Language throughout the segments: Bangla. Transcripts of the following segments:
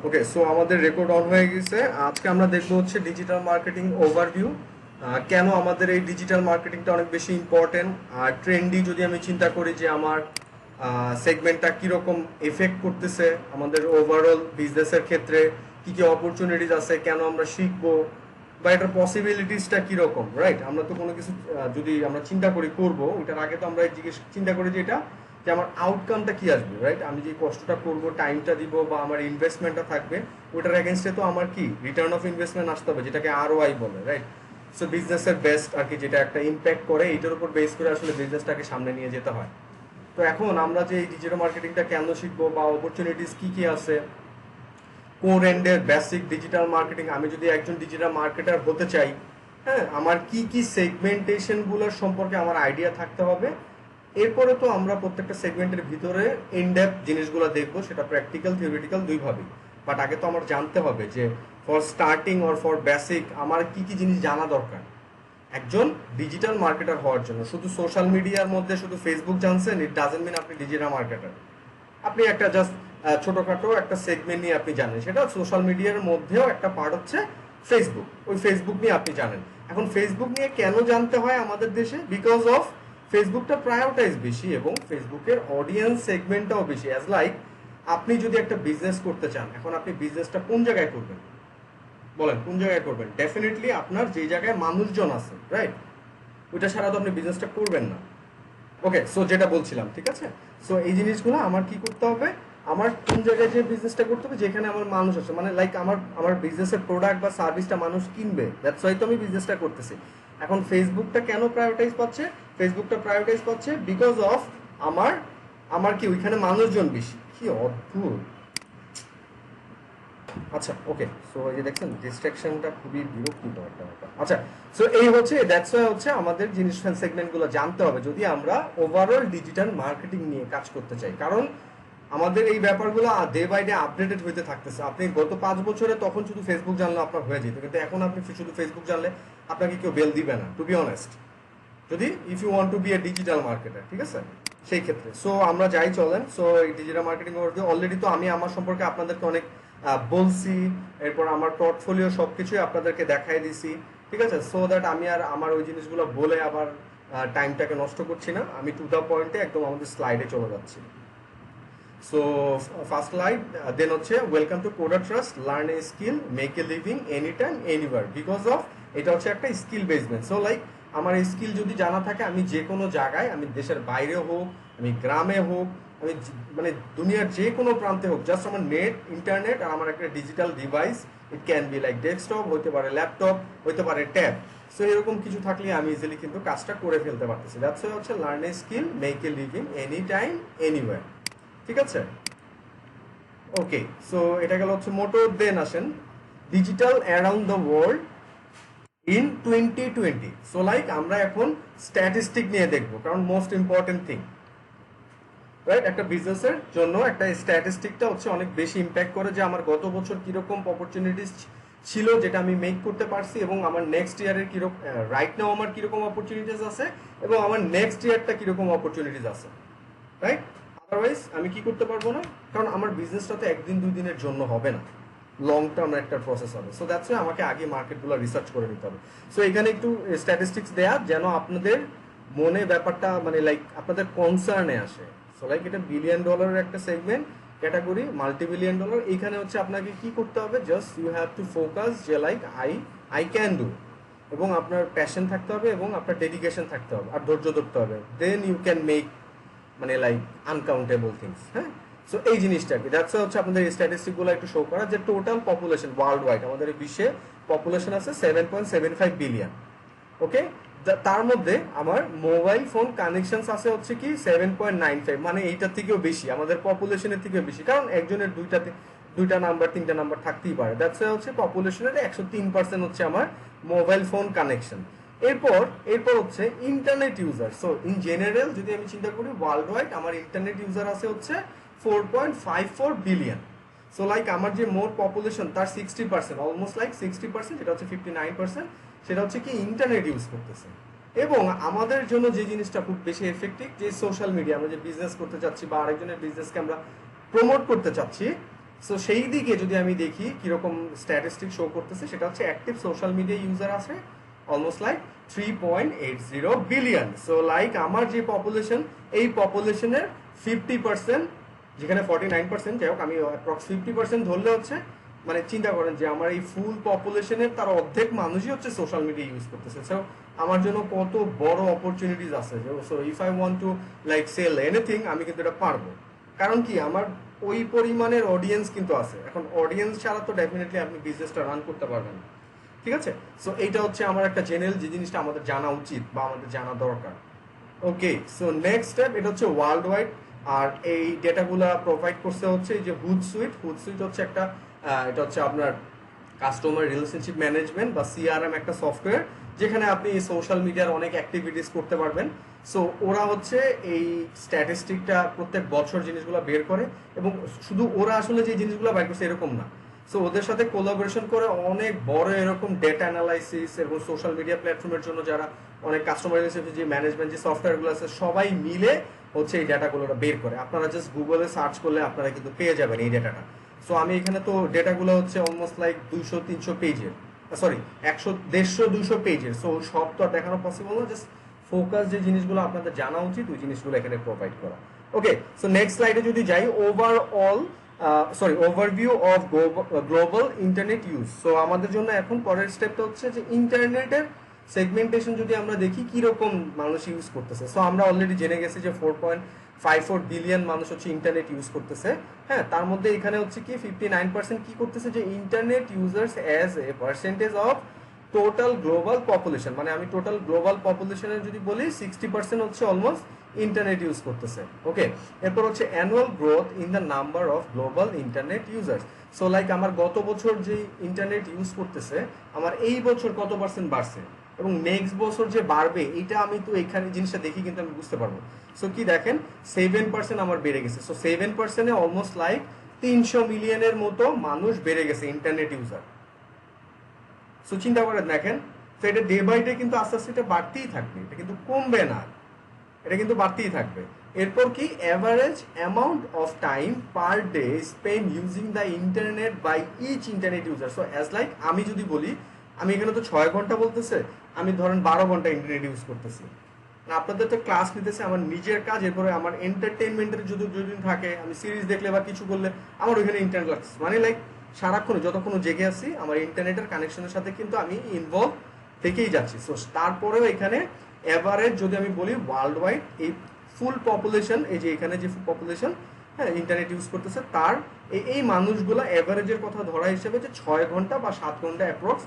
ওকে, সো আমাদের রেকর্ড অন হয়ে গেছে। আজকে আমরা দেখবো হচ্ছে ডিজিটাল মার্কেটিং ওভারভিউ। কেন আমাদের এই ডিজিটাল মার্কেটিংটা অনেক বেশি ইম্পর্টেন্ট, আর ট্রেন্ডি যদি আমি চিন্তা করি যে আমার সেগমেন্টটা কীরকম এফেক্ট করতেছে আমাদের ওভারঅল বিজনেসের ক্ষেত্রে, কী কী অপরচুনিটিস আছে, কেন আমরা শিখবো, বা এটার পসিবিলিটিসটা কীরকম, রাইট? আমরা তো কোনো কিছু যদি আমরা চিন্তা করি করবো, ওইটার আগে তো আমরা চিন্তা করি যে এটা যে আমার আউটকামটা কি আসবে, রাইট? আমি যে কষ্টটা করব, টাইমটা দিব, বা আমার ইনভেস্টমেন্টটা থাকবে, ওটার এগেনস্টে তো আমার কি রিটার্ন অফ ইনভেস্টমেন্ট আসতে হবে, যেটাকে আরওআই বলে, রাইট? সো বিজনেসের বেস্ট আর কি, যেটা একটা ইম্প্যাক্ট করে, এইটার উপর বেস করে আসলে বিজনেসটাকে সামনে নিয়ে যেতে হয়। তো এখন আমরা যে এই ডিজিটাল মার্কেটিংটা কেন শিখবো, বা অপরচুনিটিস কি কি আছে, কোর এন্ডের বেসিক ডিজিটাল মার্কেটিং, আমি যদি একজন ডিজিটাল মার্কেটার হতে চাই, হ্যাঁ, আমার কি কি সেগমেন্টেশনগুলোর সম্পর্কে আমার আইডিয়া থাকতে হবে। এরপরে তো আমরা প্রত্যেকটা সেগমেন্টের ভিতরে ইনডেপথ জিনিসগুলো দেখবো, সেটা প্র্যাকটিক্যাল থিওরিটিক্যাল দুইভাবেই। বাট আগে তো আমার জানতে হবে যে for starting or for basic আমার কি কি জিনিস জানা দরকার একজন ডিজিটাল মার্কেটার হওয়ার জন্য। শুধু সোশ্যাল মিডিয়ার মধ্যে শুধু ফেসবুক জানছেন, ইট ডাজেন্ট মিন আপনি ডিজিটাল মার্কেটার। আপনি একটা জাস্ট ছোটখাটো একটা সেগমেন্ট নিয়ে আপনি জানেন, সেটা সোশ্যাল মিডিয়ার মধ্যেও একটা পার্ট হচ্ছে ফেসবুক। ওই ফেসবুক নিয়ে আপনি জানেন। এখন ফেসবুক নিয়ে কেন জানতে হয় আমাদের দেশে? বিকজ অফ ফেসবুকটা প্রায়োরিটাইজ বেশি, এবং ফেসবুকের অডিয়েন্স সেগমেন্টটাও বেশি। অ্যাজ লাইক আপনি যদি একটা বিজনেস করতে চান, এখন আপনি বিজনেসটা কোন জায়গায় করবেন বলেন? কোন জায়গায় করবেন? ডেফিনেটলি আপনার যে জায়গায় মানুষজন আছে, রাইট? ওইটা ছাড়া তো আপনি বিজনেসটা করবেন না। ওকে, সো যেটা বলছিলাম, ঠিক আছে। সো এই জিনিসগুলো আমার কি করতে হবে, আমার কোন জায়গায় যে বিজনেসটা করতে হবে যেখানে আমার মানুষ আছে, মানে লাইক আমার আমার বিজনেসের প্রোডাক্ট বা সার্ভিসটা মানুষ কিনবে, দ্যাটস ওয়াই তো আমি বিজনেসটা করতেছি। এখন ফেসবুকটা কেন প্রায়োরিটাইজ পাচ্ছে? ফেসবুকটা প্রায়োরিটাইজ পাচ্ছে বিকজ অফ আমার আমার কি ওইখানে মানুষজন বেশি। কি অদ্ভুত! আচ্ছা, ওকে, সো এই যে দেখছেন ডিস্ট্রাকশনটা খুবই বিরক্তিকর একটা ব্যাপার। আচ্ছা, সো এই হচ্ছে দ্যাটস ওয়াই হচ্ছে আমাদের জিনিস সেগমেন্টগুলো জানতে হবে যদি আমরা ওভারঅল ডিজিটাল মার্কেটিং নিয়ে কাজ করতে চাই। কারণ আমাদের এই ব্যাপারগুলো ডে বাই ডে আপডেটেড হইতে থাকতেছে। আপনি গত 5 বছরে তখন শুধু ফেসবুক জানলে আপনার হয়ে যেত, কিন্তু এখন আপনি শুধু ফেসবুক জানলে আপনাকে কেউ বেল দিবে না, টু বি অনেস্ট। যদি if you want to be a digital marketer, ঠিক আছে, সেই ক্ষেত্রে। সো আমরা যাই চলেন। সো এই ডিজিটাল মার্কেটিং অলরেডি তো আমি আমার সম্পর্কে আপনাদেরকে অনেক বলছি, এরপর আমার পোর্টফোলিও সব কিছুই আপনাদেরকে দেখাই দিছি, ঠিক আছে। সো দ্যাট আমি আর আমার ওই জিনিসগুলো বলে আবার টাইমটাকে নষ্ট করছি না, আমি টু দ্য পয়েন্টে একদম আমাদের স্লাইডে চলে যাচ্ছি। সো ফার্স্ট লাইট দেন হচ্ছে welcome to coder trust, learn a skill, make a living any time anywhere, because of এটা হচ্ছে একটা স্কিল বেসমেন্ট। সো লাইক আমার এই স্কিল যদি জানা থাকে, আমি যে কোনো জায়গায়, আমি দেশের বাইরে হোক, আমি গ্রামে হোক, আমি মানে দুনিয়ার যে কোনো প্রান্তে হোক, জাস্ট আমার নেট, ইন্টারনেট আর আমার একটা digital device, it can be like desktop, হইতে পারে ল্যাপটপ, হইতে পারে ট্যাব। সো এরকম কিছু থাকলে আমি ইজিলি কিন্তু কাজটা করে ফেলতে পারতেছি। দ্যাটস হচ্ছে learn a skill, make a living any time anywhere, ঠিক আছে। ওকে, সো এটা গেল হচ্ছে মোটো। দেন আসেন digital around the world in 2020। So like আমরা এখন স্ট্যাটিস্টিক নিয়ে দেখবো, কারণ মোস্ট ইম্পর্টেন্ট থিং, রাইট? একটা বিজনেসের জন্য একটা স্ট্যাটিস্টিকটা হচ্ছে অনেক বেশি ইম্প্যাক্ট করে, যে আমার গত বছর কিরকম অপরচুনিটিস ছিল যেটা আমি মেক করতে পারছি, এবং আমার নেক্সট ইয়ারের কিরকম, রাইট নাও আমার কিরকম অপরচুনিটিস আছে, এবং আমার নেক্সট ইয়ারটা কিরকম অপরচুনিটিস আছে, রাইট? আদারওয়াইজ আমি কি করতে পারবো না, কারণ আমার বিজনেসটা তো একদিন দুই দিনের জন্য হবে না, লং টার্ম একটা প্রসেস হবে। সো দ্যাটস ওয়াই আমাকে আগে মার্কেটগুলো রিসার্চ করে নিতে হবে। সো এখানে একটু স্ট্যাটিস্টিক্স দেয়া, যেন আপনাদের মনে ব্যাপারটা মানে লাইক আপনাদের কনসার্নে আসে। সো লাইক এটা বিলিয়ন ডলারের একটা segment category, multi billion dollar. এইখানে হচ্ছে আপনাকে কি করতে হবে, just you have to focus যে লাইক আই ক্যান ডু, এবং আপনার প্যাশন থাকতে হবে, এবং আপনার ডেডিকেশন থাকতে হবে, আর ধৈর্য ধরতে হবে। দেন ইউ ক্যান মেক মানে লাইক আনকাউন্টেবল থিংস, হ্যাঁ। সো এই জিনিসটা কি, দ্যাটস হচ্ছে আপনাদের স্ট্যাটিস্টিকগুলো একটু শো করা, যে টোটাল পপুলেশন ওয়ার্ল্ড ওয়াইড আমাদের বিশ্বে পপুলেশন আছে 7.75 বিলিয়ন। ওকে, তার মধ্যে আমার মোবাইল ফোন কানেকশন আছে হচ্ছে কি 7.95, মানে এইটার থেকেও বেশি, আমাদের পপুলেশনের থেকেও বেশি, কারণ একজনের দুইটা নাম্বার তিনটা নাম্বার থাকতেই পারে। দ্যাটস হচ্ছে পপুলেশনের 103% হচ্ছে আমার মোবাইল ফোন কানেকশন। এরপর এরপর হচ্ছে internet user. So in general যদি আমি চিন্তা করি ওয়ার্ল্ড ওয়াইড আমার ইন্টারনেট ইউজার আছে হচ্ছে 4.54 বিলিয়ন। সো লাইক আমার যে মোট পপুলেশন তার 60%, অলমোস্ট লাইক 60%, যেটা হচ্ছে 59%, সেটা হচ্ছে কি ইন্টারনেট ইউজ করতেছে। এবং আমাদের জন্য যে জিনিসটা খুব বেশি এফেক্টিভ, যে সোশ্যাল মিডিয়া, আমরা যে বিজনেস করতে চাচ্ছি বা আরেকজনের বিজনেসকে আমরা প্রমোট করতে চাচ্ছি, সো সেই দিকে যদি আমি দেখি কিরকম স্ট্যাটিস্টিক শো করতেছে, সেটা হচ্ছে অ্যাক্টিভ সোশ্যাল মিডিয়া ইউজার আছে almost like 3.80 billion. So like আমার যে পপুলেশন, এই পপুলেশনের 50%, যেখানে 49%, যাই হোক আমি অ্যাপ্রক্স 50% ধরলে হচ্ছে, মানে চিন্তা করেন যে আমার এই ফুল পপুলেশনের তার অর্ধেক মানুষই হচ্ছে সোশ্যাল মিডিয়া ইউজ করতেছে। সো আমার জন্য কত বড় অপরচুনিটিস আছে। So if I want to like sell anything, আমি কিন্তু এটা পারবো। কারণ কি, আমার ওই পরিমাণের অডিয়েন্স কিন্তু আছে। এখন অডিয়েন্স ছাড়া তো ডেফিনেটলি আপনি বিজনেসটা রান করতে পারবেন না, ঠিক আছে? সো এইটা হচ্ছে আমার একটা জেনারেল যে জিনিসটা আমাদের জানা উচিত বা আমাদের জানা দরকার। ওকে, সো নেক্সট স্টেপ, এটা হচ্ছে ওয়ার্ল্ড ওয়াইড। আর এই ডেটাগুলা প্রোভাইড করছে হচ্ছে এই যে হুডসুইট। হুডসুইট হচ্ছে একটা এটা হচ্ছে আপনার কাস্টমার রিলেশনশিপ ম্যানেজমেন্ট বা সিআরএম একটা সফটওয়্যার, যেখানে আপনি সোশ্যাল মিডিয়ার অনেক অ্যাক্টিভিটিস করতে পারবেন। সো ওরা হচ্ছে এই স্ট্যাটিস্টিকটা প্রত্যেক বছর জিনিসগুলো বের করে, এবং শুধু ওরা আসলে যে জিনিসগুলো বের করছে এরকম না। সো ওদের সাথে কোলাবোরেশন করে অনেক বড় এরকম ডেটা অ্যানালাইসিস এবং সোশ্যাল মিডিয়া প্ল্যাটফর্মের জন্য যারা অনেক কাস্টমার রিলেশনশিপ যে ম্যানেজমেন্ট যে সফটওয়্যারগুলো আছে, সবাই মিলে হচ্ছে এই ডাটাগুলো বের করে। আপনারা জাস্ট গুগলে সার্চ করলে আপনারা কিন্তু পেয়ে যাবেন এই ডেটাটা। সো আমি এখানে তো ডেটাগুলো হচ্ছে অলমোস্ট লাইক 200-300 পেজের, সরি 100-150-200 পেজের। সো সব তো আর দেখানো পসিবল না, জাস্ট ফোকাস যে জিনিসগুলো আপনাদের জানা উচিত ওই জিনিসগুলো এখানে প্রোভাইড করা। ওকে, সো নেক্সট স্লাইডে যদি যাই, overview of global internet use. So আমাদের জন্য এখন পরের স্টেপটা হচ্ছে যে ইন্টারনেটের সেগমেন্টেশন যদি আমরা দেখি কিরকম মানুষ ইউজ করতেছে। সো আমরা অলরেডি জেনে গেছি যে 4.54 বিলিয়ন মানুষ হচ্ছে ইন্টারনেট ইউজ করতেছে। হ্যাঁ, তার মধ্যে এখানে হচ্ছে কি 59% কি করতেছে, যে internet users as a percentage of total global population. মানে আমি টোটাল গ্লোবাল পপুলেশনের যদি বলি 60% হচ্ছে অলমোস্ট ইন্টারনেট ইউজ করতেছে। ওকে, এরপর হচ্ছে annual growth in the number of global internet users. So like আমার গত বছর যে ইন্টারনেট ইউজ করতেছে, আমার এই বছর কত পার্সেন্ট বাড়ছে এবং নেক্সট বছর যে বাড়বে, এটা আমি তো এখানে জিনিসটা দেখি কিন্তু আমি বুঝতে পারবো। সো কি দেখেন, 7% আমার বেড়ে গেছে। সো 7%-এ অলমোস্ট লাইক 300 মিলিয়নের মতো মানুষ বেড়ে গেছে ইন্টারনেট ইউজার। সো চিন্তা করে দেখেন, তো এটা ডে বাই ডে কিন্তু আস্তে আস্তে এটা বাড়তেই থাকবে, এটা কিন্তু কমবে না, এটা কিন্তু বাড়তেই থাকবে। এরপর কি, average amount of time per day spend using the internet by each internet user. So as like আমি যদি বলি, আমি এখানে তো 6 ঘন্টা বলতেছে, আমি ধরেন 12 ঘন্টা ইন্টারনেট ইউজ করতেছি। আপনাদের তো ক্লাস নিতেছে, আমার নিজের কাজ, এরপরে আমার এন্টারটেনমেন্টের যদি থাকে, আমি সিরিজ দেখলে বা কিছু করলে আমার ওইখানে ইন্টারনেট লাগছে। মানে লাইক সারাক্ষণ যতক্ষণ জেগে আছি, আমার ইন্টারনেটের কানেকশনের সাথে কিন্তু আমি ইনভলভ থেকেই যাচ্ছি। সো তারপরেও এখানে এভারেজ যদি আমি বলি ওয়ার্ল্ড ওয়াইড, এই ফুল পপুলেশন, এই যে এখানে যে পপুলেশন হ্যাঁ ইন্টারনেট ইউজ করতেছে, তার এই মানুষগুলো এভারেজের কথা ধরা হিসেবে যে 6 ঘন্টা বা 7 ঘন্টা অ্যাপ্রক্স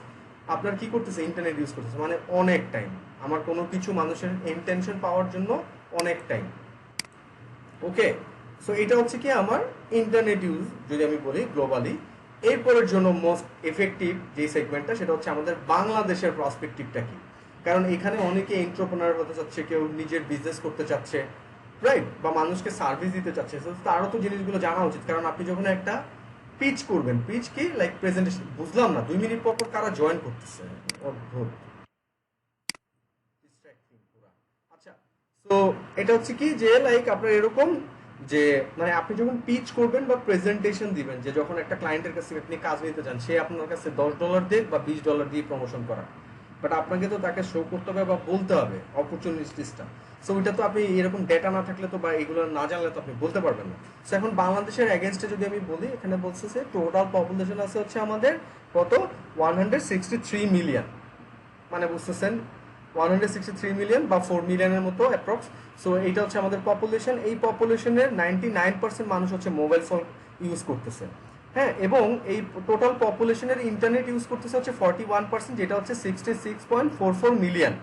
আপনার কি করতেছে, ইন্টারনেট ইউজ করতেছে। মানে অনেক টাইম, আমার কোনো কিছু মানুষের ইন্টেনশন পাওয়ার জন্য অনেক টাইম। ওকে, সো এটা হচ্ছে কি আমার ইন্টারনেট ইউজ যদি আমি বলি গ্লোবালি। এরপরের জন্য মোস্ট এফেক্টিভ যে সেগমেন্টটা, সেটা হচ্ছে আমাদের বাংলাদেশের প্রসপেক্টিভটা কি। কারণ এখানে অনেকে এন্টারপ্রেনার হতে চাচ্ছে, কেউ নিজের বিজনেস করতে চাচ্ছে, রাইট, বা মানুষকে সার্ভিস দিতে চাচ্ছে। তারও তো জিনিসগুলো জানা উচিত। কারণ আপনি যখন একটা পিচ করবেন, পিচ কি লাইক প্রেজেন্টেশন, বুঝলাম না 2 মিনিট পর কারা জয়েন করতেছে, অদ্ভুত ডিস্ট্রাক্টিং পুরো। আচ্ছা, তো এটা হচ্ছে কি যে লাইক আপনার এরকম যে মানে আপনি যখন পিচ করবেন বা প্রেজেন্টেশন দিবেন, যে যখন একটা ক্লায়েন্টের কাছে আপনি কাজ নিতে চান, সে আপনার কাছে $10 দিয়ে বা $20 দিয়ে প্রমোশন করা, বাট আপনাকে তো তাকে শো করতে হবে বা বলতে হবে অপরচুনিটিসটা। সো ওইটা তো আপনি এরকম ডেটা না থাকলে তো বা এগুলো না জানলে তো আপনি বলতে পারবেন না। সো এখন বাংলাদেশের এগেনস্টে যদি আমি বলি, এখানে বলছে যে টোটাল পপুলেশন আছে হচ্ছে আমাদের কত, 163 মিলিয়ন। মানে বুঝতেছেন 163 মিলিয়ন বা 4 মিলিয়নের মতো অ্যাপ্রক্স। সো এইটা হচ্ছে আমাদের পপুলেশন। এই পপুলেশনের 99% মানুষ হচ্ছে মোবাইল ফোন ইউজ করতেছে। হ্যাঁ, এবং এই টোটাল পপুলেশনের ইন্টারনেট ইউজ করতেছে হচ্ছে 41%, যেটা হচ্ছে 66.44 মিলিয়ন।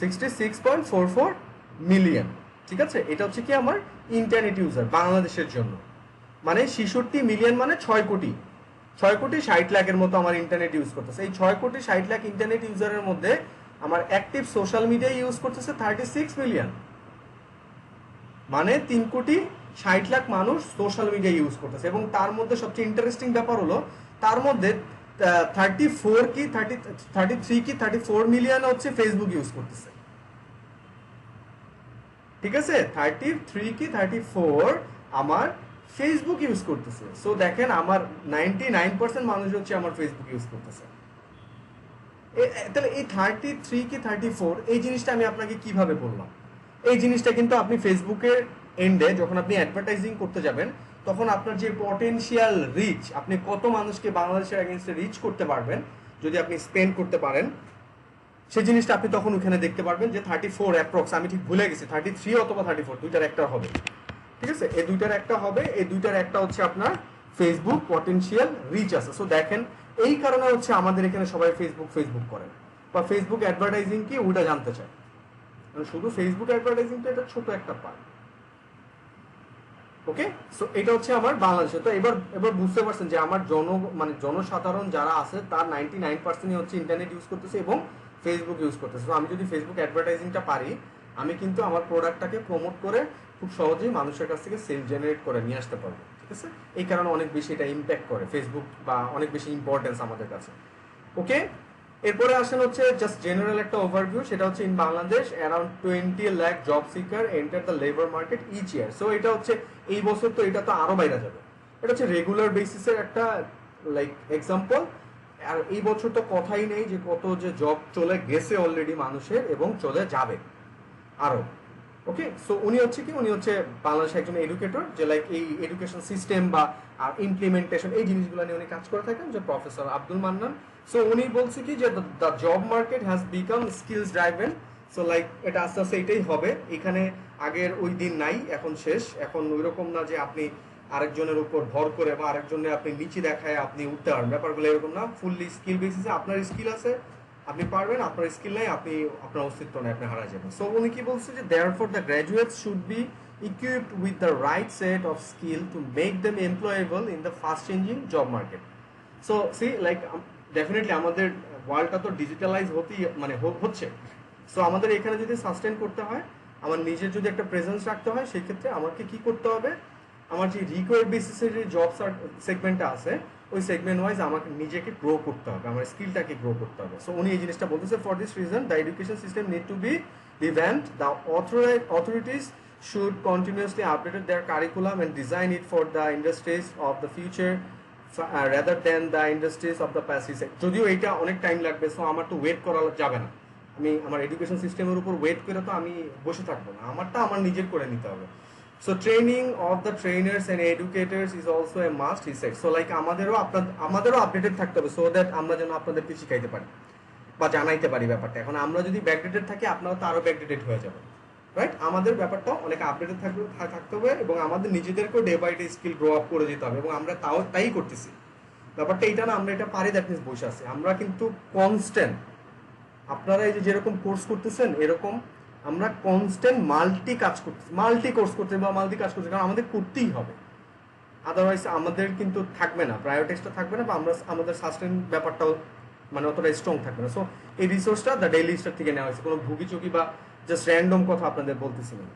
66.44 মিলিয়ন, ঠিক আছে? এটা হচ্ছে কি আমার ইন্টারনেট ইউজার বাংলাদেশের জন্য। মানে 66 মিলিয়ন মানে 6,60,00,000 মতো আমার ইন্টারনেট ইউজ করতেছে। এই 6,60,00,000 ইন্টারনেট ইউজারের মধ্যে আমার অ্যাক্টিভ সোশ্যাল মিডিয়া ইউজ করতেছে 36 মিলিয়ন। মানে 3,60,00,000 মানুষ সোশ্যাল মিডিয়া ইউজ করতেছে। এবং তার মধ্যে সবচেয়ে ইন্টারেস্টিং ব্যাপার হলো, তার মধ্যে 34 মিলিয়ন হচ্ছে ফেসবুক ইউজ করতেছে। ঠিক আছে, 34 আমার ফেসবুক ইউজ করতেছে। সো দেখেন আমার 99% মানুষ হচ্ছে আমার ফেসবুক ইউজ করতেছে। তাহলে এই 33 কি 34 এই জিনিসটা আমি আপনাকে কিভাবে বললাম? এই জিনিসটা কিন্তু আপনি ফেসবুকের এন্ডে যখন আপনি অ্যাডভার্টাইজিং করতে যাবেন তখন আপনার যে পটেনশিয়াল রিচ, আপনি কত মানুষকে বাংলাদেশের এগেইনস্টে রিচ করতে পারবেন যদি আপনি স্পেন্ড করতে পারেন, সেই জিনিসটা আপনি তখন ওখানে দেখতে পারবেন যে 34 অ্যাপ্রক্স, আমি ঠিক ভুলে গেছি 33 অথবা 34, দুইটার একটা হবে। ঠিক আছে, এই দুইটার একটা হবে, এই দুইটার একটা হচ্ছে আপনার ফেসবুক পটেনশিয়াল রিচ আছে। সো দেখেন এই কারণে হচ্ছে আমাদের এখানে সবাই ফেসবুক ফেসবুক করেন বা ফেসবুক অ্যাডভার্টাইজিং কি ওটা জানতে চায়। শুধু ফেসবুক অ্যাডভার্টাইজিং তো এটা ছোট একটা পার্ট। ওকে, সো এটা হচ্ছে আমার বাংলাদেশে। তো এবার এবার বুঝতে পারছেন যে আমার জনসাধারণ যারা আছে তার 99%ই হচ্ছে ইন্টারনেট ইউজ করতেছে এবং ফেসবুক ইউজ করতেছে। তো আমি যদি ফেসবুক অ্যাডভার্টাইজিংটা পারি, আমি কিন্তু আমার প্রোডাক্টটাকে প্রমোট করে খুব সহজেই মানুষের কাছ থেকে সেল জেনারেট করে নিয়ে আসতে পারবো। ঠিক আছে, এই কারণে অনেক বেশি এটা ইম্প্যাক্ট করে ফেসবুক বা অনেক বেশি ইম্পর্টেন্স আমাদের কাছে। ওকে, এরপরে আসেন হচ্ছে জাস্ট জেনারেল একটা ওভারভিউ, সেটা হচ্ছে in Bangladesh around 20 lakh job seeker enter the labour market each year. So এটা হচ্ছে এই বছর তো এটা তো আরো বাইরে যাবে, এটা হচ্ছে রেগুলার বেসিসের একটা লাইক এক্সাম্পল। আর এই বছর তো কথাই নেই যে কত যে জব চলে গেছে অলরেডি মানুষের এবং চলে যাবে আরো। ওকে, সো উনি হচ্ছে কি, উনি হচ্ছে বাংলাদেশের একজন এডুকেটর, যে লাইক এই এডুকেশন সিস্টেম বা ইমপ্লিমেন্টেশন এই জিনিসগুলো নিয়ে উনি কাজ করে থাকেন, যে প্রফেসর আব্দুল মান্নান। সো উনি বলছে কি যে the job market has become skills driven. So like এটা আস্তে আস্তে এটাই হবে, এখানে আগের ওই দিন নাই, এখন শেষ। এখন ওই রকম না যে আপনি আরেকজনের উপর ভর করে বা আরেকজনের আপনি নিচে দেখায় আপনি উঠতে পারবেন, ব্যাপারগুলো এরকম না। ফুললি স্কিল বেসিসে আপনার স্কিল আছে আপনি পারবেন, আপনার স্কিল নাই আপনি আপনার অস্তিত্ব নেই, আপনি হারা যাবেন। সো উনি কি বলছে যে therefore the graduates should be equipped with the right set of skill to make them employable in the fast changing job market. So see like definitely আমাদের ওয়ার্ল্ডটা তো ডিজিটালাইজ হতেই হচ্ছে। সো আমাদের এখানে যদি সাস্টেন করতে হয়, আমার নিজের যদি একটা প্রেজেন্স রাখতে হয়, সেই ক্ষেত্রে আমাকে কি করতে হবে, আমার যে রিকোয়ার্ড বেসিসের যে জব সেগমেন্টটা আছে ওই সেগমেন্ট ওয়াইজ আমাকে নিজেকে গ্রো করতে হবে, আমার স্কিলটাকে গ্রো করতে হবে। সো উনি এই জিনিসটা বলতেছে, for this reason the education system need to be revamped, the authorities should continuously update their curriculum and design it for the industries of the future rather than the industries of the past. যদিও এইটা অনেক টাইম লাগবে, সো আমার তো ওয়েট করা যাবে না, আমি আমার এডুকেশন সিস্টেমের উপর ওয়েট করে তো আমি বসে থাকবো না, আমারটা আমার নিজের করে নিতে হবে। So training of the trainers and educators is also a must, he said. So like আমাদেরও আপডেটেড থাকতে হবে, so that আমরা যেন আপনাদেরকে শিখাইতে পারি বা জানাইতে পারি ব্যাপারটা। এখন আমরা যদি ব্যাকডেটেড থাকি আপনারা তো আরো ব্যাকডেটেড হয়ে যাবে, রাইট? আমাদের ব্যাপারটা অনেক আপডেটেড থাকতে হবে এবং আমাদের নিজেদেরকেও day by day skill grow up করে যেতে হবে এবং আমরা তাই করতেছি। ব্যাপারটা এইটা না আমরা এটা পারি দ্যাট মিনস বসে আছি, আমরা কিন্তু কনস্ট্যান্ট, আপনারা এই যে যেরকম কোর্স করতেছেন এরকম আমরা কনস্ট্যান্ট মাল্টি কাজ করতেছি, মাল্টি কোর্স করতে বা মাল্টি কাজ করতে, কারণ আমাদের করতেই হবে, আদারওয়াইজ আমাদের কিন্তু থাকবে না, প্রায়োরিটিসটা থাকবে না বা আমরা আমাদের সাস্টেন ব্যাপারটাও অতটা স্ট্রং থাকবে না। সো এই রিসোর্সটা দ্য ডেইলি স্টার থেকে নেওয়া হয়েছে, কোনো ভুগিচুকি বা জাস্ট র্যান্ডম কথা আপনাদের বলতেছি না।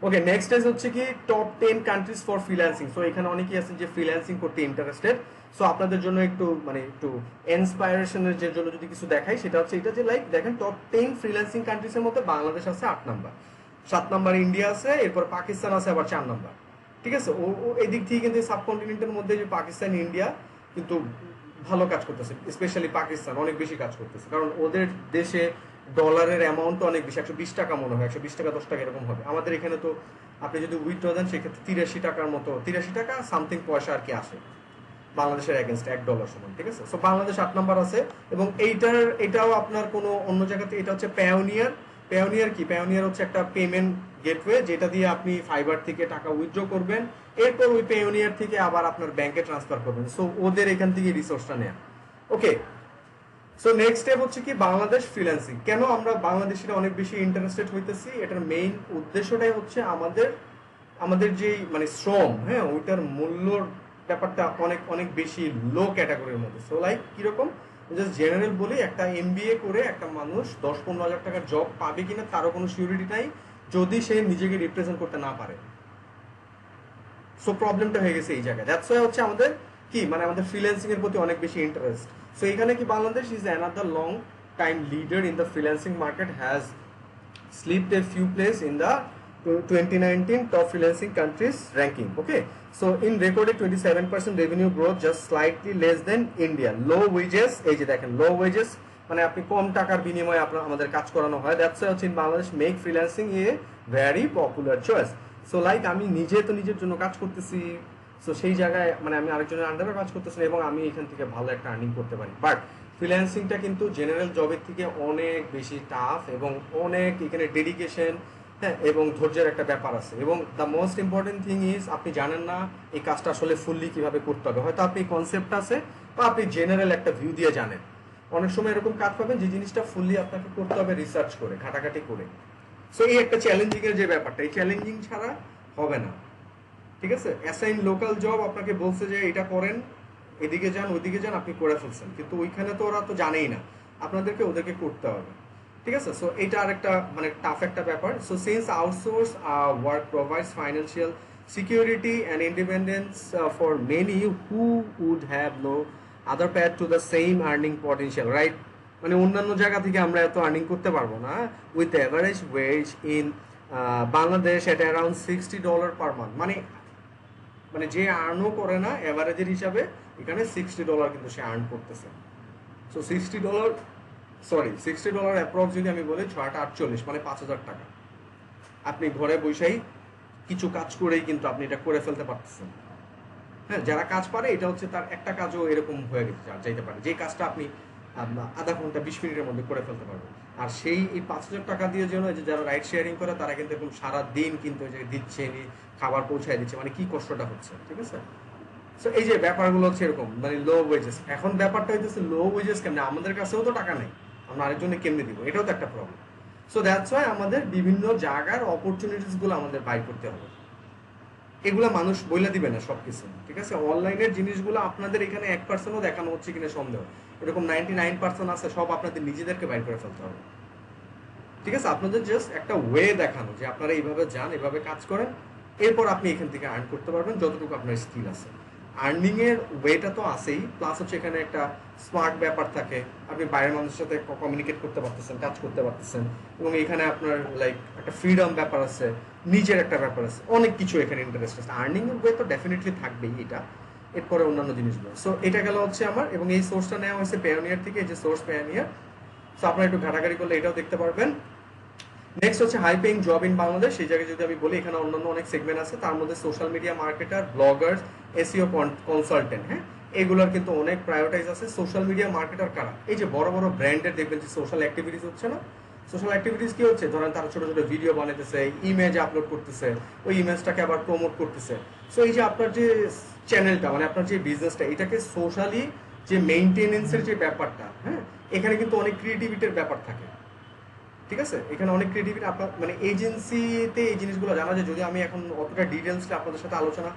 ওকে, নেক্সট ইজ হচ্ছে কি top 10 countries for freelancing. So এখানে অনেকেই আছেন যে ফ্রিল্যান্সিং করতে ইন্টারেস্টেড। সো আপনাদের জন্য একটু ইন্সপায়ারেশনের যে জন্য যদি কিছু দেখাই, সেটা হচ্ছে এটা যে লাইক দেখেন টপ 10 ফ্রিল্যান্সিং কান্ট্রিজের মধ্যে বাংলাদেশ আছে 8 নাম্বার, 7 নাম্বার ইন্ডিয়া আছে, এরপর পাকিস্তান আছে আবার 4 নাম্বার। ঠিক আছে, ও এই দিক থেকে কিন্তু সাবকন্টিনেন্টের মধ্যে যে পাকিস্তান ইন্ডিয়া কিন্তু ভালো কাজ করতেছে, স্পেশালি পাকিস্তান অনেক বেশি কাজ করতেছে, কারণ ওদের দেশে ডলারের অ্যামাউন্ট অনেক বেশি, 120 টাকা মনে হয়, 120 টাকা 10 টাকা এরকম হবে। আমাদের এখানে তো আপনি যদি উইথড্র দেন সেক্ষেত্রে 83 টাকার মতো, 83 টাকা সামথিং পয়সা আর কি আসে বাংলাদেশের এগেনস্ট $1 সমান। ঠিক আছে, সো বাংলাদেশ 8 নাম্বার আছে এবং এটাও আপনার কোনো অন্য জায়গাতে, এটা হচ্ছে পায়োনিয়ার। পায়োনিয়ার কি? পায়োনিয়ার হচ্ছে একটা পেমেন্ট গেটওয়ে, যেটা দিয়ে আপনি ফাইবার থেকে টাকা উইথড্র করবেন, এরপর ওই পায়োনিয়ার থেকে আবার আপনার ব্যাংকে ট্রান্সফার করবেন। সো ওদের এখান থেকে রিসোর্সটা নেয়া। ওকে, সো নেক্সট স্টেপ হচ্ছে কি বাংলাদেশ ফ্রিল্যান্সিং। কেন আমরা বাংলাদেশিরা অনেক বেশি ইন্টারেস্টেড হইতেছি, এটার মেইন উদ্দেশ্যটাই হচ্ছে আমাদের যে শ্রম, হ্যাঁ, ওইটার মূল্যর ব্যাপারটা অনেক অনেক বেশি লো ক্যাটাগরির মধ্যে। সো লাইক কিরকম, জাস্ট জেনারেল বলি, একটা MBA করে একটা মানুষ 10-15 হাজার টাকার জব পাবে কিনা তারও কোনো সিউরিটি নাই যদি সে নিজেকে রিপ্রেজেন্ট করতে না পারে। সো প্রবলেমটা হয়ে গেছে এই জায়গায়। দ্যাটস ওয়াই হচ্ছে আমাদের কি আমাদের ফ্রিল্যান্সিং এর প্রতি অনেক বেশি ইন্টারেস্ট। সো এখানে কি Bangladesh is another long time leader in the freelancing market, has slipped a few places in the 2019 top freelancing countries ranking. Okay, so in recorded 27% revenue growth, just slightly less than India. Low wages, এই যে দেখেন low wages মানে আপনি কম টাকার বিনিময়ে আপনার আমাদের কাজ করানো হয়। দ্যাটস হচ্ছে in Bangladesh make freelancing a very popular choice. So like আমি নিজে তো নিজের জন্য কাজ করতেছি, সো সেই জায়গায় মানে আমি আরেকজনের আন্ডারে কাজ করতেছি এবং আমি এখান থেকে ভালো একটা আর্নিং করতে পারি। বাট ফ্রিল্যান্সিংটা কিন্তু জেনারেল জবের থেকে অনেক বেশি টাফ এবং অনেক এখানে ডেডিকেশন, হ্যাঁ, এবং ধৈর্যের একটা ব্যাপার আছে। এবং the most important thing is আপনি জানেন না এই কাজটা আসলে ফুললি কিভাবে করতে হবে। হয়তো আপনি কনসেপ্ট আছে বা আপনি জেনারেল একটা ভিউ দিয়ে জানেন। অনেক সময় এরকম কাজ পাবেন যে জিনিসটা ফুললি আপনাকে করতে হবে রিসার্চ করে, ঘাটাঘাটি করে। সো এই একটা চ্যালেঞ্জিং এর যে ব্যাপারটা, এই চ্যালেঞ্জিং ছাড়া হবে না। ঠিক আছে, অ্যাসাইন লোকাল জব আপনাকে বলছে যে এটা করেন, এদিকে যান ওইদিকে যান, আপনি করে ফেলছেন, কিন্তু ওইখানে তো ওরা তো জানেই না, আপনাদেরকে ওদেরকে করতে হবে। ঠিক আছে, সো এটা আরেকটা মানে টাফ একটা ব্যাপার। So since outsource work provides financial security and independence for many who would have no other path to the same earning potential, right? মানে অন্যান্য জায়গা থেকে আমরা এত আর্নিং করতে পারবো না। With average wage in Bangladesh at around $60 per month, মানে মানে যে আর্নও করে না অ্যাভারেজের হিসাবে এখানে $60 কিন্তু সে আর্ন করতেছে। সো $60 অ্যাপ্রক্স যদি আমি বলি 6-8 মানে 5,000 টাকা আপনি ঘরে বসেই কিছু কাজ করেই কিন্তু আপনি এটা করে ফেলতে পারতেছেন। হ্যাঁ, যারা কাজ পারে এটা হচ্ছে তার একটা কাজও এরকম হয়ে যাইতে পারে, যে কাজটা আপনি আধা ঘন্টা 20 মিনিটের মধ্যে করে ফেলতে পারবেন। আর সেই এই 5,000 টাকা দিয়ে জন্য যে যারা রাইড শেয়ারিং করে তারা কিন্তু এরকম সারাদিন কিন্তু দিচ্ছে, খাবার পৌঁছায় দিচ্ছে, মানে কি কষ্টটা হচ্ছে। ঠিক আছে, সো এই যে ব্যাপারগুলো হচ্ছে এরকম, মানে লো ওয়েজেস। এখন ব্যাপারটা হইতেছে লো ওয়েজেস কেমনে, আমাদের কাছেও তো টাকা নেই, আমরা আরেকজনে কেমনে দিব, এটাও তো একটা প্রবলেম। সো দ্যাটস ওয়াই আমাদের বিভিন্ন জায়গার অপরচুনিটিস গুলো আমাদের বাই করতে হবে। এগুলো মানুষ বইলা দিবে না সবকিছু। ঠিক আছে, অনলাইনের জিনিসগুলো আপনাদের এখানে 1%ও দেখানো হচ্ছে কিনা সন্দেহ, এরকম 99% আছে, সব আপনাদের নিজেদেরকে বাইর করে ফেলতে হবে। ঠিক আছে, আপনাদের জাস্ট একটা ওয়ে দেখানো যে আপনারা এইভাবে যান, এইভাবে কাজ করেন, এরপর আপনি এখান থেকে আর্ন করতে পারবেন যতটুকু আপনার স্কিল আছে। আর্নিং এর ওয়েটা তো আছেই, প্লাস হচ্ছে এখানে একটা স্মার্ট ব্যাপার থাকে, আপনি বাইরের মানুষের সাথে কমিউনিকেট করতে পারতেছেন, কাজ করতে পারতেছেন, এবং এখানে আপনার লাইক একটা ফ্রিডম ব্যাপার আছে, নিজের একটা ব্যাপার আছে, অনেক কিছু এখানে ইন্টারেস্ট আছে। আর্নিং এর ওয়ে তো ডেফিনেটলি থাকবেই এটা, এরপরে অন্যান্য জিনিসগুলো। সো এটা গেল হচ্ছে আমার, এবং এই সোর্সটা নেওয়া হয়েছে পেয়োনিয়ার থেকে, এই যে সোর্স পেয়োনিয়ার। সো আপনারা একটু ঘাটাঘাটি করলে এটাও দেখতে পারবেন। নেক্সট হচ্ছে high paying job in Bangladesh. সেই জায়গায় যদি আমি বলি এখানে অন্যান্য অনেক সেগমেন্ট আছে, তার মধ্যে social media marketer, Bloggers, SEO consultant, হ্যাঁ, এগুলোর কিন্তু অনেক প্রায়োরিটাইজ আছে। সোশ্যাল মিডিয়া মার্কেটার কারা? এই যে বড় বড় ব্র্যান্ডের দেখবেন যে সোশ্যাল অ্যাক্টিভিটিস হচ্ছে না, সোশ্যাল অ্যাক্টিভিটিস কি হচ্ছে, ধরেন তারা ছোট ছোট ভিডিও বানাইতেছে, ইমেজ আপলোড করতেছে, ওই ইমেজটাকে আবার প্রমোট করতেছে। সো এই যে আপনার যে চ্যানেলটা, মানে আপনার যে বিজনেসটা, এটাকে সোশ্যালি যে মেইনটেনেন্সের যে ব্যাপারটা, হ্যাঁ, এখানে কিন্তু অনেক ক্রিয়েটিভিটির ব্যাপার থাকে। ঠিক আছে, এখানে অনেক ক্রিয়েটিভিটি আপনার মানে এজেন্সিতে এই জিনিসগুলো জানা যায়, যদি আমি এখন অতটা ডিটেলসটা আপনাদের সাথে আলোচনা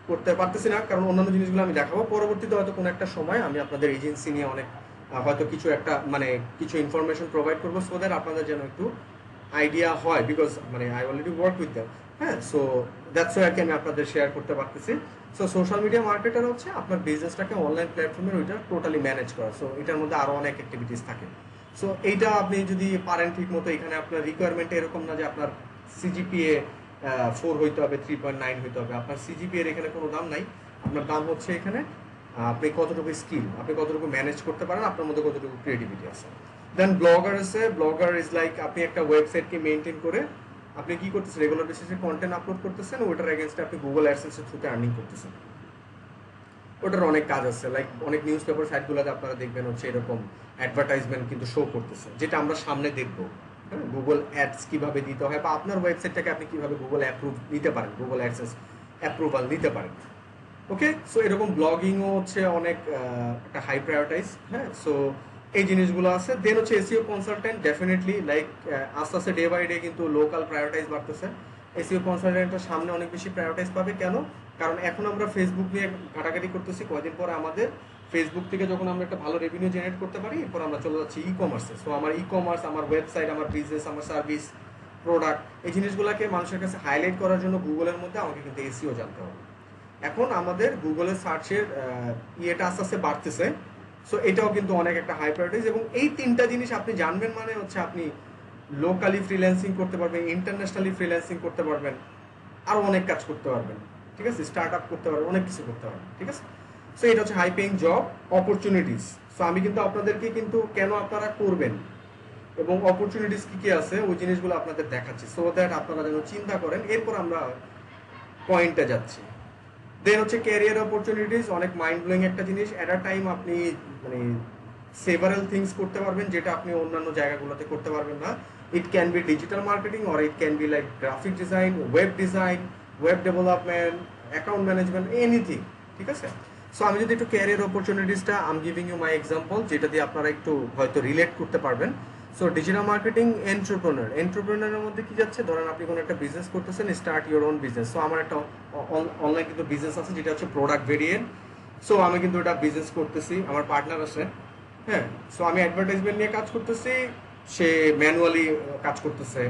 করতে পারতেছি না, কারণ অন্যান্য জিনিসগুলো আমি দেখাবো পরবর্তীতে, হয়তো কোনো একটা সময় আমি আপনাদের এজেন্সি নিয়ে অনেক হয়তো কিছু একটা মানে কিছু ইনফরমেশন প্রোভাইড করবো, সো দ্যাট আপনাদের যেন একটু আইডিয়া হয়, বিকজ মানে I already work with them. হ্যাঁ, সো দ্যাটস ওয়াই আর কি আমি আপনাদের শেয়ার করতে পারতেছি। সো সোশ্যাল মিডিয়া মার্কেটার হচ্ছে আপনার বিজনেসটাকে অনলাইন প্ল্যাটফর্মের ওইটা টোটালি ম্যানেজ করা। সো এটার মধ্যে আরো অনেক অ্যাক্টিভিটিস থাকে। সো এইটা আপনি যদি পারেন ঠিক মতো, এখানে আপনার রিকোয়ারমেন্ট এরকম না যে আপনার সিজিপিএ 4 হইতে হবে, 3.9 হইতে হবে। আপনার সিজিপিএ এর এখানে কোনো দাম নাই, আপনার দাম হচ্ছে এখানে আপনি কতটুকু স্কিল, আপনি কতটুকু ম্যানেজ করতে পারেন, আপনার মধ্যে কতটুকু ক্রিয়েটিভিটি আছে। দেন ব্লগার আছে, ব্লগার ইজ লাইক আপনি একটা ওয়েবসাইটকে মেনটেন করে আপনি কি করতেছেন, রেগুলার বেসিসে কন্টেন্ট আপলোড করতেছেন, ওটার এগেইনস্টে আপনি গুগল অ্যাডসেন্সের থ্রুতে আর্নিং করতেছেন। ওটার অনেক কাজ আছে, লাইক অনেক নিউজ পেপার সাইটগুলোতে আপনারা দেখবেন হচ্ছে এরকম অ্যাডভার্টাইজমেন্ট কিন্তু শো করতেছে, যেটা আমরা সামনে দেখবো। হ্যাঁ, গুগল অ্যাডস কিভাবে দিতে হয়, বা আপনার ওয়েবসাইটটাকে আপনি কিভাবে গুগল অ্যাপ্রুভ নিতে পারেন, গুগল অ্যাডসেন্স অ্যাপ্রুভাল নিতে পারেন। ওকে, সো এরকম ব্লগিংও হচ্ছে অনেক একটা হাই প্রায়োরিটাইজ। হ্যাঁ, সো এই জিনিসগুলো আছে। দেন হচ্ছে এসইও কনসালটেন্ট, ডেফিনেটলি লাইক আস্তে আস্তে ডে বাই ডে কিন্তু লোকাল প্রায়োরিটাইজ বাড়তেছে। এসইও কনসালটেন্টের সামনে অনেক বেশি প্রায়োরিটাইজ পাবে। কেন? কারণ এখন আমরা ফেসবুক নিয়ে ঘাটাঘাটি করতেছি, কয়দিন পরে আমাদের ফেসবুক থেকে যখন আমরা একটা ভালো রেভিনিউ জেনারেট করতে পারি, এরপর আমরা চলে যাচ্ছি ই কমার্সে। সো আমার ই কমার্স, আমার ওয়েবসাইট, আমার বিজনেস, আমার সার্ভিস, প্রোডাক্ট, এই জিনিসগুলোকে মানুষের কাছে হাইলাইট করার জন্য গুগলের মধ্যে আমাকে কিন্তু এসইও জানতে হবে। এখন আমাদের গুগলের সার্চের ইয়েটা আস্তে আস্তে বাড়তেছে। সো এটাও কিন্তু অনেক একটা হাই প্রায়োরিটিজ, এবং এই তিনটা জিনিস আপনি জানবেন মানে হচ্ছে আপনি লোকালি ফ্রিল্যান্সিং করতে পারবেন, ইন্টারন্যাশনালি ফ্রিল্যান্সিং করতে পারবেন, আরও অনেক কাজ করতে পারবেন, ঠিক আছে, স্টার্ট আপ করতে পারবেন, অনেক কিছু করতে পারবেন, ঠিক আছে। সো এটা হচ্ছে high paying job opportunities. So আমি কিন্তু আপনাদেরকে কিন্তু কেন আপনারা করবেন এবং অপরচুনিটিস কি কি আছে ওই জিনিসগুলো আপনাদের দেখাচ্ছি, সো দ্যাট আপনারা যেন চিন্তা করেন। এরপর আমরা পয়েন্টে যাচ্ছি। দেন হচ্ছে ক্যারিয়ার অপরচুনিটিস, অনেক মাইন্ড ব্লোয়িং একটা জিনিস। অ্যাট আ টাইম আপনি মানে সেভারাল থিংস করতে পারবেন যেটা আপনি অন্যান্য জায়গাগুলোতে করতে পারবেন না। It can be digital marketing or it can be like graphic design, web development, account management, anything, ঠিক আছে। সো আমি যদি একটু ক্যারিয়ার অপরচুনিটিসটা I am giving you my example, যেটা দিয়ে আপনারা একটু হয়তো রিলেট করতে পারবেন। সো ডিজিটাল মার্কেটিং এন্টারপ্রেনারের মধ্যে কি যাচ্ছে, ধরেন আপনি কোনো একটা বিজনেস করতেছেন, start your own business. So আমার একটা অনলাইন কিন্তু বিজনেস আছে যেটা হচ্ছে প্রোডাক্ট ভেরিয়েন্ট। সো আমি কিন্তু এটা বিজনেস করতেছি, আমার পার্টনার আছে, হ্যাঁ। সো আমি অ্যাডভার্টাইজমেন্ট নিয়ে কাজ করতেছি, সে ম্যানুয়ালি কাজ করতেছে,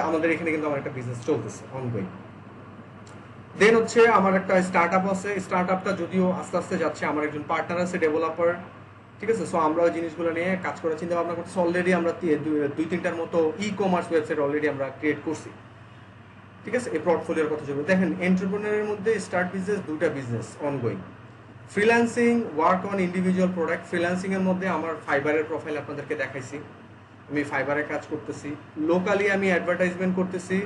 আমাদের এখানে কিন্তু আমার একটা বিজনেস চলতেছে অনগোয়িং। দেন হচ্ছে আমার একটা স্টার্ট আপ আছে, স্টার্ট আপটা যদিও আস্তে আস্তে যাচ্ছে, আমার একজন পার্টনার আছে ডেভেলপার, ঠিক আছে। সো আমরা ওই জিনিসগুলো নিয়ে কাজ করার চিন্তা ভাবনা করতেছি। অলরেডি আমরা 2-3টার মতো ই কমার্স ওয়েবসাইট অলরেডি আমরা ক্রিয়েট করছি, ঠিক আছে। এই পোর্টফোলিওর কথা যদি দেখেন, এন্টারপ্রেনারের মধ্যে স্টার্ট বিজনেস, দুইটা business ongoing. Freelancing, work on individual product. Freelancing এর মধ্যে আমার ফাইবারের প্রোফাইল আপনাদেরকে দেখাইছি, আমি ফাইবারে কাজ করতেছি। লোকালি আমি অ্যাডভার্টাইজমেন্ট করতেছি,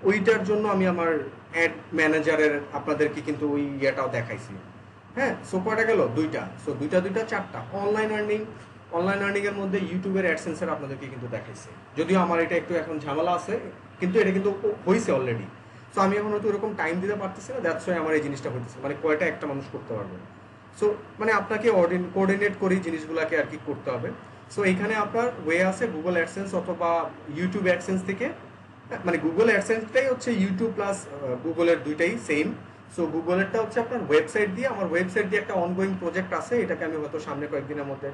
ওইটার জন্য আমি আমার অ্যাড ম্যানেজারের আপনাদেরকে কিন্তু ওই ইয়েটাও দেখাইছি, হ্যাঁ। সো কয়টা গেল, দুইটা। সো দুইটা চারটা। অনলাইন আর্নিং এর মধ্যে ইউটিউবের অ্যাডসেন্সের আপনাদেরকে কিন্তু দেখাইছে, যদিও আমার এটা একটু এখন ঝামেলা আছে, কিন্তু এটা কিন্তু হয়েছে অলরেডি। সো আমি এখন হয়তো এরকম টাইম দিতে পারতেছি না, দ্যাটস ওয়াই আমার এই জিনিসটা হইতেছে, মানে কয়টা একটা মানুষ করতে পারবে। সো মানে আপনাকে কোঅর্ডিনেট করে জিনিসগুলোকে আর কি করতে হবে। সো এখানে আপনার ওয়ে আছে গুগল অ্যাডসেন্স অথবা ইউটিউব অ্যাডসেন্স থেকে, মানে গুগল অ্যাডসেন্সটাই হচ্ছে ইউটিউব প্লাস গুগলের দুইটাই সেম। সো গুগলেরটা হচ্ছে আপনার ওয়েবসাইট দিয়ে, আমার ওয়েবসাইট দিয়ে একটা অনগোয়িং প্রজেক্ট আছে, এটাকে আমি হয়তো সামনে কয়েকদিনের মধ্যে,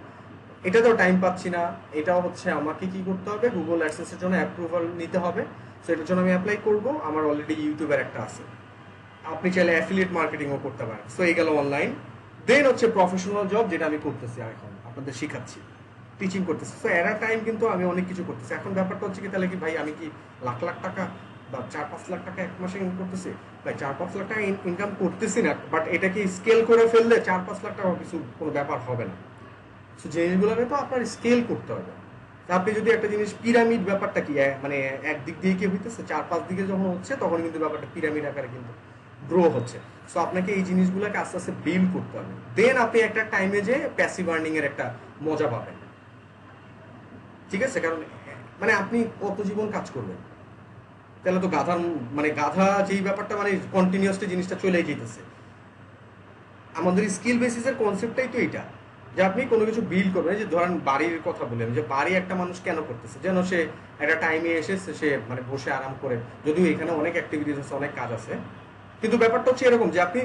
এটাতেও টাইম পাচ্ছি না, এটাও হচ্ছে আমাকে কি করতে হবে, গুগল অ্যাডসেন্সের জন্য অ্যাপ্রুভাল নিতে হবে। সো এটার জন্য আমি অ্যাপ্লাই করব, আমার অলরেডি ইউটিউবের একটা আছে। আপনি চাইলে অ্যাফিলিয়েট মার্কেটিংও করতে পারেন। সো এই গেল অনলাইন। দেন হচ্ছে প্রফেশনাল জব, যেটা আমি করতেছি এখন আপনাদের শিখাচ্ছি, টিচিং করতেছি। সো এরা টাইম কিন্তু আমি অনেক কিছু করতেছি। এখন ব্যাপারটা হচ্ছে কি, তাহলে কি ভাই আমি কি লাখ লাখ টাকা বা 4-5 লাখ টাকা এক মাসে ইনকাম করতেছি? ভাই 4-5 লাখ টাকা ইনকাম করতেছি না, বাট এটাকে স্কেল করে ফেললে 4-5 লাখ টাকা কিছু কোনো ব্যাপার হবে না। সো জিনিসগুলোকে তো আপনার স্কেল করতে হবে। আপনি যদি একটা জিনিস পিরামিড, ব্যাপারটা কি মানে একদিক দিয়ে কি হইতেছে, 4-5 দিকে যখন হচ্ছে তখন কিন্তু ব্যাপারটা পিরামিড আকারে কিন্তু গ্রো হচ্ছে। সো আপনাকে এই জিনিসগুলোকে আস্তে আস্তে বিল্ড করতে হবে। দেন আপনি একটা টাইমে যে প্যাসিভ আর্নিং এর একটা মজা পাবেন, ঠিক আছে। কারণ মানে আপনি কত জীবন কাজ করবেন, তাহলে তো গাধা যেই ব্যাপারটা মানে কন্টিনিউয়াসলি জিনিসটা চলেই যেতেছে। আমাদের স্কিল বেসিসের কনসেপ্টটাই তো এটা, যে আপনি কোনো কিছু বিল্ড করবেন। যে ধরেন বাড়ির কথা বললেন, যে বাড়ি একটা মানুষ কেন করতেছে, যেন সে একটা টাইমে এসে সে মানে বসে আরাম করে, যদিও এখানে অনেক অ্যাক্টিভিটিস আছে, অনেক কাজ আছে, কিন্তু ব্যাপারটা হচ্ছে এরকম যে আপনি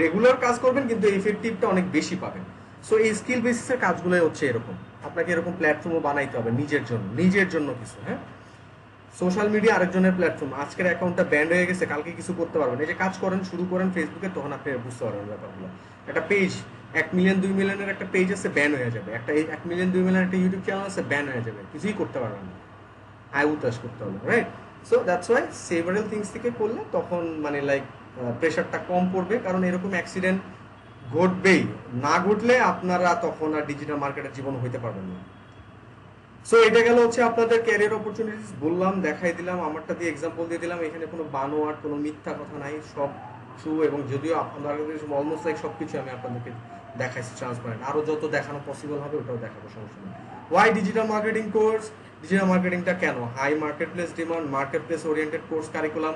রেগুলার কাজ করবেন কিন্তু এফেক্টিভটা অনেক বেশি পাবেন। সো এই স্কিল বেসিসের কাজগুলোই হচ্ছে এরকম, আপনাকে এরকম প্ল্যাটফর্মও বানাইতে হবে নিজের জন্য কিছু, হ্যাঁ। সোশ্যাল মিডিয়া আরেকজনের প্ল্যাটফর্ম, আজকের অ্যাকাউন্টটা ব্যান্ড হয়ে গেছে, কালকে কিছু করতে পারবেন। এই যে কাজ করেন, শুরু করেন ফেসবুকে, তখন আপনি বুঝতে পারবেন ব্যাপারগুলো। একটা পেজ 1 মিলিয়ন 2 মিলিয়নের একটা পেজ আছে, ব্যান হয়ে যাবে। একটা 1 মিলিয়ন 2 মিলিয়ন একটা ইউটিউব চ্যানেল আছে, ব্যান হয়ে যাবে, কিছুই করতে পারবেন না, আয় উতাস করতে হবে, right. So that's why several things থেকে করলে তখন মানে লাইক প্রেশারটা কম পড়বে। কারণ এরকম অ্যাক্সিডেন্ট ঘটবেই, না ঘটলে আপনারা তখন আর ডিজিটাল মার্কেটের জীবন হইতে পারবেন না। সো এটা গেল হচ্ছে আপনাদের ক্যারিয়ার অপরচুনিটিস, বললাম, দেখাই দিলাম, আমারটা দিয়ে এক্সাম্পল দিয়ে দিলাম। এখানে কোনো বানোয়াট কোনো মিথ্যা কথা নাই, সব ট্রু। এবং যদিও আপনাদের অলমোস্ট লাইক সবকিছু আমি আপনাদেরকে দেখাইছি ট্রান্সপারেন্ট, আরো যত দেখানো পসিবল হবে ওটাও দেখাবো, সমস্যা নেই। Why digital marketing course? Digital মার্কেটিংটা কেন? High market place demand, market place oriented course curriculum.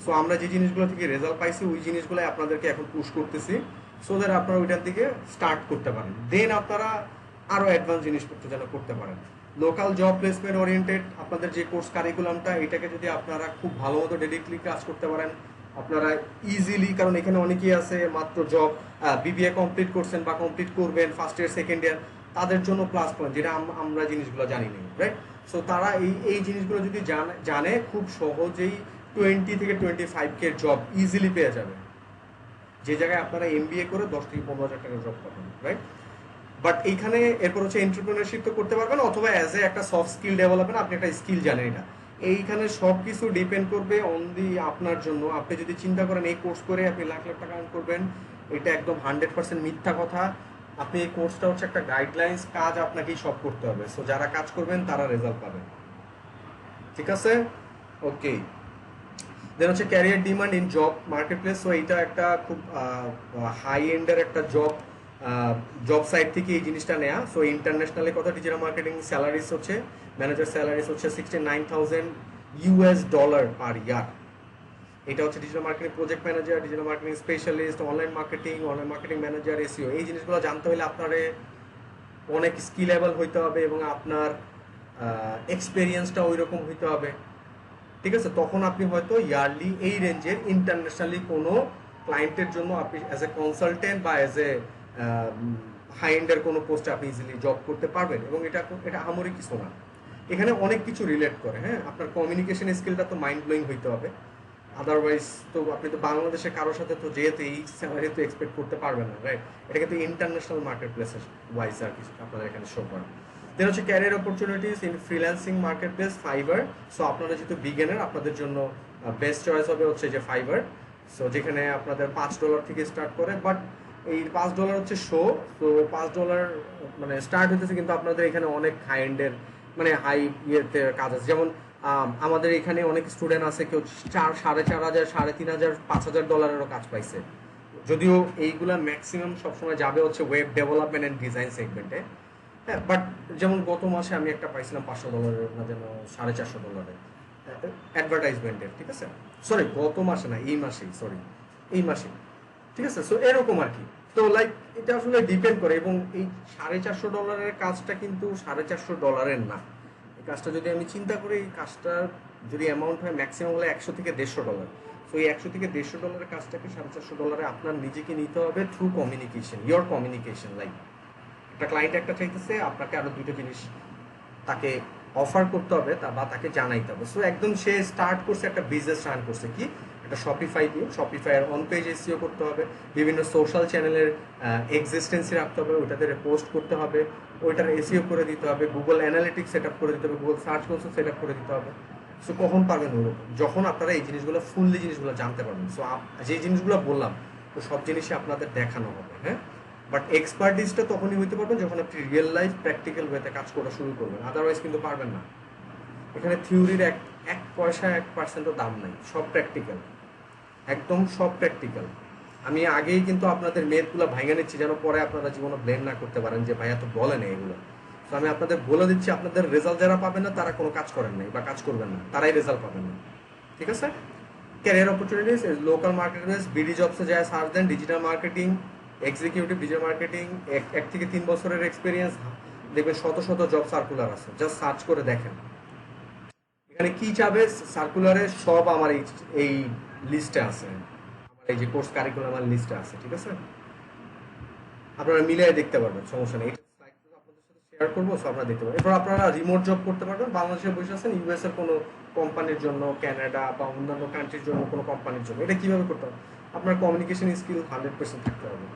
So আমরা যে জিনিসগুলো থেকে রেজাল্ট পাইছি ওই জিনিসগুলো আপনাদেরকে এখন পুশ করতেছি, সো দ্যাট আপনারা ওইটার দিকে স্টার্ট করতে পারেন। দেন আপনারা আরো অ্যাডভান্স জিনিসপত্র যেন করতে পারেন। লোকাল জব প্লেসমেন্ট ওরিয়েন্টেড আপনাদের যে কোর্স কারিকুলামটা, এটাকে যদি আপনারা খুব ভালো মতো ডেডিকেটলি কাজ করতে পারেন, আপনারা ইজিলি, কারণ এখানে অনেকেই আছে মাত্র জব বিবিএ কমপ্লিট করছেন বা কমপ্লিট করবেন ফার্স্ট ইয়ার সেকেন্ড ইয়ার, তাদের জন্য প্লাস পয়েন্ট, যেটা আমরা জিনিসগুলো জানি না, রাইট। সো তারা এই জিনিসগুলো যদি জানে, খুব সহজেই 20 থেকে 25K জব ইজিলি পেয়ে যাবে, যে জায়গায় আপনারা এমবিএ করে 10 থেকে 15 হাজার টাকার জব পাবেন, রাইট। বাট এইখানে এরপর হচ্ছে এন্টারপ্রেনারশিপ তো করতে পারবেন, অথবা অ্যাজ এ একটা সফট স্কিল ডেভেলপমেন্ট, আপনি একটা স্কিল জানেন এটা। এইখানে সব কিছু ডিপেন্ড করবে অনলি আপনার জন্য। আপনি যদি চিন্তা করেন এই কোর্স করে আপনি লাখ লাখ টাকা আর্ন করবেন, এটা একদম 100% মিথ্যা কথা। আপনি এই কোর্সটা হচ্ছে একটা গাইডলাইন্স, কাজ আপনাকেই সব করতে হবে। সো যারা কাজ করবেন তারা রেজাল্ট পাবেন, ঠিক আছে? ওকে, দেন হচ্ছে career demand in job market place. So এইটা একটা খুব হাই এন্ডের একটা জব সাইট থেকে এই জিনিসটা নেয়া। সো ইন্টারন্যাশনালি কত ডিজিটাল মার্কেটিং স্যালারিজ হচ্ছে, ম্যানেজার স্যালারিজ হচ্ছে $69,000 পার ইয়ার। এটা হচ্ছে digital marketing project manager, digital marketing specialist, online marketing manager, SEO. এই জিনিসগুলো জানতে হলে আপনার অনেক স্কিলেবল হইতে হবে এবং আপনার এক্সপেরিয়েন্সটা ওই রকম হইতে হবে, ঠিক আছে? তখন আপনি হয়তো ইয়ারলি এই রেঞ্জের ইন্টারন্যাশনালি কোনো ক্লায়েন্টের জন্য আপনি অ্যাজ এ কনসালটেন্ট বা অ্যাজ এ হাই এন্ডের কোনো পোস্টে আপনি ইজিলি জব করতে পারবেন। এবং এটা আহামরি কিছু না, এখানে অনেক কিছু রিলেট করে। হ্যাঁ, আপনার কমিউনিকেশন স্কিলটা তো মাইন্ড ব্লোয়িং হইতে হবে, আদারওয়াইজ তো আপনি তো বাংলাদেশে কারোর সাথে তো যেহেতু এই স্যালারি তো এক্সপেক্ট করতে পারবেন না, রাইট? এটা কিন্তু ইন্টারন্যাশনাল মার্কেট প্লেসের ওয়াইজ আর কিছু আপনাদের এখানে শো করে। দেন হচ্ছে career opportunities in freelancing market place fibre. So আপনারা যেহেতু বিগিনার, আপনাদের জন্য বেস্ট চয়েস হবে হচ্ছে যে ফাইবার। সো যেখানে আপনাদের $5 থেকে স্টার্ট করে, বাট এই $5 হচ্ছে শো। তো $5 মানে স্টার্ট হতেছে, কিন্তু আপনাদের এখানে অনেক হাই এন্ডের মানে হাই ইয়েতে কাজ আছে। যেমন আমাদের এখানে অনেক স্টুডেন্ট আছে, কেউ 4,500, $3,500, $5,000 কাজ পাইছে। যদিও এইগুলা ম্যাক্সিমাম সবসময় যাবে হচ্ছে ওয়েব ডেভেলপমেন্ট অ্যান্ড ডিজাইন সেগমেন্টে। হ্যাঁ, বাট যেমন গত মাসে আমি একটা পাইছিলাম $500 না যেন $450 অ্যাডভার্টাইজমেন্টের, ঠিক আছে? সরি, গত মাসে না, এই মাসেই, সরি এই মাসে, ঠিক আছে? সো এরকম আর কি। তো লাইক এটা আসলে ডিপেন্ড করে। এবং এই $450 কাজটা কিন্তু $450 না। এই কাজটা যদি আমি চিন্তা করি, এই কাজটা যদি অ্যামাউন্ট হয় ম্যাক্সিমাম হলে $100 থেকে $150। সো এই $100 থেকে $150 কাজটাকে $450 আপনার নিজেকে নিতে হবে through communication, your communication. Like একটা ক্লায়েন্ট একটা চাইতেছে, আপনাকে আরো দুটো জিনিস তাকে অফার করতে হবে বা তাকে জানাইতে হবে। সো একদম সে স্টার্ট করছে, একটা বিজনেস রান করছে, কি একটা শপিফাই দিয়ে। শপিফাইয়ের অন পেজ এসইও করতে হবে, বিভিন্ন সোশ্যাল চ্যানেলের এক্সিস্টেন্সি রাখতে হবে, ওইটাতে পোস্ট করতে হবে, ওইটার এসইও করে দিতে হবে, গুগল অ্যানালিটিক্স সেট আপ করে দিতে হবে, Google search console set up করে দিতে হবে। সো কখন পারবেন ওরকম? যখন আপনারা এই জিনিসগুলো ফুললি জিনিসগুলো জানতে পারবেন। সো যে জিনিসগুলো বললাম তো সব জিনিসই আপনাদের দেখানো হবে। হ্যাঁ, বাট এক্সপার্টিসটা তখনই হইতে পারবেন যখন আপনি রিয়েল লাইফ প্র্যাকটিক্যাল ওয়েতে কাজ করা শুরু করবেন, আদারওয়াইজ কিন্তু পারবেন না। এখানে থিওরির এক পয়সা 1%ও দাম নাই, সব প্র্যাকটিক্যাল, একদম সব প্র্যাকটিক্যাল। আমি আগেই কিন্তু আপনাদের মেয়েরগুলো ভাঙে নিচ্ছি, যেন পরে আপনারা জীবনে ব্লেম না করতে পারেন যে ভাইয়া তো বলেন এগুলো। তো আমি আপনাদের বলে দিচ্ছি, আপনাদের রেজাল্ট যারা পাবেন না তারা কোনো কাজ করেন নাই বা কাজ করবেন না, তারাই রেজাল্ট পাবেন না, ঠিক আছে? Career opportunities local market place, BD জবসে যায় সার্চ দেন, digital marketing executive, digital marketing 1 থেকে 3 বছরের এক্সপিরিয়েন্স, দেখবেন শত শত জব সার্কুলার আছে, জাস্ট সার্চ করে দেখেন এখানে কি চাবে। সার্কুলারে সব আমার এই লিস্টে আছে, আমার এই যে কোর্স কারিকুলাম আমার লিস্টে আছে, ঠিক আছে? আপনারা মিলিয়ে দেখতে পারবেন, সমস্যা নেই। আপনাদের সাথে শেয়ার করবো, সো আপনারা দেখতে পারবেন। এরপর আপনারা রিমোট জব করতে পারবেন, বাংলাদেশে বসে আছেন, ইউএস এর কোনো কোম্পানির জন্য, কানাডা বা অন্যান্য কান্ট্রির জন্য কোনো কোম্পানির জন্য। এটা কিভাবে করতে হবে? আপনার কমিউনিকেশন স্কিল 100% থাকতে হবে।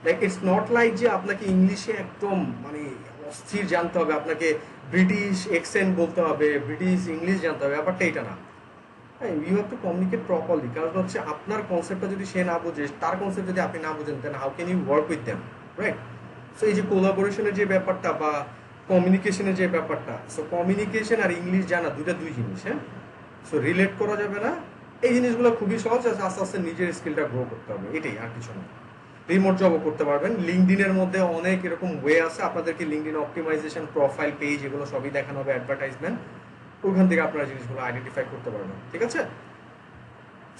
লাইক ইটস নট লাইক যে আপনাকে ইংলিশে একদম মানে অস্থির জানতে হবে, আপনাকে ব্রিটিশ এক্সেন্ট বলতে হবে, ব্রিটিশ ইংলিশ জানতে হবে, ব্যাপারটা এটা না। হ্যাঁ, you have to communicate properly. কারণ হচ্ছে আপনার কনসেপ্টটা যদি সে না বোঝে, তার কনসেপ্ট যদি আপনি না বোঝেন, then how can you work with them, right? So এই যে কোলাবোরেশনের যে ব্যাপারটা বা কমিউনিকেশনের যে ব্যাপারটা, সো কমিউনিকেশন আর ইংলিশ জানা দুই জিনিস। হ্যাঁ, সো রিলেট করা যাবে না। এই জিনিসগুলো খুবই সহজ, আস্তে আস্তে নিজের স্কিলটা গ্রো করতে হবে, এটাই, আর কিছু না। রিমোট জবও করতে পারবেন। লিঙ্কডিনের মধ্যে অনেক এরকম ওয়ে আছে, আপনাদেরকে লিঙ্কডিন অপটিমাইজেশন, প্রোফাইল পেজ, এগুলো সবই দেখানো হবে, অ্যাডভার্টাইজমেন্ট, ওখান থেকে আপনারা জিনিসগুলো আইডেন্টিফাই করতে পারবেন, ঠিক আছে?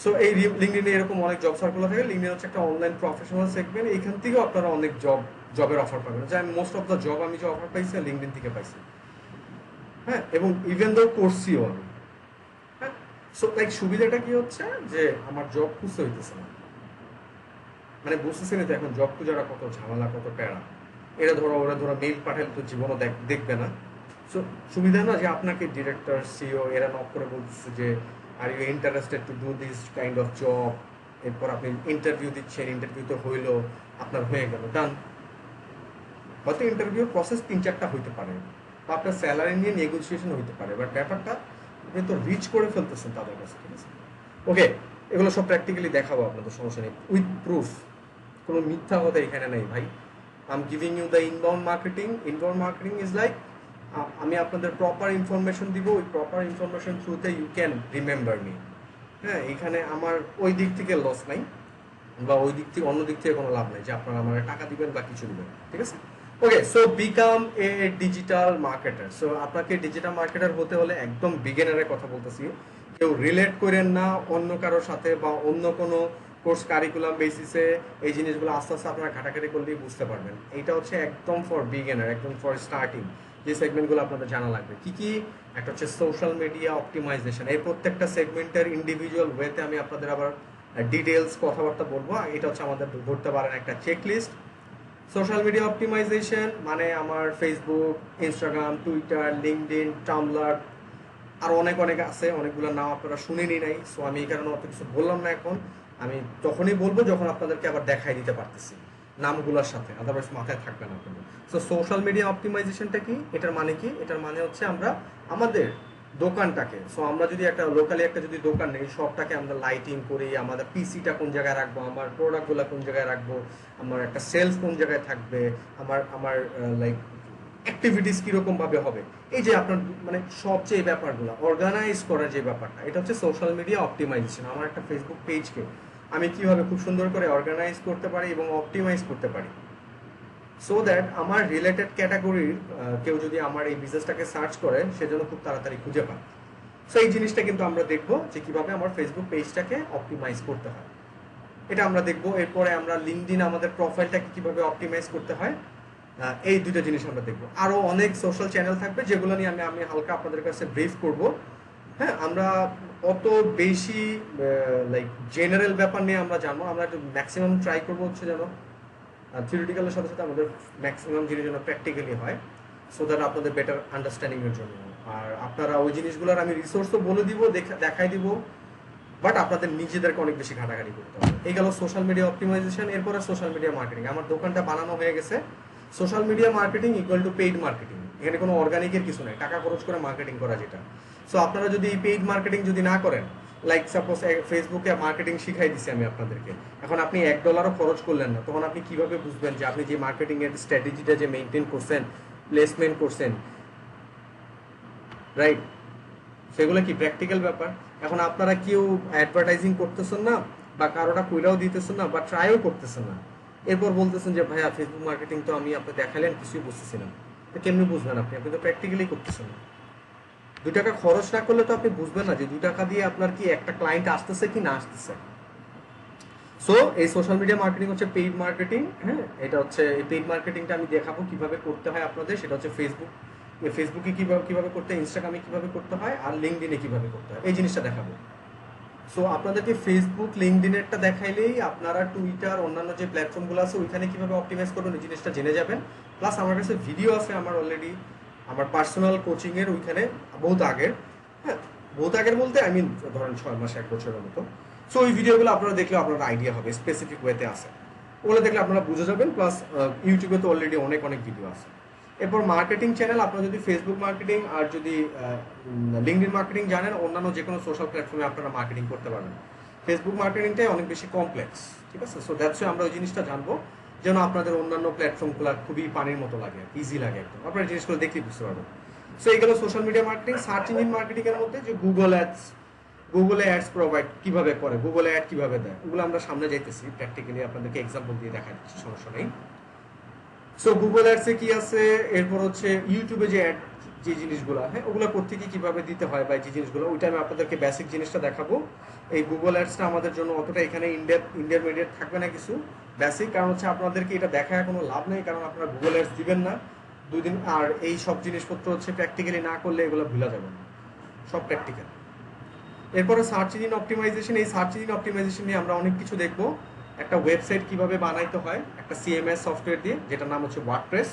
সো এই লিঙ্কডিনে এরকম অনেক জব সার্কুলার থাকে। লিঙ্কডিন হচ্ছে একটা অনলাইন প্রফেশনাল সেগমেন্ট, এইখান থেকেও আপনারা অনেক জবের অফার পাবেন। যে আমি মোস্ট অফ দ্য জব আমি যে অফার পাইছি লিঙ্কডিন থেকে পাইছি। হ্যাঁ, এবং ইভেন দো করছিও আমি। হ্যাঁ, সো লাইক সুবিধাটা কি হচ্ছে যে আমার জব খুঁজতে হইতেছে না, মানে বুঝতেছেন তো এখন জব খুঁজারা কত ঝামেলা, কত প্যারা। ওরা ধরো মেইল পাঠালে তো জীবনও দেখবে না। সো সুবিধা না যে আপনাকে ডিরেক্টর, সিও এরা নক করে বলতেছে যে are you interested to do this kind of job. এরপর আপনি ইন্টারভিউ দিচ্ছেন, ইন্টারভিউ তো হইলো, আপনার হয়ে গেল, ডান। হয়তো ইন্টারভিউর প্রসেস 3-4টা হইতে পারে, বা আপনার স্যালারি নিয়ে নেগোসিয়েশন হইতে পারে, বাট ব্যাপারটা আপনি তো রিচ করে ফেলতেছেন তাদের কাছে, ঠিক আছে? ওকে, এগুলো সব প্র্যাকটিক্যালি দেখাবো আপনাদের, সমস্যা নেই, উইথ প্রুফ। কোনো মিথ্যা কথা এখানে নেই ভাই। I am giving you the inbound marketing. Inbound marketing is like আমি আপনাদের প্রপার ইনফরমেশন দিব, ওই প্রপার ইনফরমেশন থ্রুতে ইউ ক্যান রিমেম্বার মি। হ্যাঁ, এখানে আমার ওই দিক থেকে লস নাই, বা ওই দিক থেকে অন্য দিক থেকে কোনো লাভ নাই যে আপনারা আমার টাকা দিবেন বা কিছু দিবেন, ঠিক আছে? Okay, so become a digital marketer. So আপনাকে ডিজিটাল মার্কেটার হতে হলে একদম বিগিনারের কথা বলতেছি, কেউ রিলেট করেন না অন্য কারোর সাথে বা অন্য কোনো কোর্স কারিকুলাম বেসিসে। এই জিনিসগুলো আস্তে আস্তে আপনারা ঘাটাঘাটি করলেই বুঝতে পারবেন। এইটা হচ্ছে একদম ফর বিগিনার, একদম ফর স্টার্টিং। যে সেগমেন্টগুলো আপনাদের জানা লাগবে কি কি, একটা হচ্ছে সোশ্যাল মিডিয়া অপটিমাইজেশন। এই প্রত্যেকটা সেগমেন্টের ইন্ডিভিজুয়াল ওয়েতে আমি আপনাদের আবার ডিটেলস কথাবার্তা বলবো। এটা হচ্ছে আমাদের ধরতে পারেন একটা চেকলিস্ট। সোশ্যাল মিডিয়া অপটিমাইজেশন মানে আমার ফেসবুক, ইনস্টাগ্রাম, টুইটার, লিঙ্কডইন, টামব্লার, আর অনেক অনেক আছে, অনেকগুলোর নাম আপনারা শুনেনি নাই। সো আমি এই কারণে অত কিছু বললাম না এখন। আমি তখনই বলবো যখন আপনাদেরকে আবার দেখাই দিতে পারতেছি নামগুলোর সাথে, আদারওয়াইজ মাথায় থাকবে না আপনাদের। সো সোশ্যাল মিডিয়া অপটিমাইজেশনটা কি? এটার মানে কি? এটার মানে হচ্ছে আমরা আমাদের দোকানটাকে, সো আমরা যদি একটা লোকালি একটা যদি দোকান নেই, সবটাকে আমরা লাইটিং করি, আমাদের পিসিটা কোন জায়গায় রাখবো, আমার প্রোডাক্টগুলো কোন জায়গায় রাখবো, আমার একটা সেলস কোন জায়গায় থাকবে, আমার আমার লাইক অ্যাক্টিভিটিস কীরকম ভাবে হবে, এই যে আপনার মানে সবচেয়ে ব্যাপারগুলো অর্গানাইজ করার যে ব্যাপারটা, এটা হচ্ছে সোশ্যাল মিডিয়া অপটিমাইজেশন। আমার একটা ফেসবুক পেজকে আমি কিভাবে খুব সুন্দর করে অর্গানাইজ করতে পারি এবং অপটিমাইজ করতে পারি, সো দ্যাট আমার রিলেটেড ক্যাটাগরির কেউ যদি আমার এই বিজনেসটাকে সার্চ করে সেজন্য খুব তাড়াতাড়ি খুঁজে পায়। সো এই জিনিসটা কিন্তু আমরা দেখবো যে কিভাবে আমার ফেসবুক পেজটাকে অপটিমাইজ করতে হয়, এটা আমরা দেখবো। এরপরে আমরা লিঙ্কডইন আমাদের প্রোফাইলটাকে কিভাবে অপটিমাইজ করতে হয়, এই দুটো জিনিস আমরা দেখবো। আরও অনেক সোশ্যাল চ্যানেল থাকবে যেগুলো নিয়ে আমি হালকা আপনাদের কাছে ব্রিফ করব। হ্যাঁ, আমরা অত বেশি লাইক জেনারেল ব্যাপার নিয়ে আমরা জানবো, আমরা একটু ম্যাক্সিমাম ট্রাই করবো হচ্ছে যেন থিওরিটিক্যালের সাথে সাথে আমাদের ম্যাক্সিমাম জিনিস যেন প্র্যাকটিক্যালি হয়, সো দ্যাট আপনাদের বেটার আন্ডারস্ট্যান্ডিংয়ের জন্য। আর আপনারা ওই জিনিসগুলোর আমি রিসোর্সও বলে দিব, দেখাই দিব, বাট আপনাদের নিজেদেরকে অনেক বেশি ঘাটাঘাটি করতে হবে। এই গেল সোশ্যাল মিডিয়া অপটিমাইজেশন। এরপরে সোশ্যাল মিডিয়া মার্কেটিং। আমার দোকানটা বানানো হয়ে গেছে। Social media marketing equal to paid marketing. এখানে কোনো অর্গানিকের কিছু নেই, টাকা খরচ করে মার্কেটিং করা যেটা। সো আপনারা যদি এই পেইড মার্কেটিং যদি না করেন, লাইক সাপোজ ফেসবুকে মার্কেটিং শিখাই দিছি আমি আপনাদেরকে, এখন আপনি $1 খরচ করলেন না, তখন আপনি কিভাবে বুঝবেন যে আপনি যে মার্কেটিং এর স্ট্র্যাটেজিটা যে মেনটেন করছেন, প্লেসমেন্ট করছেন, রাইট? সেগুলো কি প্র্যাকটিক্যাল ব্যাপার। এখন আপনারা কেউ অ্যাডভার্টাইজিং করতেছেন না, বা কারোটা কইরাও দিতেছেন না, বা ট্রাইও করতেছেন না, এরপর বলতেছেন যে ভাইয়া ফেসবুক মার্কেটিং তো আমি আপনি দেখালেন, কিছুই বুঝতেছিলাম। তো কেমনি বুঝবেন আপনি? আপনি তো প্র্যাকটিক্যালি করতেছেন না। $2 খরচ না করলে তো আপনি বুঝবেন না যে $2 দিয়ে আপনার কি একটা ক্লায়েন্ট আসতেছে কি না আসতেছে। সো এই সোশ্যাল মিডিয়া মার্কেটিং হচ্ছে পেইড মার্কেটিং। হ্যাঁ, এটা হচ্ছে এই পেইড মার্কেটিংটা আমি দেখাবো কিভাবে করতে হয় আপনাদের। সেটা হচ্ছে ফেসবুকে কিভাবে করতে হয়, ইনস্টাগ্রামে কিভাবে করতে হয়, আর লিঙ্কডইনে কিভাবে করতে হয়, এই জিনিসটা দেখাবো। সো আপনাদেরকে ফেসবুক, লিঙ্কডইনেরটা দেখাইলেই আপনারা টুইটার, অন্যান্য যে প্ল্যাটফর্মগুলো আছে ওইখানে কিভাবে অপটিমাইজ করবেন এই জিনিসটা জেনে যাবেন। প্লাস আমার কাছে ভিডিও আছে আমার অলরেডি, আমার পার্সোনাল কোচিংয়ের ওইখানে বহুত আগের। হ্যাঁ, বহুত আগের বলতে আই মিন ধরেন 6 মাস 1 বছরের মতো। সো ওই ভিডিওগুলো আপনারা দেখলে আপনার আইডিয়া হবে, স্পেসিফিক ওয়েতে আছে, ওগুলো দেখলে আপনারা বুঝে যাবেন। প্লাস ইউটিউবে তো অলরেডি অনেক অনেক ভিডিও আছে। এরপর মার্কেটিং চ্যানেল, আপনারা যদি ফেসবুক মার্কেটিং আর যদি লিঙ্কডইন মার্কেটিং জানেন, অন্যান্য যে কোনো সোশ্যাল প্ল্যাটফর্মে আপনারা মার্কেটিং করতে পারবেন। ফেসবুক মার্কেটিংটাই অনেক বেশি কমপ্লেক্স, ঠিক আছে? সো দ্যাটস আমরা ওই জিনিসটা জানবো যেন আপনাদের অন্যান্য প্ল্যাটফর্মগুলো খুবই পানির মতো লাগে, ইজি লাগে একদম, আপনারা জিনিসগুলো দেখলেই বুঝতে পারবেন। সো এইগুলো social media marketing. Search engine marketing এর মধ্যে যে গুগলে অ্যাডস প্রোভাইড কিভাবে করে, গুগলে অ্যাড কিভাবে দেয়, ওগুলো আমরা সামনে যাইতেছি, প্র্যাকটিক্যালি আপনাদেরকে এক্সাম্পল দিয়ে দেখা দিচ্ছি, সমস্যা নেই। সো গুগল অ্যাডসে কি আছে, এরপর হচ্ছে ইউটিউবে যে অ্যাড যে জিনিসগুলো, হ্যাঁ, ওগুলো করতে কি কিভাবে দিতে হয় বা যে জিনিসগুলো, ওইটা আমি আপনাদেরকে বেসিক জিনিসটা দেখাবো। এই গুগল অ্যাডসটা আমাদের জন্য অতটা এখানে ইন্টারমিডিয়েট থাকবে না, কিছু বেসিক। কারণ হচ্ছে আপনাদেরকে এটা দেখায় কোনো লাভ নেই, কারণ আপনারা গুগল অ্যাডস দিবেন না 2 দিন। আর এই সব জিনিসপত্র হচ্ছে প্র্যাকটিক্যালি না করলে এগুলো ভুলা যাবে না, সব প্র্যাকটিক্যাল। এরপরে সার্চ ইঞ্জিন অপটিমাইজেশন। এই সার্চ ইঞ্জিন অপটিমাইজেশন নিয়ে আমরা অনেক কিছু দেখবো। একটা ওয়েবসাইট কিভাবে বানাইতে হয় একটা সিএমএস সফটওয়্যার দিয়ে, যেটার নাম হচ্ছে ওয়ার্ডপ্রেস।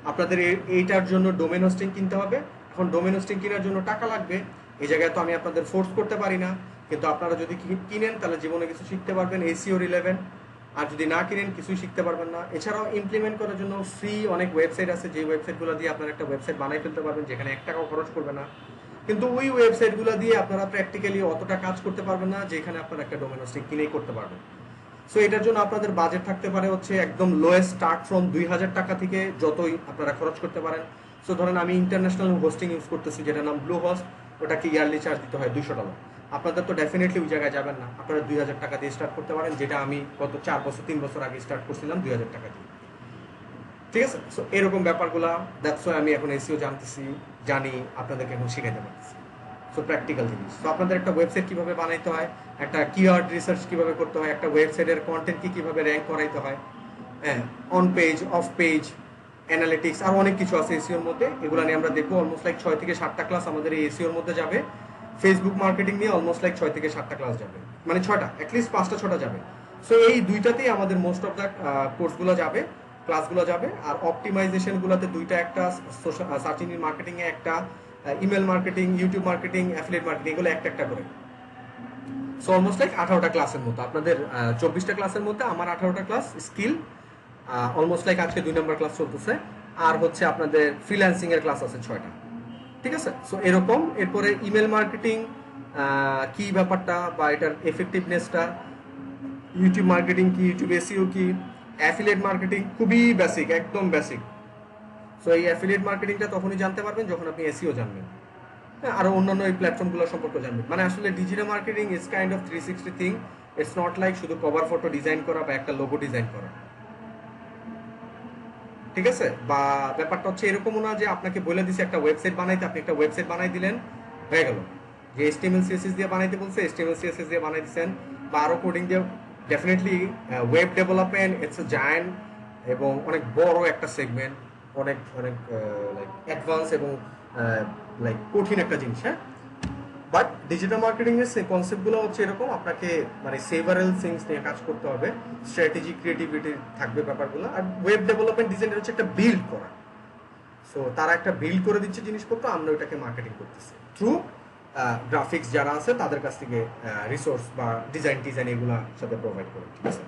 আপনাদের এইটার জন্য ডোমেন হোস্টিং কিনতে হবে। এখন ডোমেন হোস্টিং কেনার জন্য টাকা লাগবে, এই জায়গায় তো আমি আপনাদের ফোর্স করতে পারি না, কিন্তু আপনারা যদি কিনেন তাহলে জীবনে কিছু শিখতে পারবেন। এসইও রিলেভেন্ট আর যদি না কিনেন কিছুই শিখতে পারবেন না। এছাড়াও ইমপ্লিমেন্ট করার জন্য ফ্রি অনেক ওয়েবসাইট আছে, যে ওয়েবসাইটগুলো দিয়ে আপনারা একটা ওয়েবসাইট বানাই ফেলতে পারবেন, যেখানে 1 টাকাও খরচ করবে না। কিন্তু ওই ওয়েবসাইটগুলো দিয়ে আপনারা প্র্যাকটিক্যালি অতটা কাজ করতে পারবেন না যেখানে আপনারা একটা ডোমেন হোস্টিং কিনেই করতে পারবেন। সো এটার জন্য আপনাদের বাজেট থাকতে পারে হচ্ছে একদম লোয়েস্ট স্টার্ট ফ্রম 2000 টাকা থেকে যতই আপনারা খরচ করতে পারেন। সো ধরেন আমি ইন্টারন্যাশনাল হোস্টিং ইউজ করতেছি, যেটার নাম ব্লু হোস্ট, ওটাকে ইয়ারলি চার্জ দিতে হয় $200। আপনাদের তো ডেফিনেটলি ওই জায়গায় যাবেন না, আপনারা 2000 টাকা দিয়ে স্টার্ট করতে পারেন, যেটা আমি গত 3 বছর আগে স্টার্ট করছিলাম 2000 টাকা দিয়ে। ঠিক আছে, সো এরকম ব্যাপারগুলা দ্যাটস ওয়াই আমি এখন এসিও জানি, আপনাদেরকে এখন শিখাইতে পারতেছি। সো প্র্যাকটিক্যাল জিনিস। সো আপনাদের একটা ওয়েবসাইট কিভাবে বানাইতে হয়, একটা কিওয়ার্ড রিসার্চ কিভাবে করতে হয়, একটা ওয়েবসাইটের কন্টেন্ট কিভাবে র্যাঙ্ক করাইতে হয়, হ্যাঁ, on page, off page, analytics, আর অনেক কিছু আছে এসিওর মধ্যে। এগুলো নিয়ে আমরা দেখবো। অলমোস্ট লাইক 6 থেকে 7টা ক্লাস আমাদের এই এসিওর মধ্যে যাবে। ফেসবুক মার্কেটিং নিয়ে অলমোস্ট লাইক 6 থেকে 7টা ক্লাস যাবে, মানে 6টা, অ্যাটলিস্ট 5টা 6টা যাবে। সো এই দুইটাতেই আমাদের মোস্ট অফ দ্য কোর্সগুলো যাবে, ক্লাসগুলো যাবে। আর অপটিমাইজেশনগুলোতে দুইটা, একটা সার্চ ইঞ্জিন মার্কেটিং এ, একটা email marketing, YouTube marketing, affiliate marketing, এগুলো একটা একটা করে। সো অলমোস্ট লাইক 18টা ক্লাসের মতো আপনাদের, 24টা ক্লাসের মধ্যে আমার 18টা ক্লাস স্কিল, অলমোস্ট লাইক আজকে 2 নম্বর ক্লাস চলতেছে। আর হচ্ছে আপনাদের ফ্রিল্যান্সিং এর ক্লাস আছে 6টা। ঠিক আছে, সো এরকম। এরপরে ইমেল মার্কেটিং কি ব্যাপারটা বা এটার এফেক্টিভনেসটা, ইউটিউব মার্কেটিং কি, ইউটিউব এসইও কি, অ্যাফিলিয়েট মার্কেটিং খুবই বেসিক, একদম বেসিক। সো এই অ্যাফিলিয়েট মার্কেটিংটা তখনই জানতে পারবেন যখন আপনি এসইও জানবেন, হ্যাঁ, আরো অন্যান্য এই প্ল্যাটফর্মগুলো সম্পর্কে জানবেন। মানে আসলে digital marketing is kind of 360 thing. It's not like শুধু কভার ফটো ডিজাইন করা বা একটা লোগো ডিজাইন করা। ঠিক আছে, বা ব্যাপারটা হচ্ছে এরকমও না যে আপনাকে বলে দিছে একটা ওয়েবসাইট বানাইতে, আপনি একটা ওয়েবসাইট বানাই দিলেন, হয়ে গেল। যে HTML CSS দিয়ে বানাইতে বলছে HTML CSS দিয়ে বানাই দিচ্ছেন, বা আরো কোডিং দিয়ে। Definitely web development it's a giant এবং অনেক বড় একটা সেগমেন্ট, অনেক অনেক লাইক অ্যাডভান্স এবং লাইক কঠিন একটা জিনিস, হ্যাঁ। বাট ডিজিটাল মার্কেটিং এর কনসেপ্টগুলো হচ্ছে এরকম, আপনাকে মানে সেভারাল থিংস নিয়ে কাজ করতে হবে, স্ট্র্যাটেজি, ক্রিয়েটিভিটি থাকবে ব্যাপারগুলো। আর ওয়েব ডেভেলপমেন্ট ডিজাইন হচ্ছে একটা বিল্ড করা। সো তারা একটা বিল্ড করে দিচ্ছে জিনিসপত্র, আমরা ওটাকে মার্কেটিং করতেছি থ্রু গ্রাফিক্স যারা আছে তাদের কাছ থেকে রিসোর্স বা ডিজাইন এগুলো সাথে প্রোভাইড করে। ঠিক আছে,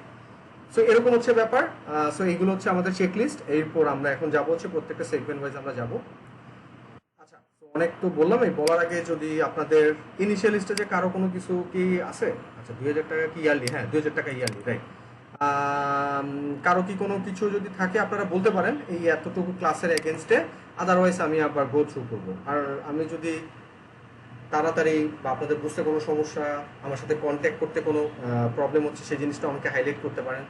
সো এরকম হচ্ছে ব্যাপার। সো এইগুলো হচ্ছে আমাদের চেকলিস্ট। এরপর আমরা এখন যাবো হচ্ছে প্রত্যেকটা সেগমেন্ট ওয়াইজ আমরা যাবো। আচ্ছা, অনেক তো বললাম। এই বলার আগে যদি আপনাদের ইনিশিয়াল স্টেজে কারো কোনো কিছু কি আছে? আচ্ছা, 2000 টাকা কি ইয়ারলি? হ্যাঁ, 2000 টাকা ইয়ারলি, রাইট। কারো কি কোনো কিছু যদি থাকে আপনারা বলতে পারেন এই এতটুকু ক্লাসের এগেনস্টে। আদারওয়াইজ আমি আবার গো থ্রু করবো। আর আমি যদি তাড়াতাড়ি বা আপনাদের বুঝতে কোনো সমস্যা, আমার সাথে কন্ট্যাক্ট করতে কোনো প্রবলেম হচ্ছে, সেই জিনিসটা আমাকে হাইলাইট করতে পারেন।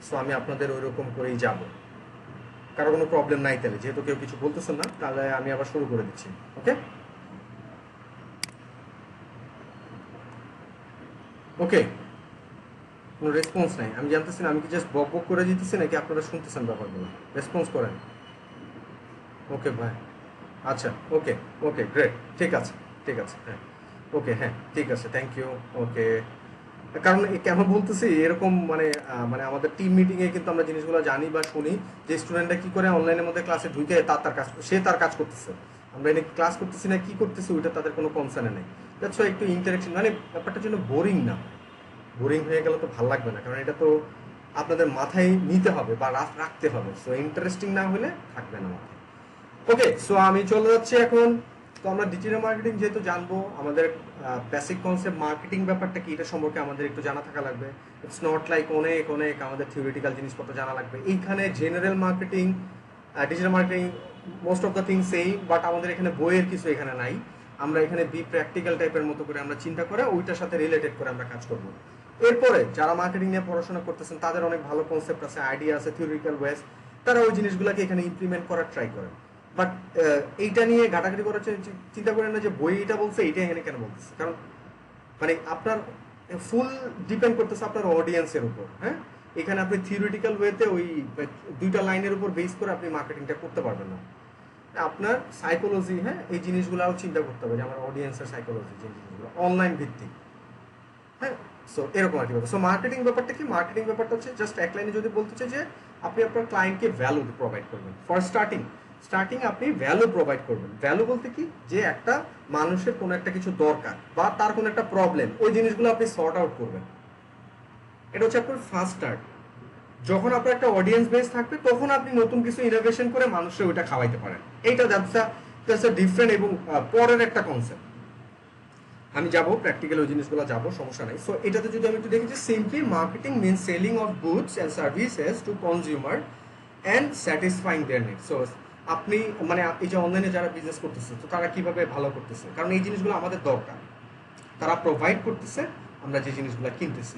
সো আমি আপনাদের ওই রকম করেই যাব। কারো কোনো প্রবলেম নাই তাহলে, যেহেতু কেউ কিছু বলতেছেন না, তাহলে আমি আবার শুরু করে দিচ্ছি। ওকে ওকে, কোনো রেসপন্স নাই। আমি জানতেছি না আমি কি জাস্ট বক বক করে দিতেছি নাকি আপনারা শুনতেছেন ব্যাপারগুলো। রেসপন্স করেন। ওকে ভাই, আচ্ছা, ওকে ওকে, গ্রেট, ঠিক আছে ঠিক আছে, হ্যাঁ ওকে, হ্যাঁ ঠিক আছে, থ্যাংক ইউ। ওকে, কারণ কেন বলতেছি এরকম, মানে মানে আমাদের টিম মিটিং এ কিন্তু আমরা জিনিসগুলো জানি বা শুনি যে স্টুডেন্টরা কি করে অনলাইনের মধ্যে ক্লাসে ঢুকে তার কাজ করতেছে। আমরা এনে ক্লাস করতেছি না কি করতেছি ওইটা তাদের কোনো কনসার্নে নেই। দ্যাটস ওয়াই একটু ইন্টারেকশন, মানে ব্যাপারটার জন্য বোরিং না। বোরিং হয়ে গেলে তো ভালো লাগবে না, কারণ এটা তো আপনাদের মাথায় নিতে হবে বা রাখতে হবে। সো ইন্টারেস্টিং না হলে থাকবে না মাথায়। ওকে, সো আমি চলে যাচ্ছি এখন। তো আমরা ডিজিটাল মার্কেটিং যেহেতু জানবো, আমাদের বেসিক কনসেপ্ট মার্কেটিং ব্যাপারটা কি এটা সম্পর্কে আমাদের একটু জানা থাকা লাগবে। ইটস নট লাইক অনেক অনেক আমাদের থিওরিটিক্যাল জিনিসপত্র জানা লাগবে। এইখানে general marketing, digital marketing most of the things সেই, বাট আমাদের এখানে বইয়ের কিছু এখানে নাই। আমরা এখানে প্র্যাকটিক্যাল টাইপের মতো করে আমরা চিন্তা করে ওইটার সাথে রিলেটেড করে আমরা কাজ করবো। এরপরে যারা মার্কেটিং নিয়ে পড়াশোনা করতেছেন তাদের অনেক ভালো কনসেপ্ট আছে, আইডিয়া আছে, থিওরিটিক্যাল ওয়েস, তারা ওই জিনিসগুলোকে এখানে ইমপ্লিমেন্ট করার ট্রাই করেন। বাট এইটা নিয়ে ঘাটাঘাটি করার চিন্তা করেন না যে বই এটা বলছে এইটা এখানে কেন বলতেছে। কারণ মানে আপনার ফুল ডিপেন্ড করতেছে আপনার অডিয়েন্সের উপর। হ্যাঁ, এখানে আপনি থিওরিটিক্যাল ওয়েতে ওই 2টা লাইনের উপর বেস করে আপনি মার্কেটিংটা করতে পারবেন না। আপনার সাইকোলজি, হ্যাঁ, এই জিনিসগুলোও চিন্তা করতে হবে যে আমার অডিয়েন্সের সাইকোলজি, যে জিনিসগুলো অনলাইন ভিত্তিক। হ্যাঁ, সো এরকম আর কি ব্যাপার। সো মার্কেটিং ব্যাপারটা কি? মার্কেটিং ব্যাপারটা হচ্ছে জাস্ট এক লাইনে যদি বলতে চাই যে আপনি আপনার ক্লায়েন্টকে ভ্যালু প্রোভাইড করবেন। ফর স্টার্টিং আপনি ভ্যালু প্রোভাইড করবেন। ভ্যালু বলতে কি, যে একটা মানুষের কোনো একটা কিছু দরকার বা তার কোনো একটা প্রবলেম, ওই জিনিসগুলো আপনি সর্ট আউট করবেন। এটা হচ্ছে আপনার ফার্স্ট স্টার্ট। যখন আপনার একটা অডিয়েন্স বেস থাকবে তখন আপনি নতুন কিছু ইনোভেশন করে মানুষের ওইটা খাওয়াইতে পারেন। এইটা দ্যাটস আ ডিফারেন্ট এবং পরের একটা কনসেপ্ট। আমি যাব প্র্যাকটিক্যাল ওই জিনিসগুলো যাব, সমস্যা নাই। সো এটাতে যদি আমি একটু দেখি যে simply marketing means selling of goods and services to consumer and satisfying their need. So আপনি মানে এই যে অনলাইনে যারা বিজনেস করতেছে তো তারা কিভাবে ভালো করতেছে, কারণ এই জিনিসগুলো আমাদের দরকার, তারা প্রোভাইড করতেছে, আমরা যে জিনিসগুলো কিনতেছি।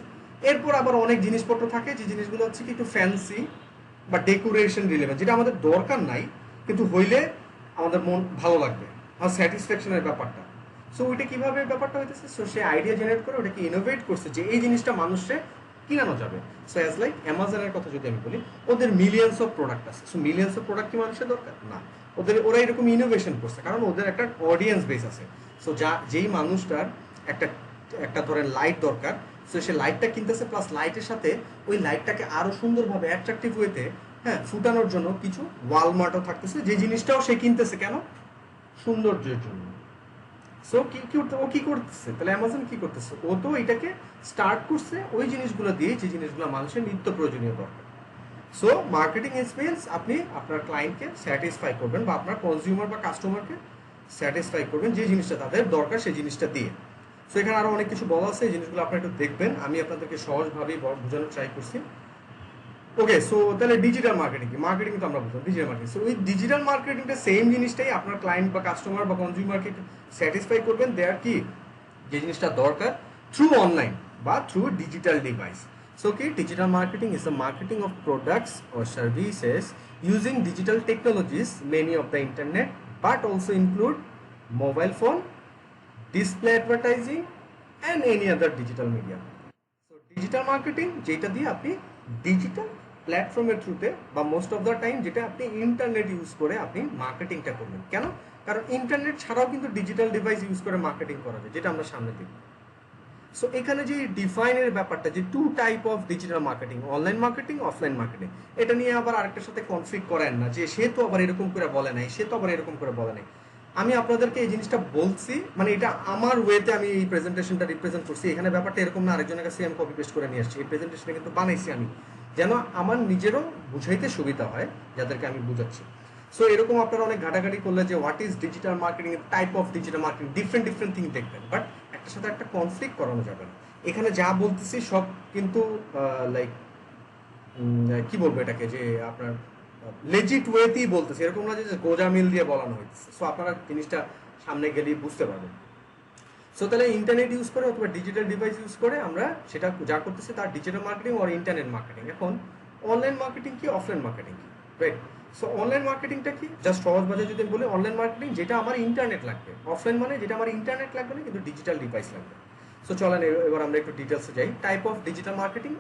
এরপর আবার অনেক জিনিসপত্র থাকে যে জিনিসগুলো হচ্ছে কি একটু ফ্যান্সি বা ডেকোরেশন রিলেভেন্ট, যেটা আমাদের দরকার নাই কিন্তু হইলে আমাদের মন ভালো লাগবে, আর স্যাটিসফ্যাকশনের ব্যাপারটা। সো ওইটা কিভাবে ব্যাপারটা হইতেছে, সো সে আইডিয়া জেনারেট করে ওটাকে ইনোভেট করছে যে এই জিনিসটা মানুষে কিনানো যাবে। সো অ্যাজ লাইক অ্যামাজনের কথা যদি আমি বলি, ওদের মিলিয়ন্স অফ প্রোডাক্ট আছে। সো মিলিয়ন্স অফ প্রোডাক্ট কি মানুষের দরকার না, ওরা এরকম ইনোভেশন করছে কারণ ওদের একটা অডিয়েন্স বেস আছে। সো যেই মানুষটার একটা একটা ধরেন লাইট দরকার, সো সে লাইটটা কিনতেছে, প্লাস লাইটের সাথে ওই লাইটটাকে আরো সুন্দরভাবে অ্যাট্রাকটিভ ওয়েতে ফুটানোর জন্য কিছু ওয়ালমার্টও থাকতেছে, যে জিনিসটাও সে কিনতেছে কেন, সৌন্দর্যের জন্য। সো ও কি করতেছে তাহলে, অ্যামাজন কি করতেছে, ও তো এটাকে স্টার্ট করছে ওই জিনিসগুলো দিয়ে যে জিনিসগুলো মানুষের নিত্য প্রয়োজনীয় দরকার। সো মার্কেটিং এক্সপিরিয়েন্স, আপনি আপনার ক্লায়েন্টকে স্যাটিসফাই করবেন বা আপনার কনজিউমার বা কাস্টমারকে স্যাটিসফাই করবেন যে জিনিসটা তাদের দরকার সেই জিনিসটা দিয়ে। সো এখানে আরো অনেক কিছু বলা আছে, এই জিনিসগুলো আপনারা একটু দেখবেন, আমি আপনাদেরকে সহজভাবেই বোঝানোর ট্রাই করছি। ওকে, সো তাহলে ডিজিটাল মার্কেটিং কি, মার্কেটিং তো আমরা বুঝলাম ডিজিটাল মার্কেটিং। সো ওই ডিজিটাল মার্কেটিংটা সেম জিনিসটাই আপনার ক্লায়েন্ট বা কাস্টমার বা কনজিউমারকে স্যাটিসফাই করবেন দেয়ার কি যে জিনিসটা দরকার থ্রু অনলাইন বা থ্রু ডিজিটাল ডিভাইস। সো কি digital marketing is the marketing of products or services using digital technologies many of the internet but also include mobile phone, display advertising and any other digital media. So digital marketing যেটা দিয়ে আপনি ডিজিটাল প্ল্যাটফর্মের থ্রুতে বা মোস্ট অফ দ্য টাইম যেটা আপনি ইন্টারনেট ইউজ করে আপনি মার্কেটিংটা করবেন। কেন, কারণ ইন্টারনেট ছাড়াও কিন্তু ডিজিটাল ডিভাইস ইউজ করে মার্কেটিং করা যায়, যেটা আমরা সামনে দেখব। সো এখানে যে ডিফাইনের ব্যাপারটা, যে two type of digital marketing, online marketing, offline marketing, এটা নিয়ে আবার আরেকটার সাথে কনফ্লিক্ট করেন না যে সে তো আবার এরকম করে বলে নাই, সে তো আবার এরকম করে বলে নাই। আমি আপনাদেরকে এই জিনিসটা বলছি, মানে এটা আমার ওয়েতে আমি এই প্রেজেন্টেশনটা রিপ্রেজেন্ট করছি। এখানে ব্যাপারটা এরকম না আরেকজনের কাছে আমি কপি পেস্ট করে নিয়ে আসছি, এই প্রেজেন্টেশনে কিন্তু বানাইছি আমি, যেন আমার নিজেরও বুঝাইতে সুবিধা হয় যাদেরকে আমি বুঝাচ্ছি। সো এরকম আপনারা অনেক ঘাটাঘাটি করলে যে what is digital marketing, type of digital marketing, different different thing দেখবেন, বাট একটার সাথে একটা কনফ্লিক্ট করানো যাবে না। এখানে যা বলতেছি সব কিন্তু লাইক কি বলবো এটাকে, যে আপনার লেজিট ওয়েতেই বলতেছি, এরকম না যে গোজা মিল দিয়ে বলানো হইতেছে। সো আপনারা জিনিসটা সামনে গেলেই বুঝতে পারবেন। সো তাহলে ইন্টারনেট ইউজ করে অথবা ডিজিটাল ডিভাইস ইউজ করে আমরা সেটা যা করতেছি তার ডিজিটাল মার্কেটিং আর ইন্টারনেট মার্কেটিং। এখন অনলাইন মার্কেটিং কি, অফলাইন মার্কেটিং কি, রাইট? সো অনলাইন মার্কেটিংটা কি, জাস্ট সহজ ভাষায় যদি বলি, অনলাইন মার্কেটিং যেটা আমার ইন্টারনেট লাগবে, অফলাইন মানে যেটা আমার ইন্টারনেট লাগবে না কিন্তু ডিজিটাল ডিভাইস লাগবে। সো চলেন এবার আমরা একটু ডিটেলসে যাই। টাইপ অফ ডিজিটাল মার্কেটিং,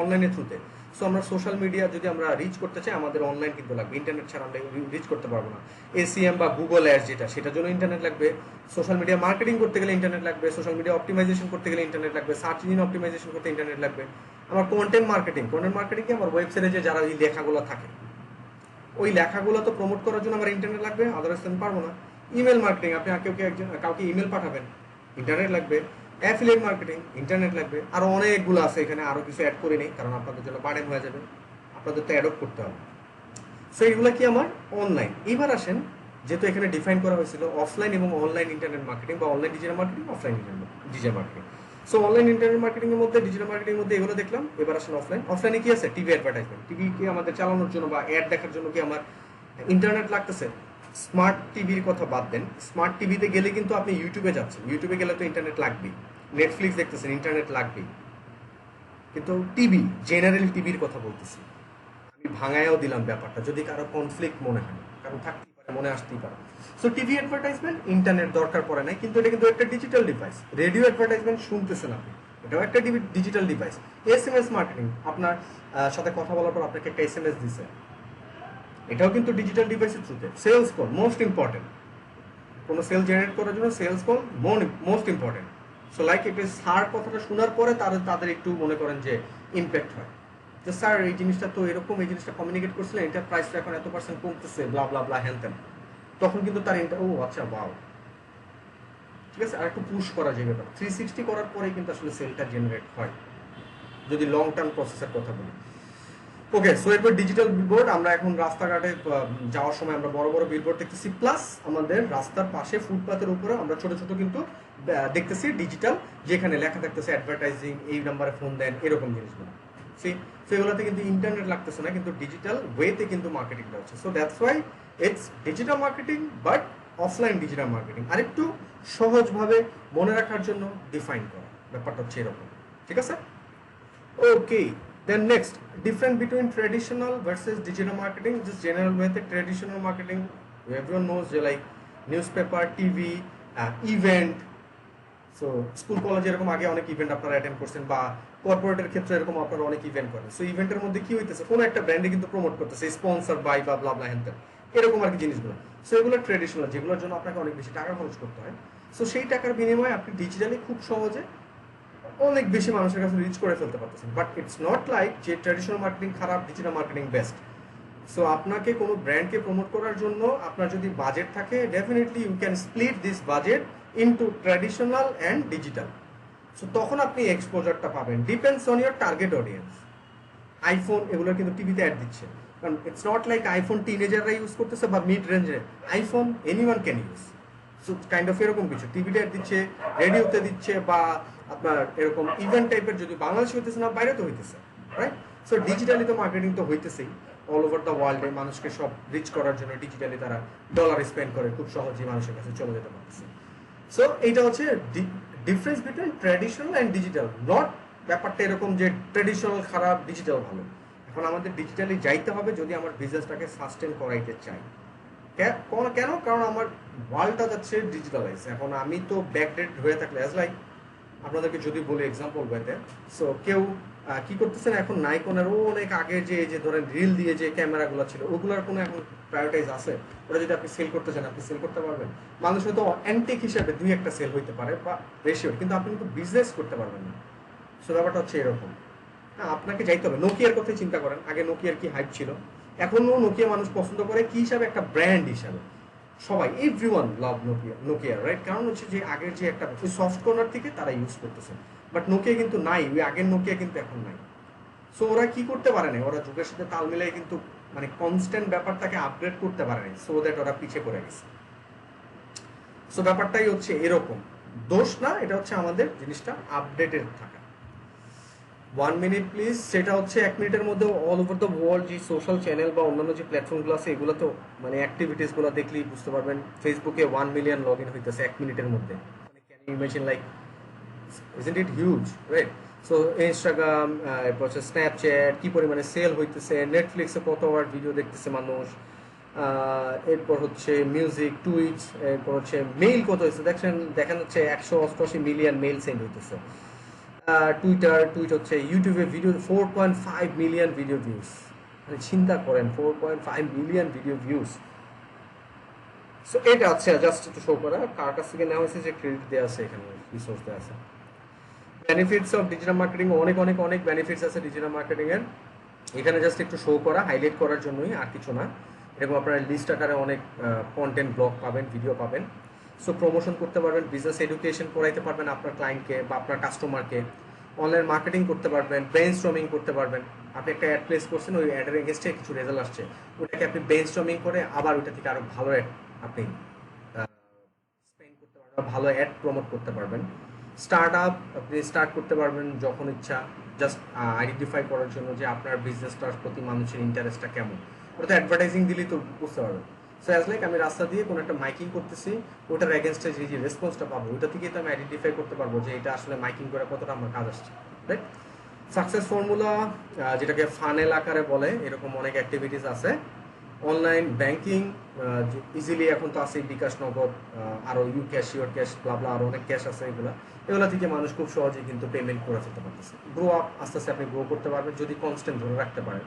অনলাইনের থ্রুতে। সো আমরা সোশ্যাল মিডিয়া যদি আমরা রিচ করতে চাই আমাদের অনলাইন কিন্তু লাগবে, ইন্টারনেট ছাড়া আমরা রিচ করতে পারবো না। এসিএম বা গুগল অ্যাডস যেটা, সেটার জন্য ইন্টারনেট লাগবে। সোশ্যাল মিডিয়া মার্কেটিং করতে গেলে ইন্টারনেট লাগবে, সোশ্যাল মিডিয়া অপটিমাইজেশন করতে গেলে ইন্টারনেট লাগবে, সার্চ ইঞ্জিন অপটিমাইজেশন করতে ইন্টারনেট লাগবে। আমার কন্টেন্ট মার্কেটিং কি, আমার ওয়েবসাইটে যে যারা এই লেখাগুলো থাকে ওই লেখাগুলো তো প্রমোট করার জন্য আমার ইন্টারনেট লাগবে, আদারওয়াইজ আমি পারবো না। ইমেল মার্কেটিং, আপনি কাউকে ইমেল পাঠাবেন, ইন্টারনেট লাগবে। অ্যাফিলিয়েট মার্কেটিং, ইন্টারনেট লাগবে। আরো অনেকগুলো আছে, এখানে আরো কিছু অ্যাড করে নেই কারণ আপনাদের জন্য বার্ডেন হয়ে যাবে, আপনাদের তো অ্যাডপ্ট করতে হবে। সো এইগুলো কি আমার অনলাইন। এবার আসেন, যেহেতু এখানে ডিফাইন করা হয়েছিল অফলাইন এবং অনলাইন ইন্টারনেট মার্কেটিং বা online digital marketing, offline digital marketing. So online internet marketing এর মধ্যে, ডিজিটাল মার্কেটিং এর মধ্যে এগুলো দেখলাম। এবার আসেন অফলাইন। অফলাইনে কি আছে, টিভি অ্যাডভার্টাইজমেন্ট। টিভি কি আমাদের চালানোর জন্য বা অ্যাড দেখার জন্য কি আমার ইন্টারনেট লাগতেছে? স্মার্ট টিভির কথা বাদ দেন, স্মার্ট টিভিতে গেলে কিন্তু আপনি ইউটিউবে যাচ্ছেন, ইউটিউবে গেলে তো ইন্টারনেট লাগবেই। নেটফ্লিক্স দেখতেছেন, ইন্টারনেট লাগবেই। কিন্তু টিভি, জেনারেল টিভির কথা বলতেছি, আমি ভাঙায়ও দিলাম ব্যাপারটা যদি কারো কনফ্লিক্ট মনে হয়, কারণ থাকতেই পারে, মনে আসতেই পারে। সো টিভি অ্যাডভার্টাইজমেন্ট, ইন্টারনেট দরকার পড়ে নাই, কিন্তু এটা কিন্তু একটা ডিজিটাল ডিভাইস। রেডিও অ্যাডভার্টাইজমেন্ট শুনতেছেন আপনি, এটাও একটা ডিজিটাল ডিভাইস। এসএমএস মার্কেটিং, আপনার সাথে কথা বলার পর আপনাকে একটা এসএমএস দিছে, এটাও কিন্তু ডিজিটাল ডিভাইসের থ্রুতে। Sales call, most important. কোনো সেল জেনারেট করার জন্য sales call most important. So like এটা স্যার কথাটা শোনার পরে তাদের একটু মনে করেন যে ইম্প্যাক্ট হয় যে স্যার এই জিনিসটা তো এরকম, এই জিনিসটা কমিউনিকেট করছিলেন, এটার প্রাইসটা এখন এত% কমতেছে, ব্লা ব্লা ব্লা হ্যান ত্যান। তখন কিন্তু তার ও আচ্ছা ওয়াও, ঠিক আছে, আর একটু পুশ করা যায় ব্যাপার। 360 করার পরেই কিন্তু আসলে সেলটা জেনারেট হয়, যদি লং টার্ম প্রসেসের কথা বলি। ওকে, সো এরপর ডিজিটাল বিলবোর্ড। আমরা এখন রাস্তাঘাটে যাওয়ার সময় আমরা বড় বড় বিলবোর্ড দেখতেছি, প্লাস আমাদের রাস্তার পাশে ফুটপাতের উপরে আমরা ছোট ছোট কিন্তু দেখতেছি ডিজিটাল, যেখানে লেখা থাকতেছে অ্যাডভার্টাইজিং, এই নাম্বারে ফোন দেন, এরকম জিনিসগুলো। সেগুলোতে কিন্তু ইন্টারনেট লাগতেছে না, কিন্তু ডিজিটাল ওয়েতে কিন্তু মার্কেটিংটা হচ্ছে। So that's why it's digital marketing, but offline digital marketing. আরেকটু সহজভাবে মনে রাখার জন্য ডিফাইন করা ব্যাপারটা হচ্ছে এরকম, ঠিক আছে? ওকে, then next, difference between traditional versus digital marketing. Just general way, traditional marketing everyone knows, যে like newspaper, TV, event. So school কলেজে এরকম আগে অনেক ইভেন্ট আপনারা অ্যাটেন্ড করছেন, বা কর্পোরেটের ক্ষেত্রে এরকম আপনারা অনেক ইভেন্ট করেন। সো ইভেন্টের মধ্যে কি হইতেছে, কোনো একটা ব্র্যান্ডে কিন্তু প্রমোট করতেছে, স্পন্সর বাই বা ব্লা ব্লা হ্যান এরকম আর কি জিনিসগুলো। সো এগুলো ট্রেডিশনাল, যেগুলোর জন্য আপনাকে অনেক বেশি টাকা খরচ করতে হয়। সো সেই টাকার বিনিময়ে আপনি ডিজিটালি খুব সহজে অনেক বেশি মানুষের কাছে রিচ করে ফেলতে পারতেছেন। বাট ইটস নট লাইক যে ট্র্যাডিশনাল মার্কেটিং খারাপ, ডিজিটাল মার্কেটিং বেস্ট। সো আপনাকে কোনো ব্র্যান্ডকে প্রমোট করার জন্য আপনার যদি বাজেট থাকে, definitely you can split this budget into traditional and digital. So তখন আপনি এক্সপোজারটা পাবেন, depends on your target audience. IPhone এগুলো কিন্তু টিভিতে অ্যাড দিচ্ছে, কারণ ইটস নট লাইক আইফোন টিনেজাররা ইউজ করতেছে বা মিড রেঞ্জে, iPhone anyone can use. So kind of এরকম কিছু টিভিতে অ্যাড দিচ্ছে, রেডিওতে দিচ্ছে, বা আপনার এরকম ইভেন্ট টাইপের, যদি বাংলাদেশে হইতেছে না বাইরে তো হইতেছে, রাইট? সো ডিজিটালি তো মার্কেটিং তো হইতেছেই অল ওভার দ্য ওয়ার্ল্ডে। মানুষকে সব রিচ করার জন্য ডিজিটালি তারা ডলার স্পেন্ড করে, খুব সহজেই মানুষের কাছে চলে যেতে পারতেছে। সো এইটা হচ্ছে difference between traditional and digital. Not ব্যাপারটা এরকম যে ট্র্যাডিশনাল খারাপ, ডিজিটাল ভালো। এখন আমাদের ডিজিটালি যাইতে হবে যদি আমার বিজনেসটাকে সাস্টেন করাইতে চাই। কেন? কারণ আমার ওয়ার্ল্ডটা যাচ্ছে ডিজিটালাইজ। এখন আমি তো ব্যাকডেট হয়ে থাকলে, অ্যাজ লাইক আপনাদেরকে যদি বলি এক্সাম্পল বইতে, সো কেউ কি করতেছেন এখন, নাইকনের অনেক আগে যে ধরেন রিল দিয়ে যে ক্যামেরাগুলো ছিল, ওগুলোর কোনো এখন প্রায়োরিটাইজ আছে? ওটা যদি আপনি সেল করতে চান, আপনি সেল করতে পারবেন। মানুষ হয়তো অ্যান্টিক হিসাবে দুই একটা সেল হইতে পারে বা রেশিও, কিন্তু আপনি কিন্তু বিজনেস করতে পারবেন না। সো ব্যাপারটা হচ্ছে এরকম। হ্যাঁ, আপনাকে যাইতে হবে। নোকিয়ার কথাই চিন্তা করেন, আগে নোকিয়ার কি হাইপ ছিল, এখনও নোকিয়া মানুষ পছন্দ করে কি হিসাবে, একটা ব্র্যান্ড হিসাবে। সবাই, এভরিওয়ান লাভ নোকিয়া, রাইট? কারণ হচ্ছে যে আগের যে একটা সফট কর্নার থেকে তারা ইউজ করতেছে, বাট নোকিয়া কিন্তু নাই, ওই আগের নোকিয়া কিন্তু এখন নাই। সো ওরা কি করতে পারে না, ওরা যুগের সাথে তাল মিলাই কিন্তু মানে কনস্ট্যান্ট ব্যাপারটাকে আপগ্রেড করতে পারে না, সো দ্যাট ওরা পিছিয়ে পড়ে গেছে। সো ব্যাপারটাই হচ্ছে এরকম, দোষ না, এটা হচ্ছে আমাদের জিনিসটা আপডেটেড থাকা। 1 মিনিট প্লিজ। সেটা হচ্ছে 1 মিনিটের মধ্যে অল ওভার দ্য ওয়ার্ল্ড যে সোশ্যাল চ্যানেল বা অন্যান্য যে প্ল্যাটফর্মগুলো আছে, এগুলো তো মানে অ্যাক্টিভিটিসগুলো দেখলেই বুঝতে পারবেন। ফেসবুকে 1 মিলিয়ন লগ ইন হইতেছে 1 মিনিটের মধ্যে। মানে can you imagine, like isn't it huge, right? So Instagram, এরপর হচ্ছে স্ন্যাপচ্যাট, কি পরিমাণে সেল হইতেছে, নেটফ্লিক্সে কত আওয়ার ভিডিও দেখতেছে মানুষ, এরপর হচ্ছে মিউজিক, টুইটস, এরপর হচ্ছে মেইল কত হয়েছে দেখেন হচ্ছে 188 মিলিয়ন মেইল সেন্ড হইতেছে। টুইট হচ্ছে, ইউটিউবে ভিডিও 4.5 মিলিয়ন ভিডিও ভিউজ। মানে চিন্তা করেন 4.5 মিলিয়ন ভিডিও ভিউজ। সো এটা আছে জাস্ট একটু শো করা কার কাছ থেকে নেওয়া হয়েছে, যে ক্রেডিট দেওয়া আছে এখানে, রিসোর্স দেওয়া আছে। বেনিফিটস অফ ডিজিটাল মার্কেটিং, অনেক অনেক অনেক বেনিফিটস আছে ডিজিটাল মার্কেটিং এর। এখানে জাস্ট একটু শো করা, হাইলাইট করার জন্যই, আর কিছু না। এরকম আপনারা লিস্ট আকারে অনেক কন্টেন্ট ব্লগ পাবেন, ভিডিও পাবেন। সো প্রমোশন করতে পারবেন, বিজনেস এডুকেশন করাইতে পারবেন আপনার ক্লায়েন্টকে বা আপনার কাস্টমারকে, অনলাইন মার্কেটিং করতে পারবেন, ব্রেইনস্টর্মিং করতে পারবেন। আপনি একটা অ্যাড প্লেস করছেন, ওই অ্যাডের এগেনস্টে কিছু রেজাল্ট আসছে, ওটাকে আপনি ব্রেইনস্টর্মিং করে আবার ওইটা থেকে আরো ভালো অ্যাড আপনি স্পেন্ড করতে পারবেন, ভালো অ্যাড প্রমোট করতে পারবেন। স্টার্ট আপ আপনি স্টার্ট করতে পারবেন যখন ইচ্ছা, জাস্ট আইডেন্টিফাই করার জন্য যে আপনার বিজনেসটার প্রতি মানুষের ইন্টারেস্টটা কেমন। ওটা তো অ্যাডভার্টাইজিং দিলেই তো বুঝতে পারবেন। সো অ্যাজ লাইক আমি রাস্তা দিয়ে কোনো একটা মাইকিং করতেছি, ওটার এগেনস্টে যে রেসপন্সটা পাবো, ওটা থেকেই তো আমি আইডেন্টিফাই করতে পারবো যে এটা আসলে মাইকিং করে কতটা আমার কাজ আসছে, রাইট? সাকসেস ফর্মুলা, যেটাকে ফানেল আকারে বলে, এরকম অনেক অ্যাক্টিভিটিস আছে। অনলাইন ব্যাংকিং, ইজিলি এখন তো আছে বিকাশ, নগদ, আরও ইউ ক্যাশ, ইউর ক্যাশ, ব্লা আরও অনেক ক্যাশ আছে। এগুলো থেকে মানুষ খুব সহজেই কিন্তু পেমেন্ট করে ফেলতে পারতেছে। গ্রো আপ, আস্তে আস্তে আপনি গ্রো করতে পারবেন যদি কনস্ট্যান্ট ধরে রাখতে পারেন।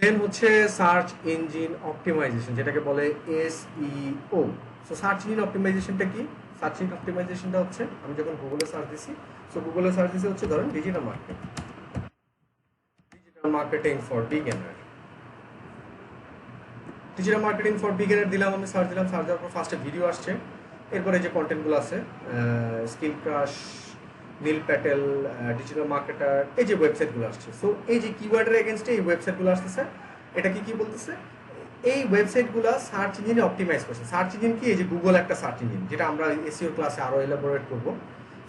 দেন হচ্ছে সার্চ ইঞ্জিন অপটিমাইজেশন, যেটাকে বলে SEO। সো সার্চ ইঞ্জিন অপটিমাইজেশনটা কি? সার্চ ইঞ্জিন অপটিমাইজেশনটা হচ্ছে, আমি যখন গুগলে সার্চ দিছি, সো গুগলে সার্চ দিছি হচ্ছে ধরেন digital marketing for beginner, digital marketing for beginner দিলাম, আমি সার্চ দিলাম, সার্চ দেওয়ার পর ফার্স্টে ভিডিও আসছে, এরপরে যে কন্টেন্টগুলো আছে, স্কিল ক্রাশ, নীল প্যাটেল, ডিজিটাল মার্কেটার, এই যে ওয়েবসাইটগুলো আসছে। সো এই যে কিওয়ার্ডের এগেনস্টে এই ওয়েবসাইটগুলো আসতেছে, এটা কি বলতেছে, এই ওয়েবসাইটগুলো সার্চ ইঞ্জিনে অপটিমাইজ করছে। সার্চ ইঞ্জিন কি, এই যে গুগল একটা সার্চ ইঞ্জিন, যেটা আমরা এসইও ক্লাসে আরো এলাবোরেট করবো।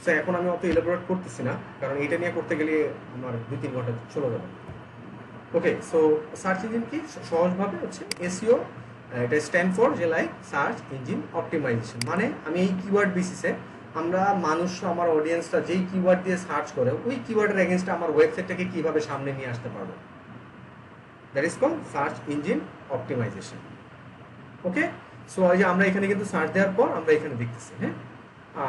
সো এখন আমি অত এলাবোরেট করতেছি না, কারণ এটা নিয়ে করতে গেলে আমার 2-3 ঘন্টা চলে যাবে। ওকে, সো সার্চ ইঞ্জিন কি, সহজভাবে হচ্ছে এসইও, এটা স্ট্যান্ড ফর যে লাইক সার্চ ইঞ্জিন অপটিমাইজেশন। মানে আমি এই কিওয়ার্ড বেসিসে আমরা মানুষ, আমার অডিয়েন্সরা যেই কিওয়ার্ড দিয়ে সার্চ করে ওই কিওয়ার্ডের এগেনস্টে আমার ওয়েবসাইটটাকে কিভাবে সামনে নিয়ে আসতে পারবো, that is called search engine optimisation. Okay, so এই যে আমরা এখানে কিন্তু সার্চ দেওয়ার পর আমরা এখানে দেখতেছি, হ্যাঁ।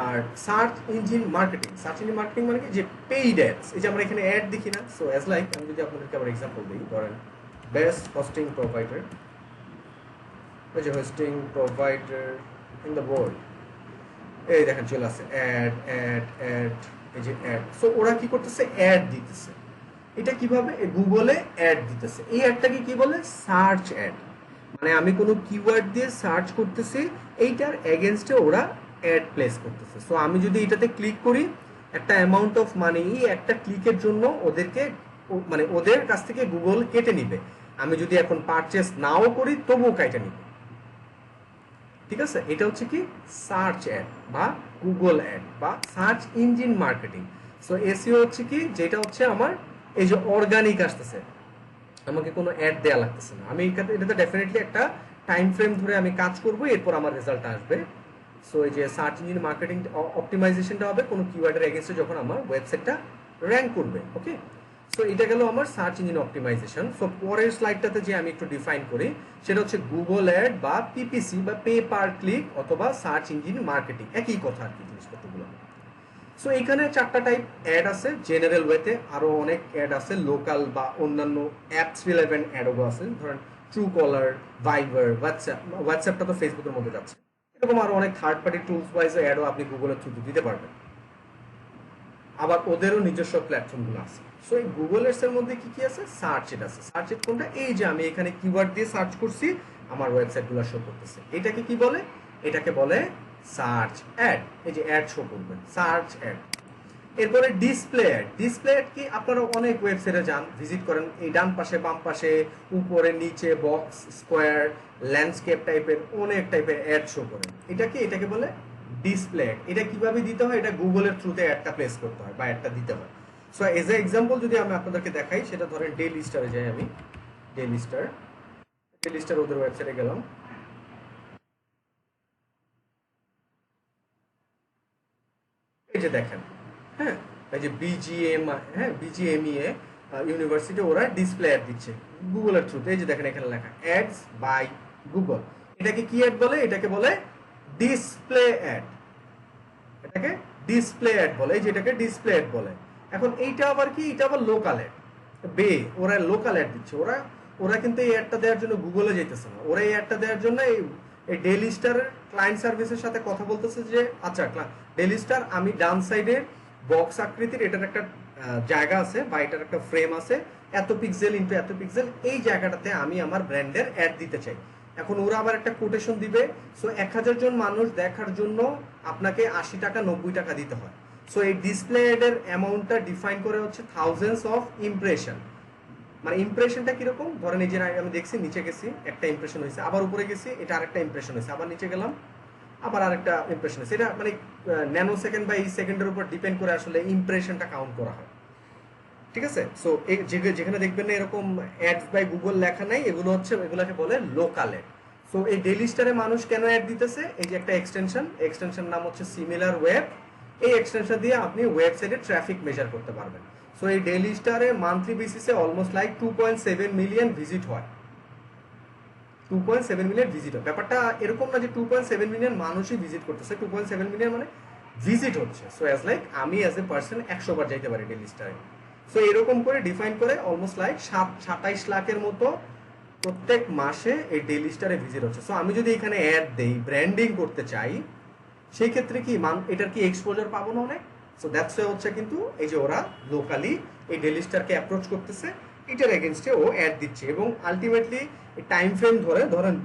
আর search engine marketing, search engine marketing মানে কি, যে পেইড অ্যাডস, এই যে আমরা এখানে অ্যাড দেখি না। সো অ্যাজ লাইক আমি যদি আপনাদেরকে আবার এক্সাম্পল দিই, ধরেন বেস্ট হোস্টিং প্রোভাইডার, ওই যে hosting provider in the world, এই দেখেন চলে আসে অ্যাড অ্যাড অ্যাড, এই যে অ্যাড। সো ওরা কি করতেছে, অ্যাড দিতেছে। এটা কিভাবে, গুগলে অ্যাড দিতেছে। এই অ্যাডটাকে কি বলে, সার্চ অ্যাড। মানে আমি কোনো কিওয়ার্ড দিয়ে সার্চ করতেছি, এইটার এগেনস্টে ওরা অ্যাড প্লেস করতেছে। সো আমি যদি এটাতে ক্লিক করি, একটা অ্যামাউন্ট অফ মানি একটা ক্লিকের জন্য ওদেরকে, মানে ওদের কাছ থেকে গুগল কেটে নিবে। আমি যদি এখন পারচেস নাও করি তবুও কেটে নিবে। ঠিক আছে, এটা হচ্ছে কি সার্চ অ্যাড বা গুগল অ্যাড বা search engine marketing. So SEO হচ্ছে কি, যেটা হচ্ছে আমার এই যে অর্গানিক আসতেছে, আমাকে কোনো অ্যাড দেওয়া লাগতেছে না। আমি এটাতে ডেফিনেটলি একটা টাইম ফ্রেম ধরে আমি কাজ করব, এরপর আমার রেজাল্ট আসবে। সো এই যে সার্চ ইঞ্জিন মার্কেটিং অপটিমাইজেশনটা হবে কোনো কিওয়ার্ডের এগেইনস্টে যখন আমার ওয়েবসাইটটা র্যাঙ্ক করবে। ওকে, সো এটা গেল আমার সার্চ ইঞ্জিন অপটিমাইজেশন। সো পরের স্লাইডটাতে যে আমি একটু ডিফাইন করি, সেটা হচ্ছে গুগল অ্যাড বা পিপিসি বা পে পার ক্লিক অথবা সার্চ ইঞ্জিন মার্কেটিং, একই কথা আর কি জিনিসপত্রগুলো। সো এখানে 4টা টাইপ অ্যাড আছে জেনারেল ওয়েতে, আরো অনেক অ্যাড আছে লোকাল বা অন্যান্য অ্যাপস রিলেভেন্ট অ্যাডও আছে, ধরেন ট্রু কলার, ভাইবার, হোয়াটসঅ্যাপটা তো ফেসবুকের মধ্যে যাচ্ছে। এরকম আরো অনেক থার্ড পার্টি টুলস ওয়াইজ অ্যাডও আপনি গুগলের থ্রুতে দিতে পারবেন, আবার ওদেরও নিজস্ব প্ল্যাটফর্মগুলো আছে। সো এই গুগল এর মধ্যে কি কি আছে, সার্চ এড আছে। সার্চ এড কোনটা, এই যে আমি এখানে কিওয়ার্ড দিয়ে সার্চ করছি, আমার ওয়েবসাইটগুলো শো করতেছে। এটাকে কি বলে, এটাকে বলে সার্চ অ্যাড। এই যে অ্যাড শো করবেন, সার্চ অ্যাড। এরপরে ডিসপ্লে অ্যাড। ডিসপ্লে অ্যাড কি, আপনারা অনেক ওয়েবসাইটে যান, ভিজিট করেন, এই ডান পাশে বাম পাশে উপরে নিচে বক্স, স্কোয়ার, ল্যান্ডস্কেপ টাইপের অনেক টাইপের অ্যাড শো করেন। এটা কি, এটাকে বলে ডিসপ্লে অ্যাড। এটা কিভাবে দিতে হয়, এটা গুগলের থ্রুতে অ্যাডটা প্লেস করতে হয় বা অ্যাডটা দিতে হয়। সো এজ এ এক্সাম্পল যদি আমি আপনাদেরকে দেখাই, সেটা ধরেন ডেইলি স্টারে যাই আমি, ডেইলি স্টার ওদের ওয়েবসাইটে গেলাম। এই যে দেখেন, হ্যাঁ, এই যে বিজিএমইএ ইউনিভার্সিটি, ওরা ডিসপ্লে অ্যাড দিচ্ছে গুগলের থ্রুতে। এই যে দেখেন এখানে লেখা অ্যাডস বাই গুগল। এটাকে কি অ্যাড বলে, এটাকে বলে ডিসপ্লে অ্যাড। এটাকে ডিসপ্লে অ্যাড বলে, এই যে এটাকে ডিসপ্লে অ্যাড বলে। এখন এইটা আবার কি, এটা আবার লোকাল অ্যাড। ওরা লোকাল অ্যাড দিচ্ছে। ওরা কিন্তু এই অ্যাডটা দেওয়ার জন্য গুগলে যাইতেছে না, ওরা এই অ্যাডটা দেওয়ার জন্য এই ডেইলি স্টারের ক্লায়েন্ট সার্ভিসের সাথে কথা বলতেছে যে আচ্ছা ডেইলি স্টার, আমি ডান সাইডের বক্স আকৃতির এটার একটা জায়গা আছে বা এটার একটা ফ্রেম আছে, এত পিক্সেল ইনটু এত পিক্সেল, এই জায়গাটাতে আমি আমার ব্র্যান্ডের অ্যাড দিতে চাই। এখন ওরা আবার একটা কোটেশন দিবে। সো 1000 জন মানুষ দেখার জন্য আপনাকে 80 টাকা 90 টাকা দিতে হয়। সো এই ডিসপ্লে অ্যাডের অ্যামাউন্টটা ডিফাইন করে হচ্ছে থাউজেন্ডস অফ ইমপ্রেশন। মানে ইমপ্রেশনটা কিরকম, ধরেন এই যে আমি দেখছি নিচে গেছি, একটা ইমপ্রেশন হয়েছে, আবার উপরে গেছি, এটা আরেকটা ইমপ্রেশন হয়েছে, আবার নিচে গেলাম, আবার আরেকটা ইমপ্রেশন হয়েছে। এটা মানে ন্যানো সেকেন্ড বা এই সেকেন্ডের উপর ডিপেন্ড করে আসলে ইমপ্রেশনটা কাউন্ট করা হয়। ঠিক আছে, সো যেখানে দেখবেন না এরকম অ্যাডস বাই গুগল লেখা নাই, এগুলোকে বলে লোকাল অ্যাড। সো এই ডেইলি স্টারে মানুষ কেন অ্যাড দিতেছে, এই যে একটা এক্সটেনশন নাম হচ্ছে সিমিলার ওয়েব। এই এক্সটেনশন দিয়ে আপনি ওয়েবসাইটে ট্রাফিক মেজার করতে পারবেন। সো এই ডেইলি স্টারে মান্থলি বেসিসে অলমোস্ট লাইক 2.7 মিলিয়ন ভিজিট হয়। 2.7 মিলিয়ন ভিজিট হয়। ব্যাপারটা এরকম না যে 2.7 মিলিয়ন মানুষই ভিজিট করতেছে, 2.7 মিলিয়ন মানে ভিজিট হচ্ছে। সো অ্যাজ লাইক আমি অ্যাজ এ পার্সন 100 বার যাইতে পারি ডেইলি স্টারে। সো এরকম করে ডিফাইন করে অলমোস্ট লাইক 27 লাখের মতো প্রত্যেক মাসে এই ডেইলি স্টারে ভিজিট হচ্ছে। সো আমি যদি এখানে অ্যাড দেই, ব্র্যান্ডিং করতে চাই, সেই ক্ষেত্রে কি এটার কি এক্সপোজার পাবো না অনেক। সো দ্যাটস ওয়াই হচ্ছে কিন্তু এই যে ওরা লোকালি এই ডেইলি স্টারকে অ্যাপ্রোচ করতেছে, এটার এগেনস্টে ও অ্যাড দিচ্ছে এবং আলটিমেটলি টাইম ফ্রেম ধরেন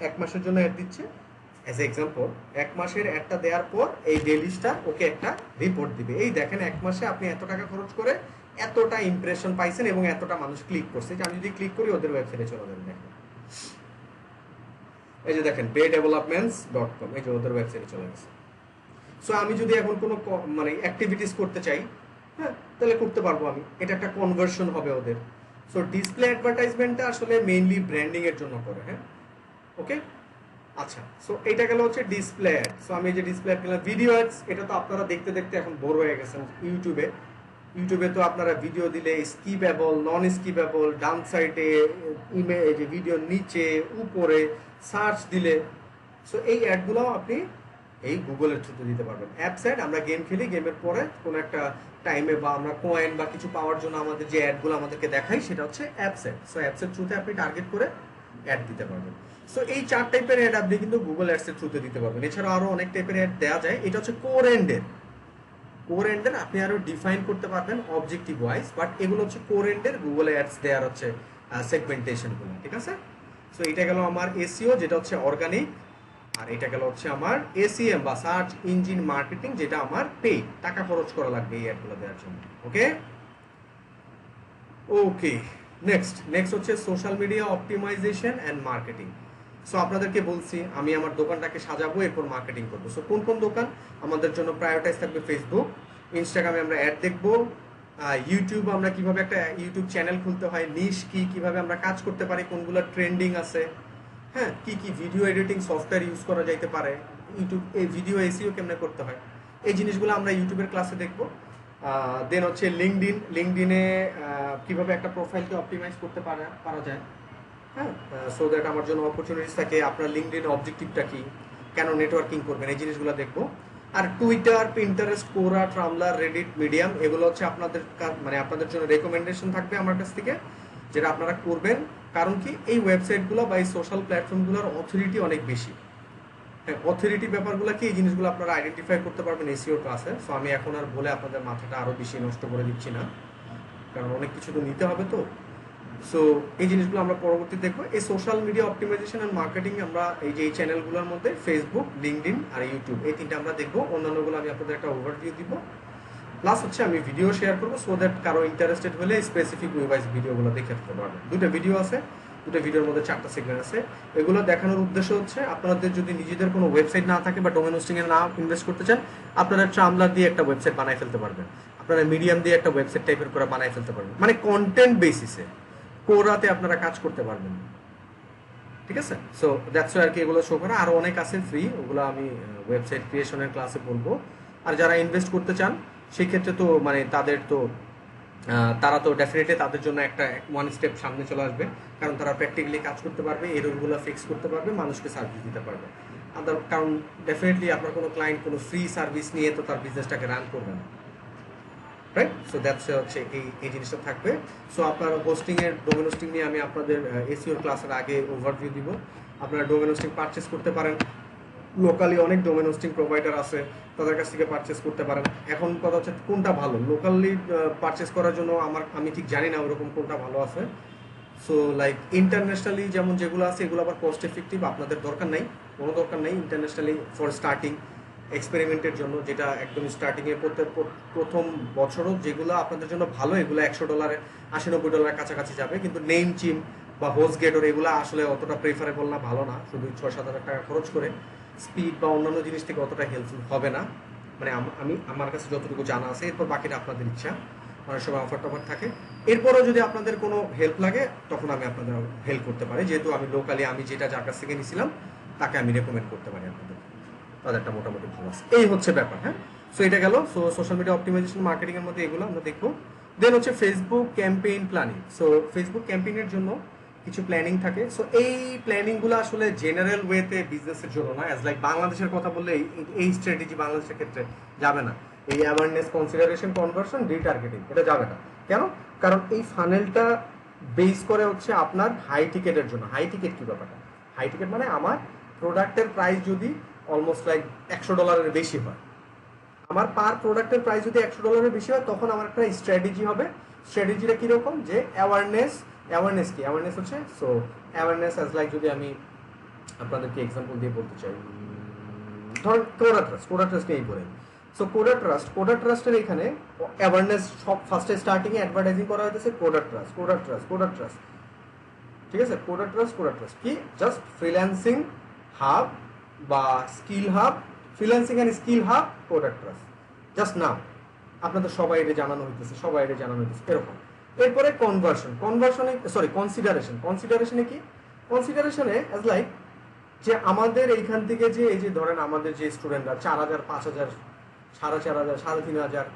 1 মাসের জন্য অ্যাড দিচ্ছে, অ্যাজ এক্সাম্পল 1 মাসের অ্যাডটা দেওয়ার পর এই ডেইলি স্টার ওকে একটা রিপোর্ট দিবে, এই দেখেন 1 মাসে আপনি এত টাকা খরচ করে এতটা ইমপ্রেশন পাইছেন এবং এতটা মানুষ ক্লিক করছে। আমি যদি ক্লিক করি ওদের ওয়েবসাইটে চলে যাবেন, দেখেন এই যে দেখেন paydevelopments.com, এই যে ওদের ওয়েবসাইটে চলে গেছে। সো আমি যদি এখন কোনো মানে অ্যাক্টিভিটিস করতে চাই, হ্যাঁ তাহলে করতে পারবো আমি, এটা একটা কনভার্সন হবে ওদের। সো ডিসপ্লে অ্যাডভার্টাইজমেন্টটা আসলে মেইনলি ব্র্যান্ডিং এর জন্য করে, হ্যাঁ ওকে। আচ্ছা, সো এটা গেল হচ্ছে ডিসপ্লে অ্যাড। সো আমি যে ডিসপ্লে অ্যাড গেলাম, ভিডিও অ্যাডস, এটা তো আপনারা দেখতে দেখতে এখন বোর হয়ে গেছেন। ইউটিউবে তো আপনারা ভিডিও দিলে স্কিপেবল, নন স্কিপেবল, ডাউন সাইডে ইমেজ, ভিডিও নিচে উপরে সার্চ দিলে, সো এই অ্যাডগুলো আপনি এই গুগলের থ্রুতে দিতে পারবেন। অ্যাপস অ্যাড, আমরা গেম খেলি, গেমের পরে কোনো একটা টাইমে বা আমরা কয়েন বা কিছু পাওয়ার জন্য আমাদের যে অ্যাডগুলো আমাদেরকে দেখাই সেটা হচ্ছে অ্যাপস অ্যাড। সো অ্যাপসের থ্রুতে আপনি টার্গেট করে অ্যাড দিতে পারবেন। সো এই 4 টাইপের অ্যাড আপনি কিন্তু গুগল অ্যাডসের থ্রুতে দিতে পারবেন। এছাড়াও আরো অনেক টাইপের অ্যাড দেওয়া যায়। এটা হচ্ছে কোর এন্ডের আপনি আরো ডিফাইন করতে পারবেন অবজেক্টিভ ওয়াইজ, বাট এগুলো হচ্ছে কোর এন্ডের গুগল অ্যাডস দেওয়ার হচ্ছে সেগমেন্টেশন গুলো, ঠিক আছে। সো এটা গেল আমার এসইও, যেটা হচ্ছে অর্গানিক, আর এটা গেল হচ্ছে আমার এসইএম বা সার্চ ইঞ্জিন মার্কেটিং, যেটা আমার পে, টাকা খরচ করা লাগবে এই অ্যাডগুলো দেওয়ার জন্য। ওকে ওকে, নেক্সট হচ্ছে social media optimisation and marketing. So আপনাদেরকে বলছি আমি আমার দোকানটাকে সাজাবো, এরপর মার্কেটিং করবো। সো কোন কোন দোকান আমাদের জন্য প্রায়োরিটাইজ থাকবে? ফেসবুক, ইনস্টাগ্রামে আমরা অ্যাড দেখবো, ইউটিউব আমরা কিভাবে একটা ইউটিউব চ্যানেল খুলতে হয়, নিশ কি, কিভাবে আমরা কাজ করতে পারি, কোনগুলো ট্রেন্ডিং আছে, হ্যাঁ কি কি ভিডিও এডিটিং সফটওয়্যার ইউজ করা যাইতে পারে, ইউটিউব এই ভিডিও এসইও কেমনে করতে হয়, এই জিনিসগুলো আমরা ইউটিউবের ক্লাসে দেখবো। দেন হচ্ছে লিঙ্কডিনে কিভাবে একটা প্রোফাইলকে অপটিমাইজ করতে পারা যায়, হ্যাঁ সো দ্যাট আমার জন্য অপরচুনিটিস থাকে। আপনার লিঙ্কডিন অবজেক্টিভটা কি, কেন নেটওয়ার্কিং করবেন, এই জিনিসগুলো দেখবো। আর টুইটার, পিন্টারেস্ট, কোরা, ট্রামলার, রেডিট, মিডিয়াম, এগুলো হচ্ছে আপনাদের মানে আপনাদের জন্য রেকমেন্ডেশন থাকবে আমার কাছ থেকে, যেটা আপনারা করবেন। কারণ কি, এই ওয়েবসাইটগুলো বা এই সোশ্যাল প্ল্যাটফর্মগুলোর অথরিটি অনেক বেশি। হ্যাঁ, অথরিটি ব্যাপারগুলো কি, এই জিনিসগুলো আপনারা আইডেন্টিফাই করতে পারবেন এসইও ক্লাসে। সো আমি এখন আর বলে আপনাদের মাথাটা আরও বেশি নষ্ট করে দিচ্ছি না, কারণ অনেক কিছু তো নিতে হবে তো। সো এই জিনিসগুলো আমরা পরবর্তী দেখবো। এই social media optimisation and marketing আমরা এই যে এই চ্যানেলগুলোর মধ্যে ফেসবুক, লিঙ্কডিন আর ইউটিউব, এই তিনটা আমরা দেখবো। অন্যান্যগুলো আমি আপনাদের একটা ওভারভিউ দিব, প্লাস হচ্ছে আমি ভিডিও শেয়ার করবো, সো দ্যাট কারো ইন্টারেস্টেড হলে স্পেসিফিক ওয়েবাইজ ভিডিওগুলো দেখে ফেলতে পারবেন। দুটো ভিডিও আছে, দুটো ভিডিওর মধ্যে 4টা সেগমেন্ট আছে। এগুলো দেখানোর উদ্দেশ্য হচ্ছে আপনাদের যদি নিজেদের কোনো ওয়েবসাইট না থাকে বা ডোমেন হোস্টিং এ না ইনভেস্ট করতে চান, আপনারা ট্রামলার দিয়ে একটা ওয়েবসাইট বানায় ফেলতে পারবেন, আপনারা মিডিয়াম দিয়ে একটা ওয়েবসাইট টাইপের করে বানায় ফেলতে পারবেন, মানে কন্টেন্ট বেসিসে কোরাতে আপনারা কাজ করতে পারবেন, ঠিক আছে। সো দ্যাটস আর কি, এগুলো শো করা আরো অনেক আছে ফ্রি, ওগুলো আমি ওয়েবসাইট ক্রিয়েশনের ক্লাসে বলবো। আর যারা ইনভেস্ট করতে চান সেই ক্ষেত্রে তো মানে তারা তো ডেফিনেটলি তাদের জন্য একটা 1 স্টেপ সামনে চলে আসবে, কারণ তারা প্র্যাকটিক্যালি কাজ করতে পারবে, এররগুলো ফিক্স করতে পারবে, মানুষকে সার্ভিস দিতে পারবে। কারণ ডেফিনেটলি আপনার কোনো ক্লায়েন্ট কোনো ফ্রি সার্ভিস নিয়ে তো তার বিজনেসটাকে রান করবে না, রাইট। সো দ্যাটস হচ্ছে এই জিনিসটা থাকবে। সো আপনার হোস্টিংয়ের, ডোমেন হোস্টিং নিয়ে আমি আপনাদের এসইওর ক্লাসের আগে ওভারভিউ দিব। আপনারা ডোমেন হোস্টিং পারচেস করতে পারেন, লোকালি অনেক ডোমেন হোস্টিং প্রোভাইডার আছে, তাদের কাছ থেকে পারচেস করতে পারেন। এখন কথা হচ্ছে কোনটা ভালো, লোকালি পারচেস করার জন্য আমি ঠিক জানি না ওরকম কোনটা ভালো আছে। সো লাইক ইন্টারন্যাশনালি যেমন যেগুলো আছে এগুলো আবার কস্ট এফেক্টিভ, আপনাদের দরকার নাই, কোনো দরকার নেই ইন্টারন্যাশনালি ফর স্টার্টিং এক্সপেরিমেন্টের জন্য, যেটা একদম স্টার্টিংয়ে প্রথম বছরও যেগুলো আপনাদের জন্য ভালো, এগুলো $100 $80-90 কাছাকাছি যাবে। কিন্তু নেম চিম বা হোস্ট গেটর এগুলো আসলে অতটা প্রেফারেবল না, ভালো না, শুধু 6-7 হাজার টাকা খরচ করে স্পিড বা অন্যান্য জিনিস থেকে অতটা হেল্পফুল হবে না, মানে আমার কাছে যতটুকু জানা আছে। এরপর বাকিটা আপনাদের ইচ্ছা, অনেক সময় অফার টফার থাকে। এরপরও যদি আপনাদের কোনো হেল্প লাগে তখন আমি আপনাদের হেল্প করতে পারি, যেহেতু আমি লোকালি আমি যেটা যার কাছ থেকে নিয়েছিলাম তাকে আমি রেকমেন্ড করতে পারি আপনাদের, তাদেরটা মোটামুটি ভালো আছে। এই হচ্ছে ব্যাপার, হ্যাঁ। সো এটা গেল so social media optimization marketing এর মধ্যে এগুলো আমরা দেখবো। দেন হচ্ছে Facebook campaign planning. So Facebook ক্যাম্পেইনের জন্য কিছু প্ল্যানিং থাকে। সো এই প্ল্যানিংগুলো আসলে জেনারেল ওয়েতে বিজনেসের জন্য না, অ্যাজ লাইক বাংলাদেশের কথা বললে এই স্ট্র্যাটেজি বাংলাদেশের ক্ষেত্রে যাবে না। এই অ্যাওয়ারনেস, কনসিডারেশন, কনভার্সন, রিটার্গেটিং, এটা যাবে না। কেন? কারণ এই ফানেলটা বেস করে হচ্ছে আপনার হাই টিকেটের জন্য। হাই টিকেট কি ব্যাপারটা? হাই টিকেট মানে আমার প্রোডাক্টের প্রাইস যদি অলমোস্ট লাইক $100 বেশি হয়, আমার পার প্রোডাক্টের প্রাইস যদি $100 বেশি হয়, তখন আমার একটা স্ট্র্যাটেজি হবে। স্ট্র্যাটেজিটা কিরকম? যে অ্যাওয়ারনেস কি? অ্যাওয়ারনেস হচ্ছে, সো অ্যাওয়ারনেস অ্যাজ লাইক যদি আমি আপনাদেরকে এক্সাম্পল দিয়ে বলতে চাই, ধরেন কোডা ট্রাস্ট নিয়েই বলেন। সো কোডা ট্রাস্টের এখানে অ্যাওয়ারনেস সব ফার্স্টে স্টার্টিং এ অ্যাডভার্টাইজিং করা হয়েছে কোডা ট্রাস্ট, ঠিক আছে। কোডা ট্রাস্ট কি? জাস্ট ফ্রিল্যান্সিং হাব বা skill hub, freelancing and skill hub Coda trust, just নাম। আপনাদের সবাই এটা জানানো হইতেছে এরকম। এরপরে কনসিডারেশনে কি? কনসিডারেশনে অ্যাজ লাইক যে আমাদের এইখান থেকে যে এই যে ধরেন আমাদের যে স্টুডেন্টরা 4,000, 5,000, 4,500, 3,500,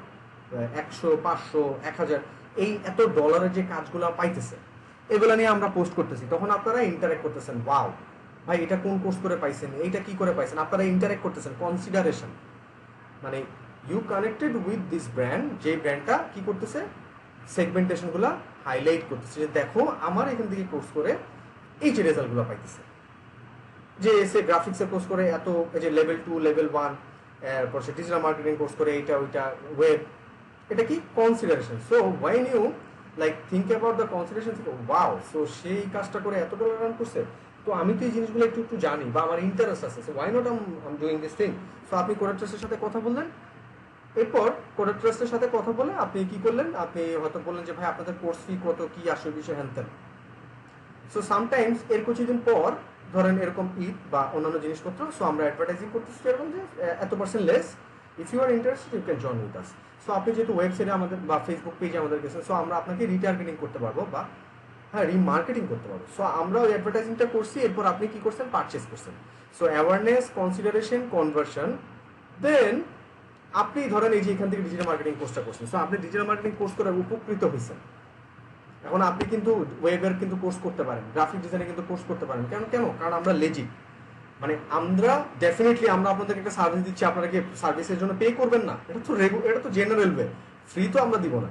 100, 500, 1,000 এই এত ডলারের যে কাজগুলো পাইতেছে, এগুলো নিয়ে আমরা পোস্ট করতেছি, তখন আপনারা ইন্টারেক্ট করতেছেন, ওয়াও ভাই এটা কোন কোর্স করে পাইছেন, এইটা কি করে পাইছেন, আপনারা ইন্টারেক্ট করতেছেন। কনসিডারেশন মানে you connected with this brand, যে ব্র্যান্ডটা কি করতেছে, সেগমেন্টেশনগুলো হাইলাইট করতেছে যে দেখো আমার এখান থেকে কোর্স করে এই যে রেজাল্টগুলো পাইতেছে, যে সে গ্রাফিক্সের কোর্স করে এত, এই যে লেভেল 2, লেভেল 1, এরপর সে ডিজিটাল মার্কেটিং কোর্স করে এইটা ওইটা ওয়েব, এটা কি consideration. So when you like think about the consideration, wow so সেই কাজটা করে এত ডলার রান করছে, তো আমি তো এই জিনিসগুলো একটু একটু জানি বা আমার ইন্টারেস্ট আছে, so why not um doing this thing. So আপনি কোডা ট্রাস্টের সাথে কথা বললেন, এরপর কোডা ট্রাস্টের সাথে কথা বলে আপনি কি করলেন, আপনি হয়তো বললেন যে ভাই আপনাদের কোর্স ফি কত, কি আসল বিষয় হ্যানতেন। সো সামটাইমস এর কিছুদিন পর ধরেন এরকম ঈদ বা অন্যান্য জিনিসপত্র, সো আমরা অ্যাডভার্টাইজিং করতেছি এরকম যে এত percent less, if you are interested you can join with us. So আপনি যেহেতু ওয়েবসাইটে আমাদের বা ফেসবুক পেজে আমাদের গেছেন, সো আমরা আপনাকে রিটার্গেটিং করতে পারবো বা হ্যাঁ রিমার্কেটিং করতে পারবো। সো আমরা ওই অ্যাডভার্টাইজিংটা করছি, এরপর আপনি কি করছেন, পারচেস করছেন। সো অ্যাওয়ারনেস, কনসিডারেশন, কনভার্সন, দেন আপনি ধরেন এই যে এখান থেকে ডিজিটাল মার্কেটিং কোর্সটা করছেন, সো আপনি ডিজিটাল মার্কেটিং কোর্স করে উপকৃত হয়েছেন। এখন আপনি কিন্তু ওয়েবের কিন্তু কোর্স করতে পারেন, গ্রাফিক ডিজাইনে কিন্তু কোর্স করতে পারেন। কারণ আমরা লেজিট, মানে আমরা ডেফিনেটলি আমরা আপনাদেরকে একটা সার্ভিস দিচ্ছি, আপনারা কি সার্ভিসের জন্য পে করবেন না? এটা তো জেনারেল ওয়ে, ফ্রি তো আমরা দিব না,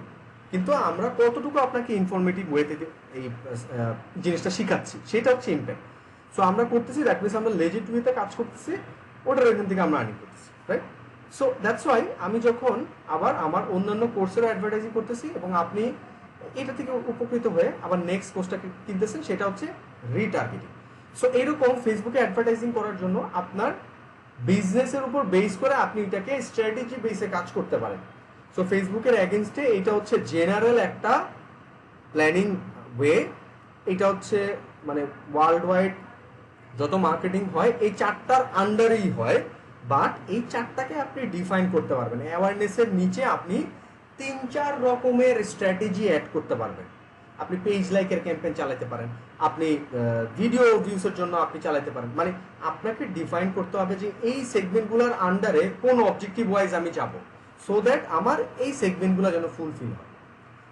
কিন্তু আমরা কতটুকু আপনাকে ইনফরমেটিভ ওয়েতে এই জিনিসটা শিখাচ্ছি, সেটা হচ্ছে ইম্প্যাক্ট। সো আমরা করতেছি, দ্যাট মিনস আমরা লেজিট ওয়েতে কাজ করতেছি, ওটার এখান থেকে আমরা আর্নিং করতেছি, রাইট? সো দ্যাটস ওয়াই আমি যখন আবার আমার অন্যান্য কোর্সেরও অ্যাডভার্টাইজিং করতেছি এবং আপনি এটা থেকে উপকৃত হয়ে আবার নেক্সট কোর্সটা কিনতেছেন, সেটা হচ্ছে রিটার্গেটিং। সো এইরকম ফেসবুকে অ্যাডভার্টাইজিং করার জন্য আপনার বিজনেসের উপর বেস করে আপনি এটাকে স্ট্র্যাটেজি বেসে কাজ করতে পারেন। সো ফেসবুকের এগেনস্টে এটা হচ্ছে জেনারেল একটা প্ল্যানিং ওয়ে, এটা হচ্ছে মানে ওয়ার্ল্ড ওয়াইড যত মার্কেটিং হয় এই 4টার আন্ডারেই হয়, বাট এই 4টাকে আপনি ডিফাইন করতে পারবেন। অ্যাওয়ারনেসের নিচে আপনি 3-4 রকমের স্ট্র্যাটেজি অ্যাড করতে পারবেন। আপনি পেজ লাইকের ক্যাম্পেইন চালাতে পারেন, আপনি ভিডিও ভিউসের জন্য আপনি চালাতে পারেন, মানে আপনাকে ডিফাইন করতে হবে যে এই সেগমেন্টগুলোর আন্ডারে কোন অবজেক্টিভ ওয়াইজ আমি যাব, সো দ্যাট আমার এই সেগমেন্টগুলো যেন ফুলফিল হয়।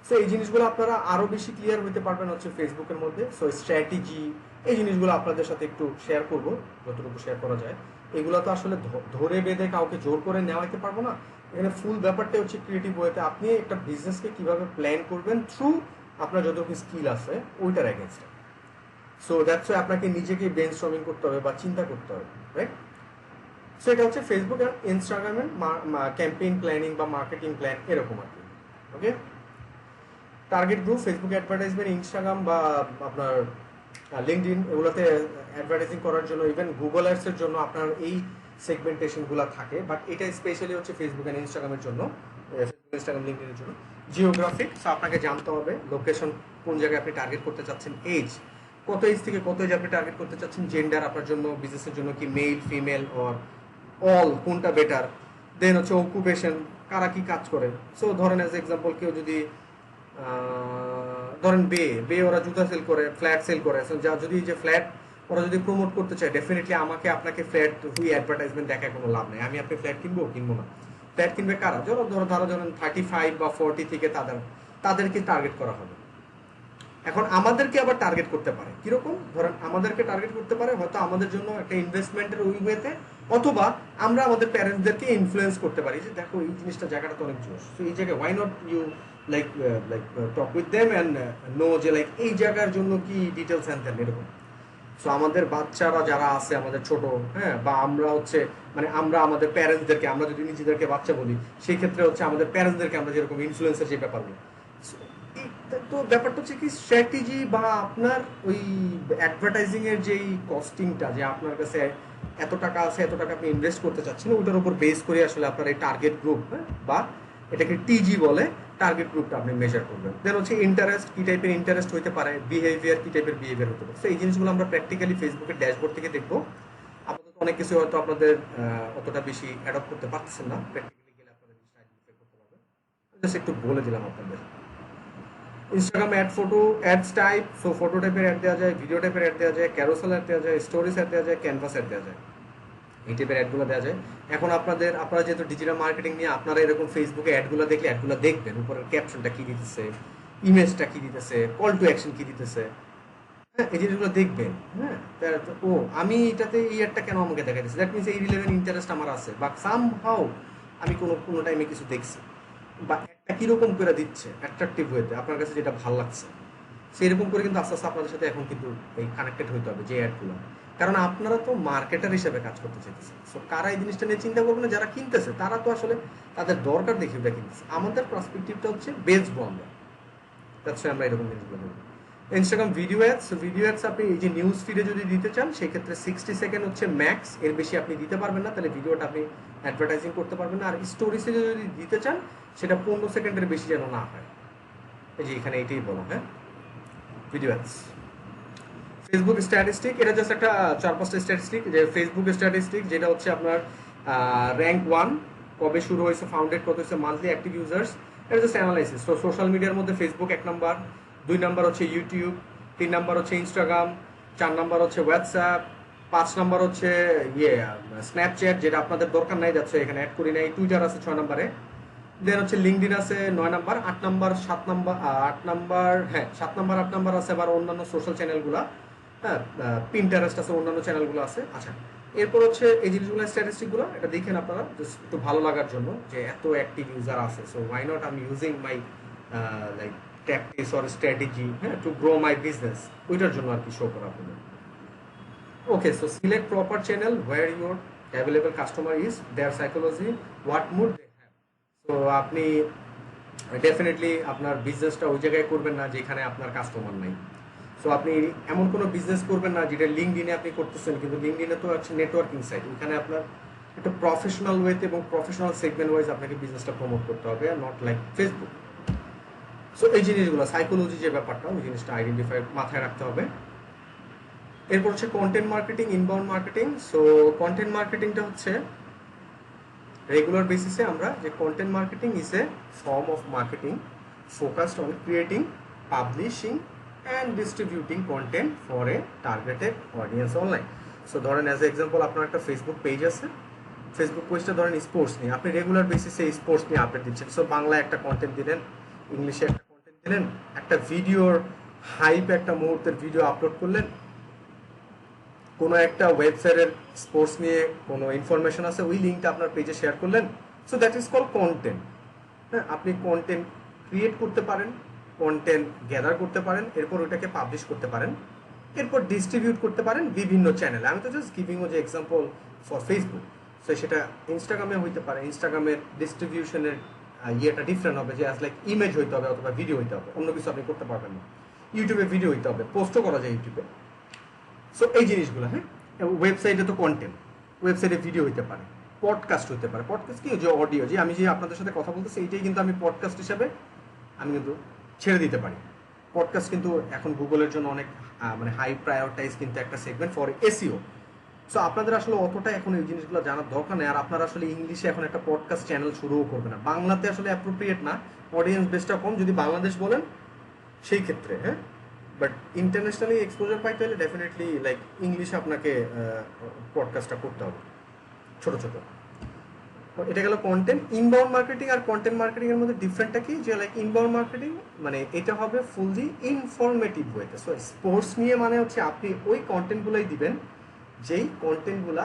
সো এই জিনিসগুলো আপনারা আরো বেশি ক্লিয়ার হতে পারবেন হচ্ছে ফেসবুকের মধ্যে। সো স্ট্র্যাটেজি এই জিনিসগুলো আপনাদের সাথে একটু শেয়ার করব, যতটুকু শেয়ার করা যায়। এগুলো তো আসলে ধরে বেঁধে কাউকে জোর করে নেওয়া হতে পারবো না, এখানে ফুল ব্যাপারটা হচ্ছে ক্রিয়েটিভ ওয়েতে আপনি একটা বিজনেসকে কিভাবে প্ল্যান করবেন থ্রু আপনার যতটুকু স্কিল আছে ওইটার এগেনস্টে। সো দ্যাটস ওয়াই আপনাকে নিজেকে ব্রেনস্টর্মিং করতে হবে বা চিন্তা করতে হবে, রাইট? সো এটা হচ্ছে ফেসবুক আর ইনস্টাগ্রামের ক্যাম্পেইন প্ল্যানিং বা মার্কেটিং প্ল্যান, এরকম আর কি। Okay, target group, Facebook advertisement, Instagram বা আপনার লিঙ্কডইন, এগুলোতে অ্যাডভার্টাইজিং করার জন্য, ইভেন গুগল অ্যাডসের জন্য আপনার এই সেগমেন্টেশনগুলো থাকে, বাট এটা স্পেশালি হচ্ছে ফেসবুক অ্যান্ড ইনস্টাগ্রামের জন্য, ফেসবুক, ইনস্টাগ্রাম, লিঙ্কডইনের জন্য। জিওগ্রাফিক, সো আপনাকে জানতে হবে লোকেশন কোন জায়গায় আপনি টার্গেট করতে চাচ্ছেন, এজ কত এজ থেকে কত এজ আপনি টার্গেট করতে চাচ্ছেন, জেন্ডার আপনার জন্য বিজনেসের জন্য কি মেল, ফিমেল অর অল, কোনটা বেটার, দেন হচ্ছে অকুপেশন, কারা কি কাজ করে। সো ধরেন অ্যাজ এক্সাম্পল কেউ যদি ধরেন বে ওরা জুতা সেল করে, ফ্ল্যাট সেল করে, যা যদি যে ফ্ল্যাট ওরা যদি প্রমোট করতে চায়, ডেফিনেটলি আমাকে আপনাকে ফ্ল্যাট হুই অ্যাডভার্টাইজমেন্ট দেখায় কোনো লাভ নেই। আমি আপনি ফ্ল্যাট কিনবো না। ফ্ল্যাট কিনবে কারা, ধরেন 35 বা 40 থেকে তাদেরকে টার্গেট করা হবে। এখন আমাদেরকে আবার টার্গেট করতে পারে কিরকম, ধরেন আমাদেরকে টার্গেট করতে পারে হয়তো আমাদের জন্য একটা ইনভেস্টমেন্টের ওই ওয়েতে, অথবা আমরা আমাদের প্যারেন্টসদেরকে ইনফ্লুয়েন্স করতে পারি যে দেখো এই জিনিসটা, জায়গাটা তো অনেক জোশ, তো এই জায়গায় why not you like talk with them and know যে লাইক এই জায়গার জন্য কি ডিটেলস হ্যান এরকম। সো আমাদের বাচ্চারা যারা আছে আমাদের ছোট, হ্যাঁ, বা আমরা হচ্ছে মানে আমরা আমাদের প্যারেন্টসদেরকে, আমরা যদি নিজেদেরকে বাচ্চা বলি, সেই ক্ষেত্রে হচ্ছে আমাদের প্যারেন্টসদেরকে আমরা যেরকম ইনফ্লুয়েন্সের যে ব্যাপারগুলো, তো ব্যাপারটা হচ্ছে কি স্ট্র্যাটেজি বা আপনার ওই অ্যাডভার্টাইজিং এর যেই কস্টিংটা, যে আপনার কাছে এত টাকা আছে, এত টাকা আপনি ইনভেস্ট করতে চাচ্ছেন, ওটার উপর বেস করে আসলে আপনার এই টার্গেট গ্রুপ, বা এটাকে টিজি বলে, টার্গেট গ্রুপটা আপনি মেজার করবেন। দেন হচ্ছে ইন্টারেস্ট, কি টাইপের ইন্টারেস্ট হতে পারে, বিহেভিয়ার, কি টাইপের বিহেভিয়ার হতে পারে। তো এই জিনিসগুলো আমরা প্র্যাকটিক্যালি ফেসবুকের ড্যাশবোর্ড থেকে দেখবো। আপাতত অনেক কিছু হয়তো আপনাদের অতটা বেশি অ্যাডপ্ট করতে পারতেছেন না, প্র্যাকটিক্যালি গেলে আপনারা জিনিসটা আইডেন্টিফাই করতে পারবেন। জাস্ট একটু বলে দিলাম আপনাদের। Instagram ad, photo ads type, so photo টাইপের অ্যাড দেওয়া যায়, ভিডিও টাইপের অ্যাড দেওয়া যায়, ক্যারোসেল অ্যাড দেওয়া যায়, স্টোরিজ অ্যাড দেওয়া যায়, ক্যানভাস অ্যাড দেওয়া যায়, এই টাইপের অ্যাডগুলো দেওয়া যায়। এখন আপনারা যেহেতু ডিজিটাল মার্কেটিং নিয়ে, আপনারা এরকম ফেসবুকে অ্যাডগুলো দেখলে অ্যাডগুলো দেখবেন, উপরের ক্যাপশনটা কি দিতেছে, ইমেজটা কি দিতেছে, কল টু অ্যাকশন কি দিতেছে, হ্যাঁ এই জিনিসগুলো দেখবেন। হ্যাঁ, ও আমি এটাতে এই অ্যাডটা কেন আমাকে দেখাইতেছে, দ্যাট মিনস এই রিলেভেন্ট ইন্টারেস্ট আমার আছে, বা সামহাউ আমি কোনো টাইমে কিছু দেখছি, বা একটা কিরকম করে দিচ্ছে অ্যাট্রাকটিভ ওয়েতে, আপনার কাছে যেটা ভালো লাগছে, সেরকম করে কিন্তু আস্তে আস্তে আপনাদের সাথে এখন কিন্তু এই কানেক্টেড হইতে হবে যে অ্যাডগুলো। কারণ আপনারা তো মার্কেটার হিসেবে কাজ করতে চাইতেছেন, সো কারা এই জিনিসটা নিয়ে চিন্তা করবে না, যারা কিনতেছে তারা তো আসলে তাদের দরকার দেখে ওটা কিনতেছে। আমাদের পার্সপেক্টিভটা হচ্ছে বেচবো আমরা, তাছাড়া আমরা এরকম জিনিসগুলো দেখবো। Instagram video ads, video ads আপনি এই যে নিউজ ফিডে যদি দিতে চান, সেক্ষেত্রে 60 সেকেন্ড হচ্ছে ম্যাক্স, এর বেশি আপনি দিতে পারবেন না, তাহলে ভিডিওটা আপনি অ্যাডভার্টাইজিং করতে পারবেন না। আর স্টোরিজে যদি দিতে চান, সেটা 15 সেকেন্ডের বেশি যেন না হয়, এই যে এখানে এটাই বলা, হ্যাঁ ভিডিও অ্যাডস। ফেসবুক স্ট্যাটিস্টিক, এটা জাস্ট একটা 4-5টা স্ট্যাটিস্টিক, যে ফেসবুক স্ট্যাটিস্টিক যেটা হচ্ছে আপনার র্যাঙ্ক 1, কবে শুরু হয়েছে, ফাউন্ডেড কত হয়েছে, মান্থলি অ্যাক্টিভ ইউজার্স, এটা জাস্ট অ্যানালাইসিস। তো সোশ্যাল মিডিয়ার মধ্যে ফেসবুক 1 নাম্বার, 2 নাম্বার হচ্ছে ইউটিউব, 3 নাম্বার হচ্ছে ইনস্টাগ্রাম, 4 নাম্বার হচ্ছে হোয়াটসঅ্যাপ, 5 নাম্বার হচ্ছে স্ন্যাপচ্যাট, যেটা আপনাদের দরকার নাই, যাচ্ছে এখানে অ্যাড করি নাই, টুইটার আছে 6 নাম্বারে, দেন হচ্ছে লিঙ্কডিন আছে 9 নাম্বার, 8 নাম্বার, 7 নাম্বার, 8 নাম্বার, হ্যাঁ 7 নাম্বার 8 নাম্বার আছে আবার অন্যান্য সোশ্যাল চ্যানেলগুলো, হ্যাঁ পিন্টারেস্ট আছে, অন্যান্য চ্যানেলগুলো আছে। আচ্ছা, এরপর হচ্ছে এই জিনিসগুলো স্ট্যাটিস্টিকগুলো, এটা দেখেন আপনারা জাস্ট একটু ভালো লাগার জন্য, যে এত অ্যাক্টিভ ইউজার আছে, so why not I am using my like tactics or strategy, হ্যাঁ টু গ্রো মাই বিজনেস, ওইটার জন্য আর কি শো করা আপনাদের। Okay, so select proper channel where your available customer is, their psychology, what mood they have. So আপনি ডেফিনেটলি আপনার বিজনেসটা ওই জায়গায় করবেন না যেখানে আপনার কাস্টমার নাই। সো আপনি এমন কোনো বিজনেস করবেন না যেটা লিঙ্কডিনে আপনি করতেছেন, কিন্তু লিঙ্কডিনে তো হচ্ছে নেটওয়ার্কিং সাইট, ওইখানে আপনার একটা প্রফেশনাল ওয়েতে এবং প্রফেশনাল সেগমেন্ট ওয়াইজ আপনাকে বিজনেসটা প্রমোট করতে হবে, নট লাইক ফেসবুক। সো এই জিনিসগুলো সাইকোলজি যে ব্যাপারটা, ওই জিনিসটা আইডেন্টিফাই মাথায় রাখতে হবে। এরপর হচ্ছে content marketing, inbound marketing. So content মার্কেটিংটা হচ্ছে রেগুলার বেসিসে আমরা যে content marketing is a form of marketing focused on creating, publishing and distributing content for a targeted audience online. So ধরেন অ্যাজ এ এক্সাম্পল, আপনার একটা ফেসবুক পেজ আছে, ফেসবুক পেজটা ধরেন স্পোর্টস নিয়ে, আপনি রেগুলার বেসিসে স্পোর্টস নিয়ে আপডেট দিচ্ছেন। সো বাংলায় একটা কন্টেন্ট দিলেন, ইংলিশে একটা কন্টেন্ট দিলেন, একটা ভিডিওর হাইপ, একটা মুহূর্তের ভিডিও আপলোড করলেন, কোনো একটা ওয়েবসাইটের স্পোর্টস নিয়ে কোনো ইনফরমেশন আছে, ওই লিঙ্কটা আপনার পেজে শেয়ার করলেন। So that is call content. হ্যাঁ, আপনি কন্টেন্ট ক্রিয়েট করতে পারেন, কন্টেন্ট গ্যাদার করতে পারেন, এরপর ওইটাকে পাবলিশ করতে পারেন, এরপর ডিস্ট্রিবিউট করতে পারেন বিভিন্ন চ্যানেলে। আমি তো জাস্ট গিভিং যে এক্সাম্পল ফর ফেসবুক। সো সেটা ইনস্টাগ্রামে হইতে পারে, ইনস্টাগ্রামের ডিস্ট্রিবিউশনের ইয়েটা ডিফারেন্ট হবে, যে অ্যাজ লাইক ইমেজ হইতে হবে অথবা ভিডিও হইতে হবে, অন্য কিছু আপনি করতে পারবেন না। ইউটিউবে ভিডিও হইতে হবে, পোস্টও করা যায় ইউটিউবে। সো এই জিনিসগুলো, হ্যাঁ ওয়েবসাইটে তো কন্টেন্ট, ওয়েবসাইটে ভিডিও হইতে পারে, পডকাস্ট হইতে পারে। পডকাস্ট কি, যে অডিও, যে আমি যে আপনাদের সাথে কথা বলতেছি, এইটাই কিন্তু আমি পডকাস্ট হিসাবে আমি কিন্তু ছেড়ে দিতে পারি। পডকাস্ট কিন্তু এখন গুগলের জন্য অনেক মানে হাই প্রায়োরিটাইজ কিন্তু একটা সেগমেন্ট ফর এসইও। সো আপনাদের আসলে অতটা এখন এই জিনিসগুলো জানার দরকার নেই। আর আপনারা আসলে ইংলিশে এখন একটা পডকাস্ট চ্যানেল শুরুও করবে না, বাংলাতে আসলে অ্যাপ্রোপ্রিয়েট না, অডিয়েন্স বেসটা কম, যদি বাংলাদেশ বলেন সেই ক্ষেত্রে, হ্যাঁ। বাট ইন্টারন্যাশনালি এক্সপোজার পাইতে হলে ডেফিনেটলি লাইক ইংলিশে আপনাকে পডকাস্টটা করতে হবে, ছোট ছোট। এটা গেল কন্টেন্ট। ইনবাউন্ড মার্কেটিং আর কন্টেন্ট মার্কেটিং এর মধ্যে ডিফারেন্টটা কি, যে লাইক ইনবাউন্ড মার্কেটিং মানে এটা হবে ফুললি ইনফরমেটিভ ওয়েতে। সো স্পোর্টস নিয়ে মানে হচ্ছে আপনি ওই কন্টেন্টগুলোই দিবেন যেই কন্টেন্টগুলা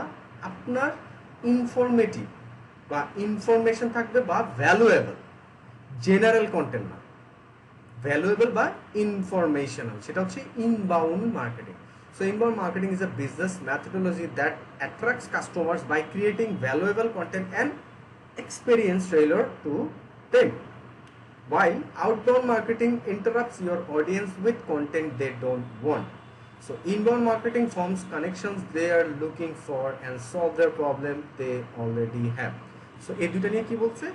আপনার ইনফরমেটিভ বা ইনফরমেশন থাকবে, বা ভ্যালুয়েবল, জেনারেল কন্টেন্ট না, ভ্যালুয়েবল বা ইনফরমেশনাল, সেটা হচ্ছে inbound marketing. So inbound marketing is a business methodology that attracts customers by creating valuable content and experience tailored to them. while outbound marketing interrupts your audience with content they don't want. So inbound marketing forms connections they are looking for and solve their problem they already have. So এই দুটো নিয়ে কি বলছে,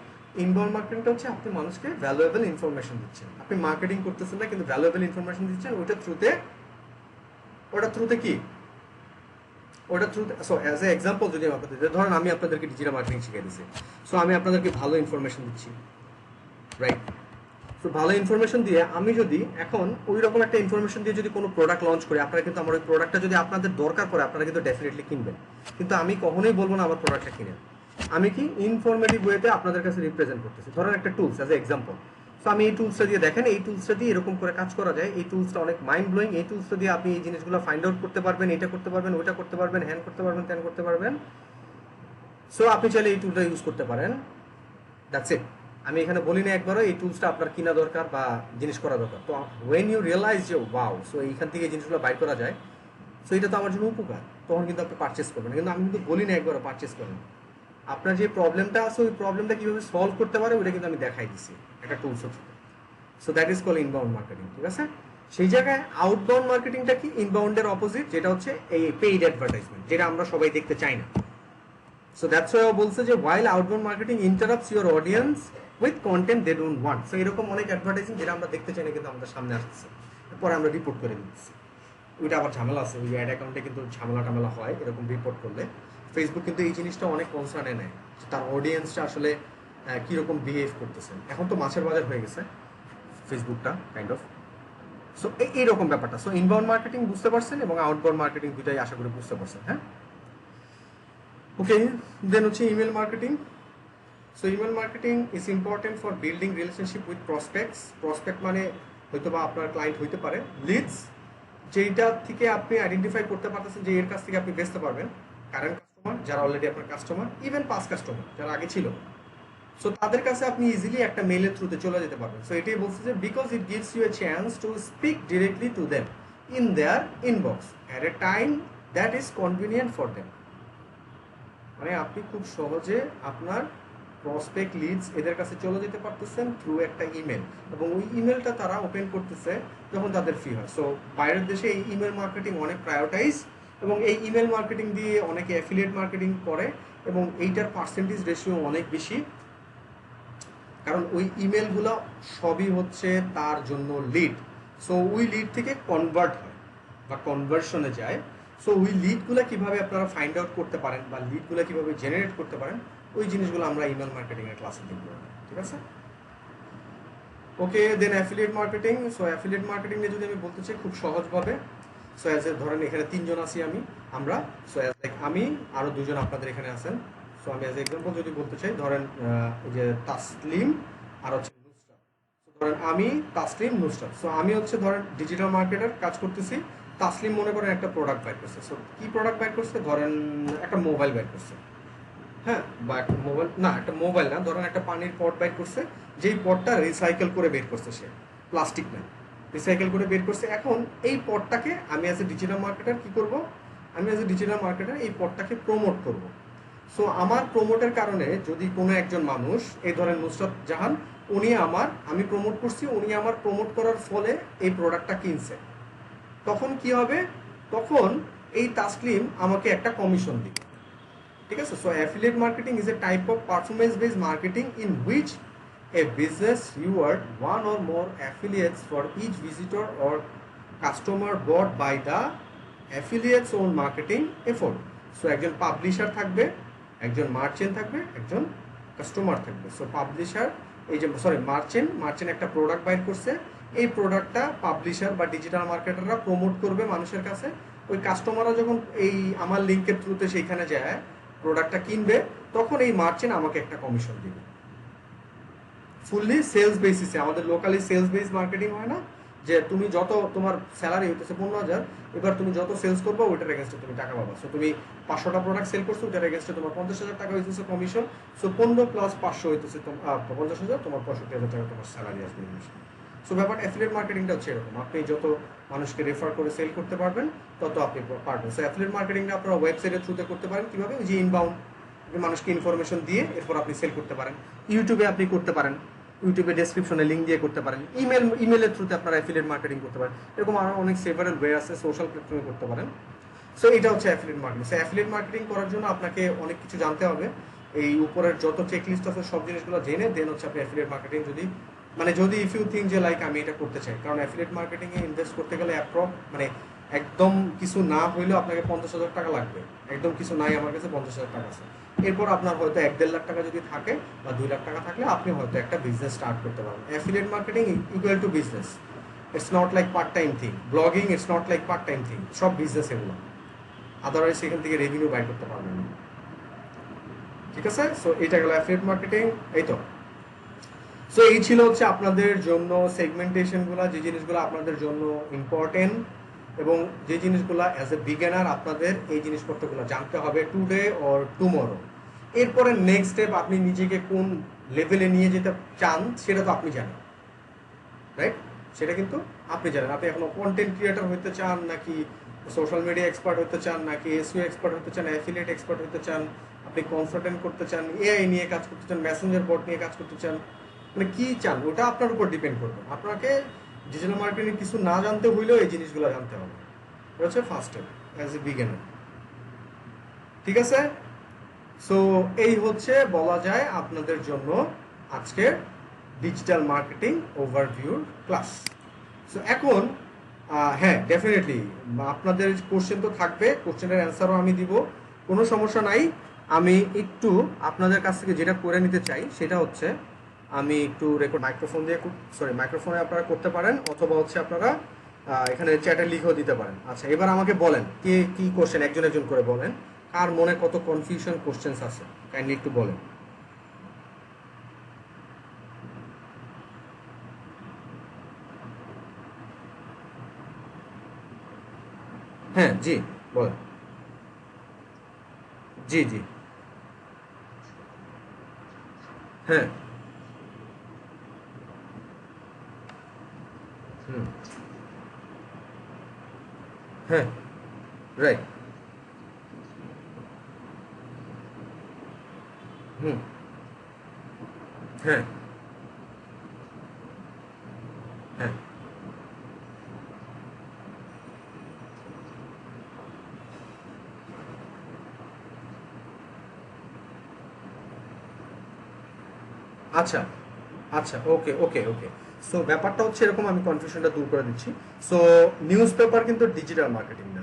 ইনবাউন্ড মার্কেটিংটা হচ্ছে আপনি মানুষকে ভ্যালুয়েবল ইনফরমেশন দিচ্ছেন, আপনি মার্কেটিং করতেছেন না কিন্তু ভ্যালুয়েবল ইনফরমেশন দিচ্ছেন, ওটা থ্রুতে কি ওটা থ্রুতে। সো অ্যাজ এ এক্সাম্পল যদি আমি আপনাদের ধরেন, আমি আপনাদেরকে ডিজিটাল মার্কেটিং শিখিয়ে দিচ্ছি, সো আমি আপনাদেরকে ভালো ইনফরমেশন দিচ্ছি, রাইট? সো ভালো ইনফরমেশন দিয়ে আমি যদি এখন ওই রকম একটা ইনফরমেশন দিয়ে যদি কোনো প্রোডাক্ট লঞ্চ করি, আপনারা কিন্তু আমার ওই প্রোডাক্টটা যদি আপনাদের দরকার পড়ে আপনারা কিন্তু ডেফিনেটলি কিনবেন, কিন্তু আমি কখনোই বলবো না আমার প্রোডাক্টটা কিনেন। আমি কি ইনফরমেটিভ ওয়েতে আপনাদের কাছে রিপ্রেজেন্ট করতেছি। ধরেন একটা tools as a example, so আমি এই টুলসটা দিয়ে দেখেন, এই টুলসটা দিয়ে এরকম করে কাজ করা যায়, এই টুলসটা অনেক মাইন্ড ব্লোয়িং, এই টুলসটা দিয়ে আপনি এই জিনিসগুলো ফাইন্ড আউট করতে পারবেন, এটা করতে পারবেন, ওইটা করতে পারবেন, হ্যান করতে পারবেন, ত্যান করতে পারবেন। সো আপনি চাইলে এই টুলটা ইউজ করতে পারেন, দ্যাটস ইট। আমি এখানে বলি না একবারও এই টুলসটা আপনার কিনা দরকার বা জিনিস করা দরকার। তো ওয়েন ইউ রিয়েলাইজ যে ওয়াও, সো এইখান থেকে এই জিনিসগুলো বাইর করা যায়, সো এটা তো আমার জন্য উপকার, তখন কিন্তু আপনি পারচেস করবেন। কিন্তু আমি কিন্তু বলি না একবারও পারচেস করেন, আপনার যে প্রবলেমটা আছে ওই প্রবলেমটা কীভাবে সলভ করতে পারে ওইটা কিন্তু আমি দেখাই দিচ্ছি একটা টুলস হচ্ছে। So that is call inbound marketing, ঠিক আছে? সেই জায়গায় আউটবাউন্ড মার্কেটিংটা কি ইনবাউন্ডের অপোজিট, যেটা হচ্ছে এই পেইড অ্যাডভার্টাইজমেন্ট, যেটা আমরা সবাই দেখতে চাই না। সো দ্যাটস ওয়াই ও বলছে যে while outbound marketing interrupts your audience with content they don't want. So এরকম অনেক অ্যাডভার্টাইজিং যেটা আমরা দেখতে চাই না কিন্তু আমাদের সামনে আসছে, পরে আমরা রিপোর্ট করে দিচ্ছি। ওইটা আবার ঝামেলা আছে, ওই অ্যাড অ্যাকাউন্টে কিন্তু ঝামেলা হয় এরকম রিপোর্ট করলে। ফেসবুক কিন্তু এই জিনিসটা অনেক কনসার্নে নেয়, তার অডিয়েন্সটা আসলে কীরকম বিহেভ করতেছে। এখন তো মাছের বাজার হয়ে গেছে ফেসবুকটা কাইন্ড অফ। সো এইরকম ব্যাপারটা। সো ইনবাউন্ড মার্কেটিং বুঝতে পারছেন এবং আউটবাউন্ড মার্কেটিং দুটাই আশা করি বুঝতে পারছেন, হ্যাঁ? ওকে, দেন হচ্ছে email marketing. So email marketing is important for building relationship with prospects. Prospect মানে হয়তো বা আপনার ক্লায়েন্ট হইতে পারে, লিডস যেটা থেকে আপনি আইডেন্টিফাই করতে পারতেছেন যে এর কাছ থেকে আপনি বেচতে পারবেন, কারেন্ট কাস্টমার যারা অলরেডি আপনার কাস্টমার, ইভেন পাস কাস্টমার যারা আগে ছিল, সো তাদের কাছে আপনি ইজিলি একটা মেইলের থ্রুতে চলে যেতে পারবেন। সো এটাই বলছে যে because it gives you a chance to speak directly to them in their inbox at a time that is convenient for them. মানে আপনি খুব সহজে আপনার প্রসপেক্ট লিডস এদের কাছে চলে যেতে পারতেছেন থ্রু একটা ইমেল, এবং ওই ইমেলটা তারা ওপেন করতেছে যখন তাদের ফ্রি হয়। সো বাইরের দেশে এই ইমেল মার্কেটিং অনেক প্রায়োরিটাইজ, এবং এই ইমেল মার্কেটিং দিয়ে অনেকে অ্যাফিলিয়েট মার্কেটিং করে, এবং এইটার পার্সেন্টেজ রেশিও অনেক বেশি, কারণ ওই ইমেলগুলো সবই হচ্ছে তার জন্য লিড। সো ওই লিড থেকে কনভার্ট হয় বা কনভার্সনে যায়। সো ওই লিডগুলো কীভাবে আপনারা ফাইন্ড আউট করতে পারেন বা লিডগুলো কীভাবে জেনারেট করতে পারেন, ওই জিনিসগুলো আমরা ইমেল মার্কেটিংয়ের ক্লাসে দেখব, ঠিক আছে? Okay, then affiliate marketing. So affiliate marketing নিয়ে যদি আমি বলতে চাই খুব সহজভাবে, সো অ্যাজ এ ধরেন এখানে 3 জন আছি আমরা, সো অ্যাজ লাইক আমি আরও 2 জন আপনাদের এখানে আছেন। সো আমি অ্যাজ এক্সাম্পল যদি বলতে চাই, ধরেন এই যে তাসলিম আর হচ্ছে নুসরাত। সো ধরেন আমি তাসলিম নুসরাত, সো আমি হচ্ছে ধরেন ডিজিটাল মার্কেটার কাজ করতেছি, তাসলিম মনে করেন একটা প্রোডাক্ট বাইর করছে। সো কি প্রোডাক্ট বাইর করছে, ধরেন একটা মোবাইল বাইর করছে, হ্যাঁ, বা একটা মোবাইল না, ধরেন একটা পানির পট বাইর করছে, যেই পটটা রিসাইকেল করে বের করছে, সে প্লাস্টিক না, রিসাইকেল করে বের করছে। এখন এই পটটাকে আমি অ্যাজ এ ডিজিটাল মার্কেটার কি করব, আমি অ্যাজ এ ডিজিটাল মার্কেটার এই পটটাকে প্রমোট করব। সো আমার প্রমোটের কারণে যদি কোনো একজন মানুষ, এই ধরেন নুসরাত জাহান, আমি প্রমোট করছি, উনি আমার প্রমোট করার ফলে এই প্রোডাক্টটা কিনছে, তখন কি হবে, তখন এই তাসলিম আমাকে একটা কমিশন দিবে, ঠিক আছে? So affiliate marketing is a type of performance based marketing in which a business reward one or more affiliates for each visitor or customer brought by the affiliates own marketing effort. So একজন পাবলিশার থাকবে, একজন মার্চেন্ট থাকবে, একজন কাস্টমার থাকবে। সো পাবলিশার মার্চেন্ট একটা প্রোডাক্ট বাইর করছে, এই প্রোডাক্টটা পাবলিশার বা ডিজিটাল মার্কেটাররা প্রমোট করবে মানুষের কাছে, ওই কাস্টমাররা যখন এই আমার লিঙ্কের থ্রুতে সেইখানে যায় প্রোডাক্টটা কিনবে, তখন এই মার্চেন্ট আমাকে একটা কমিশন দিবে ফুললি সেলস বেসিসে। আমাদের লোকালি সেলস বেস মার্কেটিং হয় না, যে তুমি যত তোমার স্যালারি হইতেছে 15,000, এবার তুমি যত সেলস করবো ওইটার এগেনস্টে তুমি টাকা পাবা। সো তুমি 500টা প্রোডাক্ট সেল করছো, ওইটার এগেনস্টে তোমার 50,000 টাকা হইতেছে কমিশন। সো 15 + 500 হইতেছে 50,000, তোমার 65,000 টাকা তোমার স্যালারি আসবে। সো ব্যাপার অ্যাফিলিয়েট মার্কেটিংটা হচ্ছে এরকম, আপনি যত মানুষকে রেফার করে সেল করতে পারবেন তত আপনি পারবেন। সো অ্যাফিলিয়েট মার্কেটিংটা আপনারা ওয়েবসাইটের থ্রুতে করতে পারেন। কীভাবে, ওই যে ইনবাউন্ড, আপনি মানুষকে ইনফরমেশন দিয়ে এরপর আপনি সেল করতে পারেন। ইউটিউবে আপনি করতে পারেন, ইউটিউবে ডেসক্রিপশনে লিঙ্ক দিয়ে করতে পারেন, ইমেলের থ্রুতে আপনারা অ্যাফিলিয়েট মার্কেটিং করতে পারেন, এরকম আরও অনেক সেভারেল ওয়ে আছে, সোশ্যাল প্ল্যাটফর্মে করতে পারেন। সো এটা হচ্ছে affiliate marketing. So affiliate marketing করার জন্য আপনাকে অনেক কিছু জানতে হবে। এই উপরের যত চেকলিস্ট আছে সব জিনিসগুলো জেনে দেন হচ্ছে আপনি অ্যাফিলিয়েট মার্কেটিং যদি ইফ ইউ থিঙ্ক যে লাইক আমি এটা করতে চাই, কারণ অ্যাফিলিয়েট মার্কেটিংয়ে ইনভেস্ট করতে গেলে মানে একদম কিছু না হইলেও আপনাকে 50,000 টাকা লাগবে। একদম কিছু নাই, আমার কাছে 50,000 টাকা আছে। এরপর আপনার হয়তো 1-1.5 লাখ টাকা যদি থাকে বা 2 লাখ টাকা থাকলে আপনি হয়তো একটা বিজনেস স্টার্ট করতে পারেন। Affiliate marketing equal to business, it's not like part time thing. Blogging it's not like part time thing, সব বিজনেস এগুলো, আদারওয়াইজ সেখান থেকে রেভিনিউ বাই করতে পারবেন না। ঠিক আছে, সো এটা গেল অ্যাফিলিয়েট মার্কেটিং। এই তো, সো এই ছিল হচ্ছে আপনাদের জন্য সেগমেন্টেশনগুলো, যে জিনিসগুলো আপনাদের জন্য ইম্পর্টেন্ট এবং যে জিনিসগুলো অ্যাজ এ বিগিনার আপনাদের এই জিনিসপত্রগুলো জানতে হবে টুডে অর টুমরো। এরপরে নেক্সট স্টেপ আপনি নিজেকে কোন লেভেলে নিয়ে যেতে চান সেটা তো আপনি জানেন, রাইট? সেটা কিন্তু আপনি জানেন। আপনি এখনো কন্টেন্ট ক্রিয়েটর হতে চান, নাকি সোশ্যাল মিডিয়া এক্সপার্ট হতে চান, নাকি এসইও এক্সপার্ট হতে চান, অ্যাফিলিয়েট এক্সপার্ট হতে চান, আপনি কনসালটেন্ট করতে চান, এআই নিয়ে কাজ করতে চান, মেসেঞ্জার বট নিয়ে কাজ করতে চান, মানে কি চান ওটা আপনার উপর ডিপেন্ড করবে। আপনাকে ডিজিটাল মার্কেটিং কিছু না জানতে হইলেও এই জিনিসগুলো জানতে হবে। এটা হচ্ছে first step as a beginner. ঠিক আছে, সো এই হচ্ছে বলা যায় আপনাদের জন্য আজকে digital marketing overview class. So এখন হ্যাঁ, ডেফিনেটলি আপনাদের কোশ্চেন তো থাকবে, কোশ্চেনের অ্যান্সারও আমি দিব, কোনো সমস্যা নাই। আমি একটু আপনাদের কাছ থেকে যেটা করে নিতে চাই সেটা হচ্ছে আমি একটু রেকর্ড মাইক্রোফোন দিয়ে মাইক্রোফোনে আপনারা করতে পারেন, অথবা হচ্ছে আপনারা এখানে চ্যাটে লিখেও দিতে পারেন। আচ্ছা, এবার আমাকে বলেন কে কি কোশ্চেন, একজন একজন করে বলেন, কার মনে কত কনফিউশন কোশ্চেন্স আছে কাইন্ডলি একটু বলেন। হ্যাঁ জি, বলেন। জি জি, হ্যাঁ, হুম, হ্যাঁ, রাইট, হুম, হ্যাঁ, হ্যাঁ, আচ্ছা আচ্ছা, ওকে ওকে ওকে। সো ব্যাপারটা হচ্ছে এরকম, আমি কনফিউশনটা দূর করে দিচ্ছি। সো নিউজ পেপার কিন্তু ডিজিটাল মার্কেটিং না,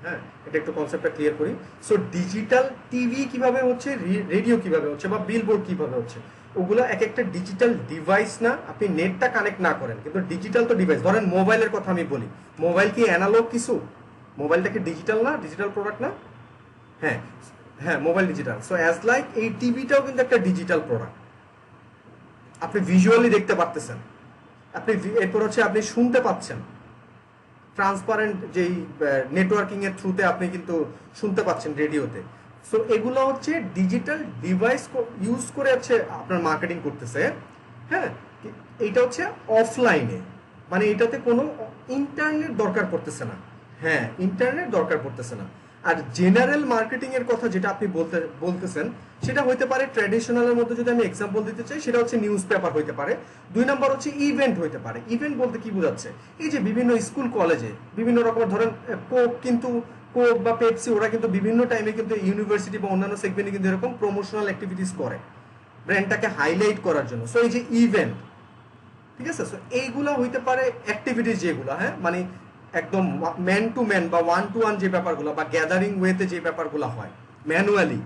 হ্যাঁ, এটা একটু কনসেপ্টটা ক্লিয়ার করি। সো ডিজিটাল টিভি কিভাবে হচ্ছে, রেডিও কিভাবে হচ্ছে, বা বিলবোর্ড কিভাবে হচ্ছে, ওগুলো এক একটা ডিজিটাল ডিভাইস না? আপনি নেটটা কানেক্ট না করেন কিন্তু ডিজিটাল তো ডিভাইস। ধরেন মোবাইলের কথা আমি বলি, মোবাইল কি অ্যানালগ কিছু? মোবাইলটা কি ডিজিটাল না, ডিজিটাল প্রোডাক্ট না? হ্যাঁ, হ্যাঁ, mobile digital. So as like এই টিভিটাও কিন্তু একটা ডিজিটাল প্রোডাক্ট। আপনি ভিজুয়ালি দেখতে পারতেছেন, আপনি এরপর হচ্ছে আপনি শুনতে পাচ্ছেন, ট্রান্সপারেন্ট যেই নেটওয়ার্কিং এর থ্রুতে আপনি কিন্তু শুনতে পাচ্ছেন রেডিওতে। সো এগুলো হচ্ছে ডিজিটাল ডিভাইস ইউজ করে হচ্ছে আপনার মার্কেটিং করতেছে। হ্যাঁ, এইটা হচ্ছে অফলাইনে, মানে এটাতে কোনো ইন্টারনেট দরকার পড়তেছে না। হ্যাঁ, ইন্টারনেট দরকার পড়তেছে না। আর জেনারেল মার্কেটিং এর কথা যেটা আপনি বলতেছেন সেটা হইতে পারে ট্র্যাডিশনালের মধ্যে, যদি আমি এক্সাম্পল দিতে চাই সেটা হচ্ছে নিউজ পেপার হইতে পারে। 2 নম্বর হচ্ছে ইভেন্ট হইতে পারে। ইভেন্ট বলতে কি বোঝাচ্ছে? এই যে বিভিন্ন স্কুল কলেজে বিভিন্ন রকমের, ধরেন কোক, কিন্তু কোক বা পেপসি ওরা কিন্তু বিভিন্ন টাইমে কিন্তু ইউনিভার্সিটি বা অন্যান্য সেগমেন্টে কিন্তু এরকম প্রমোশনাল অ্যাক্টিভিটিস করে ব্র্যান্ডটাকে হাইলাইট করার জন্য। সো এই যে ইভেন্ট, ঠিক আছে, সো এইগুলা হইতে পারে অ্যাক্টিভিটিস যেগুলো, হ্যাঁ, মানে একদম ম্যান টু ম্যান বা ওয়ান টু ওয়ান যে ব্যাপারগুলো, বা গ্যাদারিং ওয়েতে যে ব্যাপারগুলো হয় ম্যানুয়ালি,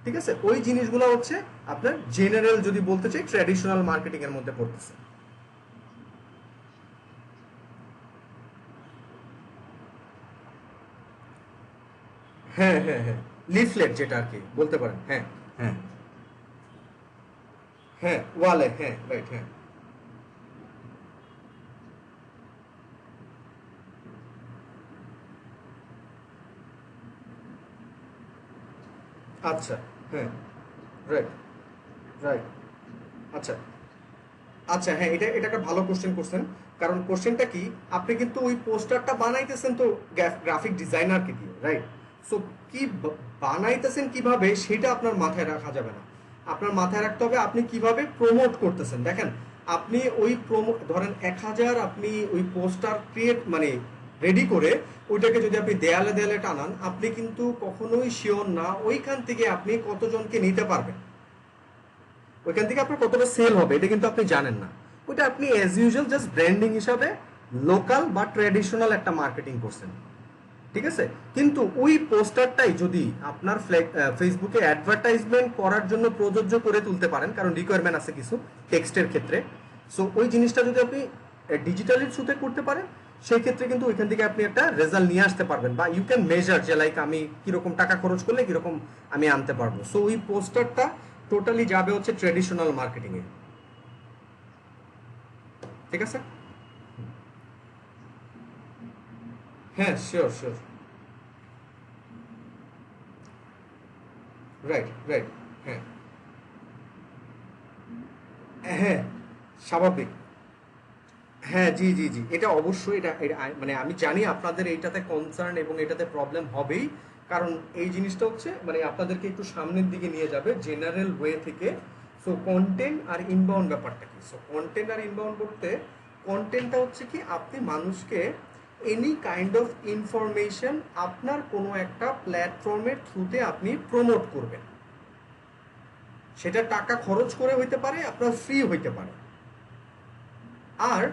ঠিক আছে, ওই জিনিসগুলো হচ্ছে আপনার জেনারেল, যদি বলতে চাই ট্র্যাডিশনাল মার্কেটিং এর মধ্যে পড়তেছে। হ্যাঁ হ্যাঁ হ্যাঁ, লিফলেট যেটা আর কি বলতে পারেন, হ্যাঁ হ্যাঁ হ্যাঁ, ওয়ালে, হ্যাঁ, রাইট, হ্যাঁ, আচ্ছা, হ্যাঁ, রাইট, রাইট, আচ্ছা আচ্ছা, হ্যাঁ, এটা এটা একটা ভালো কোশ্চেন করছেন। কারণ কোশ্চেনটা কি, আপনি কিন্তু ওই পোস্টারটা বানাইতেছেন তো গ্রাফিক ডিজাইনারকে দিয়ে, রাইট? সো কি বানাইতেছেন কিভাবে সেটা আপনার মাথায় রাখা যাবে না। আপনার মাথায় রাখতে হবে আপনি কিভাবে প্রমোট করতেছেন। দেখেন আপনি ওই ধরেন 1000 আপনি ওই পোস্টার ক্রিয়েট মানে রেডি করে ওইটাকে যদি আপনি দেয়ালে দেয়ালে টানান, আপনি কিন্তু কখনোই শিওর না ওইখান থেকে আপনি কতজনকে নিতে পারবেন, ওইখান থেকে আপনার কতটা সেল হবে এটা কিন্তু আপনি জানেন না। ওইটা আপনি অ্যাজ ইউজুয়াল জাস্ট ব্র্যান্ডিং হিসাবে লোকাল বা ট্র্যাডিশনাল একটা মার্কেটিং করছেন, ঠিক আছে। কিন্তু ওই পোস্টারটাই যদি আপনার ফেসবুকে অ্যাডভার্টাইজমেন্ট করার জন্য প্রযোজ্য করে তুলতে পারেন, কারণ রিকোয়ারমেন্ট আছে কিছু টেক্সটের ক্ষেত্রে, সো ওই জিনিসটা যদি আপনি ডিজিটালি থ্রুতে করতে পারেন, সেই ক্ষেত্রে কিন্তু ওইখান থেকে আপনি একটা রেজাল্ট নিয়ে আসতে পারবেন, বা ইউ ক্যান মেজার যে লাইক আমি কিরকম টাকা খরচ করলে কিরকম আমি আনতে পারবো। সো ওই পোস্টারটা টোটালি যাবে হচ্ছে ট্র্যাডিশনাল মার্কেটিং এ, ঠিক আছে। হ্যাঁ, শিওর শিওর। Right right. হ্যাঁ হ্যাঁ, স্বাভাবিক। হ্যাঁ, জি জি জি, এটা অবশ্যই মানে আমি জানি আপনাদের এইটাতে কনসার্ন এবং এটাতে প্রবলেম হবেই, কারণ এই জিনিসটা হচ্ছে মানে আপনাদেরকে একটু সামনের দিকে নিয়ে যাবে জেনারেল ওয়ে থেকে। সো কন্টেন্ট আর ইনবাউন্ড ব্যাপারটা কি? সো কন্টেন্ট আর ইনবাউন্ড করতে, কন্টেন্টটা হচ্ছে কি আপনি মানুষকে এনি কাইন্ড অফ ইনফরমেশন আপনার কোনো একটা প্ল্যাটফর্মের থ্রুতে আপনি প্রমোট করবেন, সেটা টাকা খরচ করে হইতে পারে, আপনার ফ্রি হইতে পারে। আর